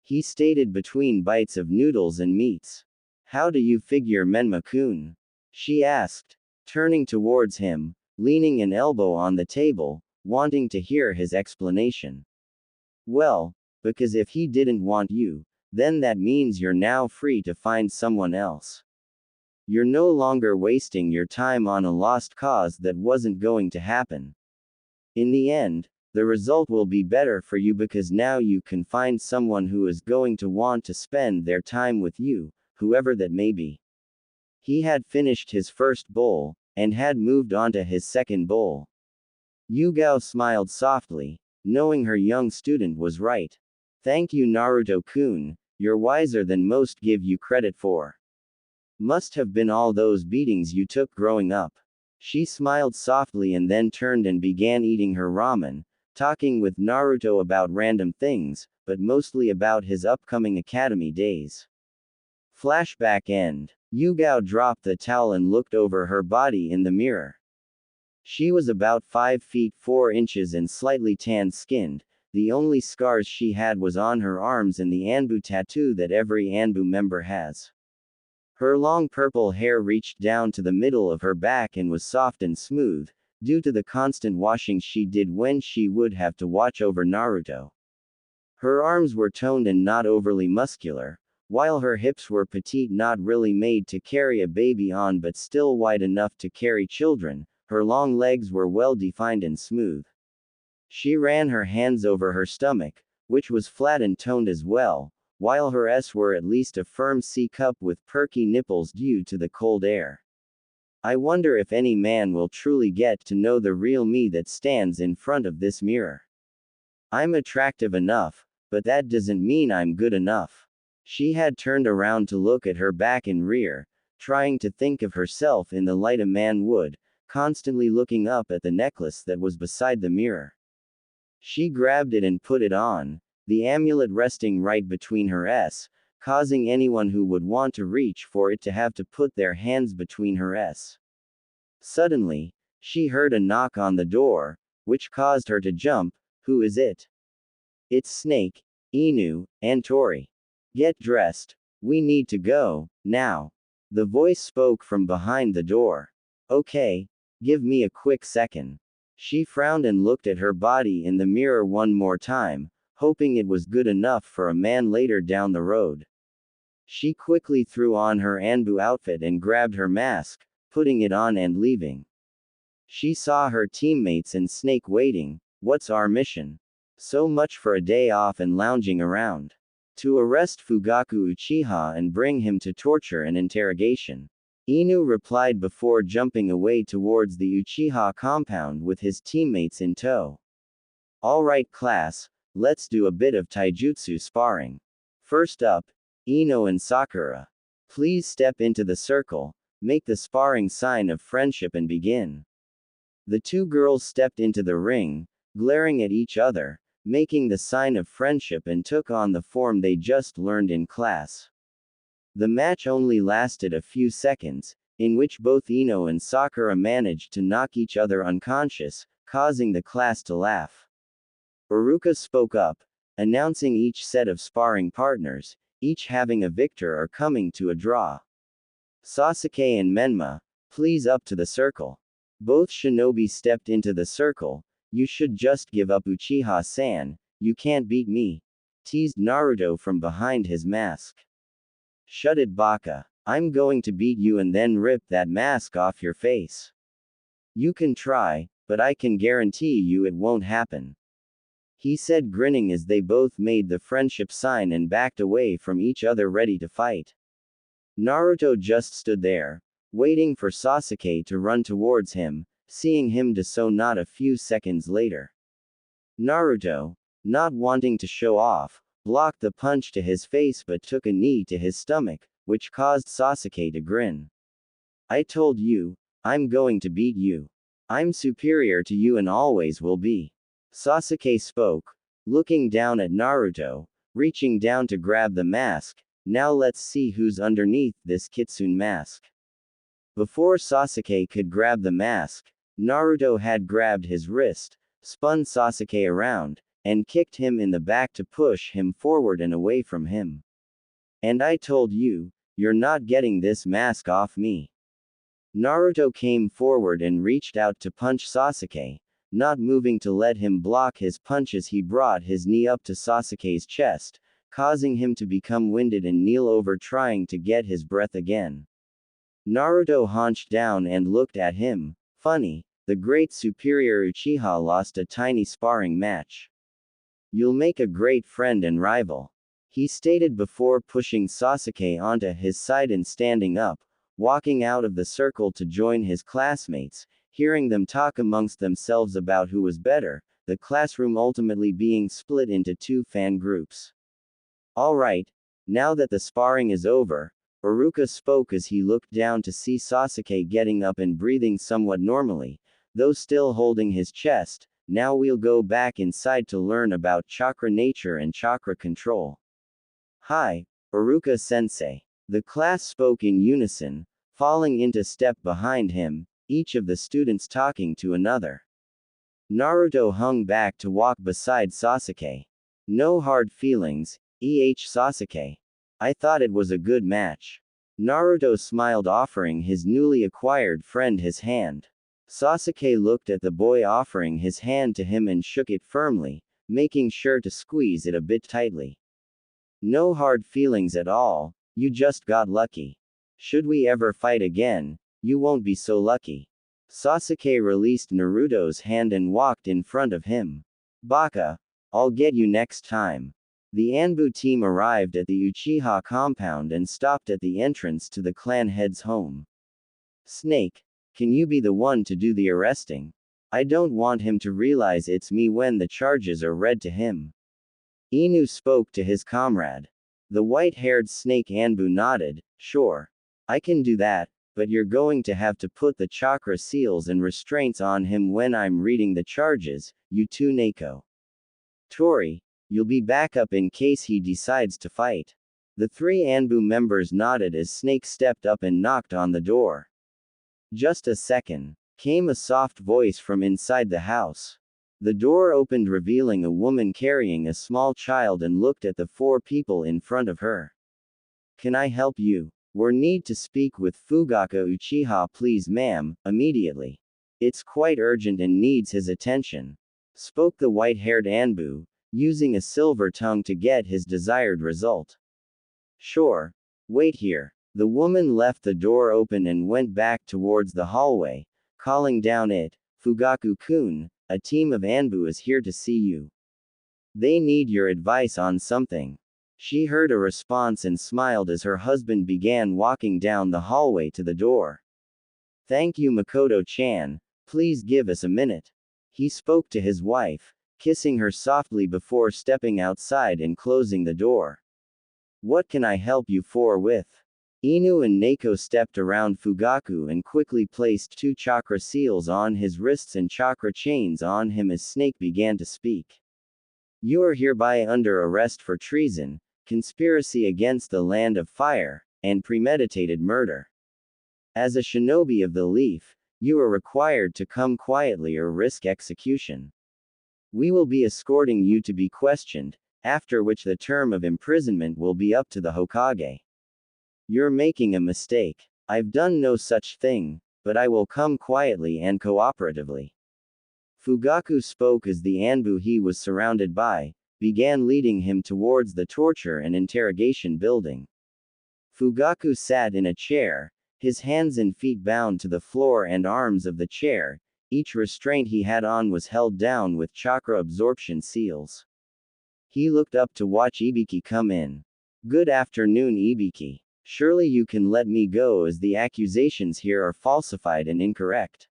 He stated between bites of noodles and meats. How do you figure Menma-kun? She asked, turning towards him, leaning an elbow on the table, wanting to hear his explanation. Well, because if he didn't want you, then that means you're now free to find someone else. You're no longer wasting your time on a lost cause that wasn't going to happen. In the end, the result will be better for you because now you can find someone who is going to want to spend their time with you, whoever that may be. He had finished his first bowl, and had moved on to his second bowl. Yugao smiled softly, knowing her young student was right. Thank you, Naruto-kun, you're wiser than most give you credit for. Must have been all those beatings you took growing up. She smiled softly and then turned and began eating her ramen, talking with Naruto about random things, but mostly about his upcoming academy days. Flashback end. Yugao dropped the towel and looked over her body in the mirror. She was about 5 feet 4 inches and slightly tan-skinned. The only scars she had was on her arms and the Anbu tattoo that every Anbu member has. Her long purple hair reached down to the middle of her back and was soft and smooth, due to the constant washing she did when she would have to watch over Naruto. Her arms were toned and not overly muscular, while her hips were petite, not really made to carry a baby on but still wide enough to carry children. Her long legs were well defined and smooth. She ran her hands over her stomach, which was flat and toned as well, while her S were at least a firm C cup with perky nipples due to the cold air. I wonder if any man will truly get to know the real me that stands in front of this mirror. I'm attractive enough, but that doesn't mean I'm good enough. She had turned around to look at her back and rear, trying to think of herself in the light a man would, constantly looking up at the necklace that was beside the mirror. She grabbed it and put it on, the amulet resting right between her S, causing anyone who would want to reach for it to have to put their hands between her S. Suddenly, she heard a knock on the door, which caused her to jump. Who is it? It's Snake, Inu, and Tori. Get dressed. We need to go, now. The voice spoke from behind the door. Okay, give me a quick second. She frowned and looked at her body in the mirror one more time, hoping it was good enough for a man later down the road. She quickly threw on her Anbu outfit and grabbed her mask, putting it on and leaving. She saw her teammates and Snake waiting. What's our mission? So much for a day off and lounging around. To arrest Fugaku Uchiha and bring him to torture and interrogation. Inu replied before jumping away towards the Uchiha compound with his teammates in tow. Alright class, let's do a bit of taijutsu sparring. First up, Ino and Sakura. Please step into the circle, make the sparring sign of friendship and begin. The two girls stepped into the ring, glaring at each other, making the sign of friendship and took on the form they just learned in class. The match only lasted a few seconds, in which both Ino and Sakura managed to knock each other unconscious, causing the class to laugh. Iruka spoke up, announcing each set of sparring partners, each having a victor or coming to a draw. Sasuke and Menma, please up to the circle. Both shinobi stepped into the circle. You should just give up Uchiha-san, you can't beat me, teased Naruto from behind his mask. Shut it, Baka. I'm going to beat you and then rip that mask off your face. You can try, but I can guarantee you it won't happen. He said, grinning as they both made the friendship sign and backed away from each other ready to fight. Naruto just stood there, waiting for Sasuke to run towards him, seeing him do so not a few seconds later. Naruto, not wanting to show off, blocked the punch to his face but took a knee to his stomach, which caused Sasuke to grin. I told you, I'm going to beat you. I'm superior to you and always will be. Sasuke spoke, looking down at Naruto, reaching down to grab the mask, Now let's see who's underneath this kitsune mask. Before Sasuke could grab the mask, Naruto had grabbed his wrist, spun Sasuke around, and kicked him in the back to push him forward and away from him. And I told you, you're not getting this mask off me. Naruto came forward and reached out to punch Sasuke, not moving to let him block his punches. He brought his knee up to Sasuke's chest, causing him to become winded and kneel over trying to get his breath again. Naruto hunched down and looked at him. Funny, the great superior Uchiha lost a tiny sparring match. You'll make a great friend and rival, he stated before pushing Sasuke onto his side and standing up, walking out of the circle to join his classmates, hearing them talk amongst themselves about who was better, the classroom ultimately being split into two fan groups. Alright, now that the sparring is over, Iruka spoke as he looked down to see Sasuke getting up and breathing somewhat normally, though still holding his chest. Now we'll go back inside to learn about chakra nature and chakra control. Hi, Iruka-sensei. The class spoke in unison, falling into step behind him, each of the students talking to another. Naruto hung back to walk beside Sasuke. No hard feelings, Sasuke. I thought it was a good match. Naruto smiled, offering his newly acquired friend his hand. Sasuke looked at the boy offering his hand to him and shook it firmly, making sure to squeeze it a bit tightly. No hard feelings at all, you just got lucky. Should we ever fight again, you won't be so lucky. Sasuke released Naruto's hand and walked in front of him. Baka, I'll get you next time. The Anbu team arrived at the Uchiha compound and stopped at the entrance to the clan head's home. Snake, can you be the one to do the arresting? I don't want him to realize it's me when the charges are read to him. Inu spoke to his comrade. The white-haired Snake Anbu nodded. Sure. I can do that, but you're going to have to put the chakra seals and restraints on him when I'm reading the charges, you too Neko. Tori, you'll be back up in case he decides to fight. The three Anbu members nodded as Snake stepped up and knocked on the door. Just a second, came a soft voice from inside the house. The door opened, revealing a woman carrying a small child, and looked at the four people in front of her. Can I help you? We need to speak with Fugaku Uchiha, please ma'am, immediately. It's quite urgent and needs his attention. Spoke the white-haired Anbu, using a silver tongue to get his desired result. Sure. Wait here. The woman left the door open and went back towards the hallway, calling down it, Fugaku-kun, a team of Anbu is here to see you. They need your advice on something. She heard a response and smiled as her husband began walking down the hallway to the door. Thank you Makoto-chan, please give us a minute. He spoke to his wife, kissing her softly before stepping outside and closing the door. What can I help you with? Inu and Neko stepped around Fugaku and quickly placed 2 chakra seals on his wrists and chakra chains on him as Snake began to speak. You are hereby under arrest for treason, conspiracy against the land of fire, and premeditated murder. As a shinobi of the leaf, you are required to come quietly or risk execution. We will be escorting you to be questioned, after which the term of imprisonment will be up to the Hokage. You're making a mistake. I've done no such thing, but I will come quietly and cooperatively. Fugaku spoke as the Anbu he was surrounded by began leading him towards the torture and interrogation building. Fugaku sat in a chair, his hands and feet bound to the floor and arms of the chair. Each restraint he had on was held down with chakra absorption seals. He looked up to watch Ibiki come in. Good afternoon Ibiki. Surely you can let me go as the accusations here are falsified and incorrect.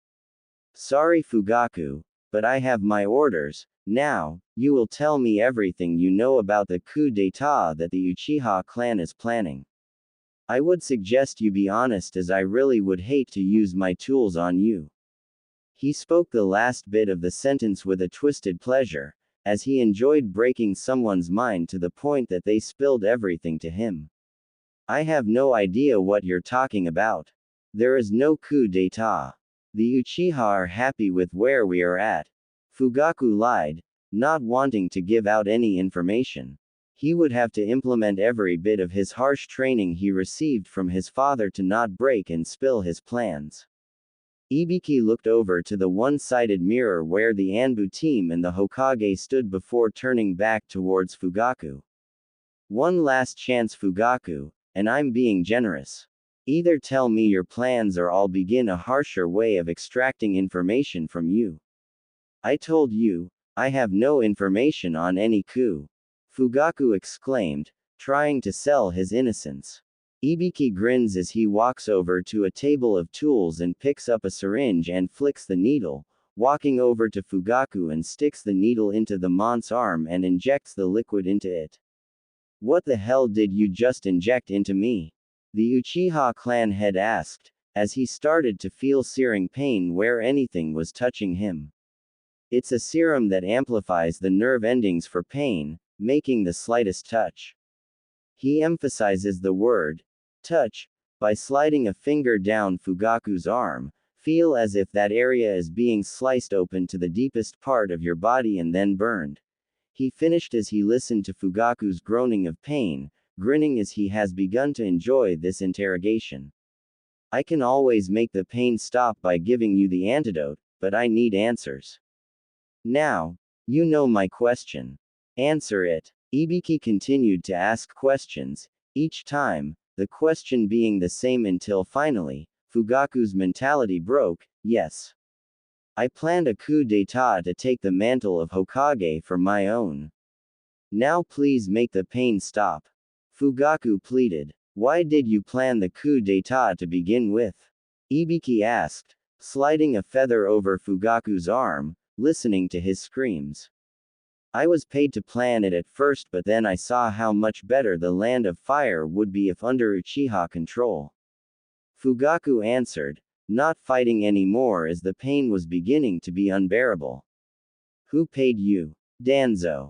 Sorry Fugaku, but I have my orders. Now, you will tell me everything you know about the coup d'état that the Uchiha clan is planning. I would suggest you be honest, as I really would hate to use my tools on you. He spoke the last bit of the sentence with a twisted pleasure, as he enjoyed breaking someone's mind to the point that they spilled everything to him. I have no idea what you're talking about. There is no coup d'etat. The Uchiha are happy with where we are at. Fugaku lied, not wanting to give out any information. He would have to implement every bit of his harsh training he received from his father to not break and spill his plans. Ibiki looked over to the one-sided mirror where the Anbu team and the Hokage stood before turning back towards Fugaku. One last chance, Fugaku, and I'm being generous. Either tell me your plans or I'll begin a harsher way of extracting information from you. I told you, I have no information on any coup. Fugaku exclaimed, trying to sell his innocence. Ibiki grins as he walks over to a table of tools and picks up a syringe and flicks the needle, walking over to Fugaku and sticks the needle into the mont's arm and injects the liquid into it. What the hell did you just inject into me? The Uchiha clan head asked, as he started to feel searing pain where anything was touching him. It's a serum that amplifies the nerve endings for pain, making the slightest touch. He emphasizes the word, touch, by sliding a finger down Fugaku's arm. Feel as if that area is being sliced open to the deepest part of your body and then burned. He finished as he listened to Fugaku's groaning of pain, grinning as he has begun to enjoy this interrogation. I can always make the pain stop by giving you the antidote, but I need answers. Now, you know my question. Answer it. Ibiki continued to ask questions, each time, the question being the same until finally, Fugaku's mentality broke. Yes. I planned a coup d'etat to take the mantle of Hokage for my own. Now please make the pain stop. Fugaku pleaded. Why did you plan the coup d'etat to begin with? Ibiki asked, sliding a feather over Fugaku's arm, listening to his screams. I was paid to plan it at first, but then I saw how much better the Land of Fire would be if under Uchiha control. Fugaku answered, not fighting anymore as the pain was beginning to be unbearable. Who paid you? Danzo.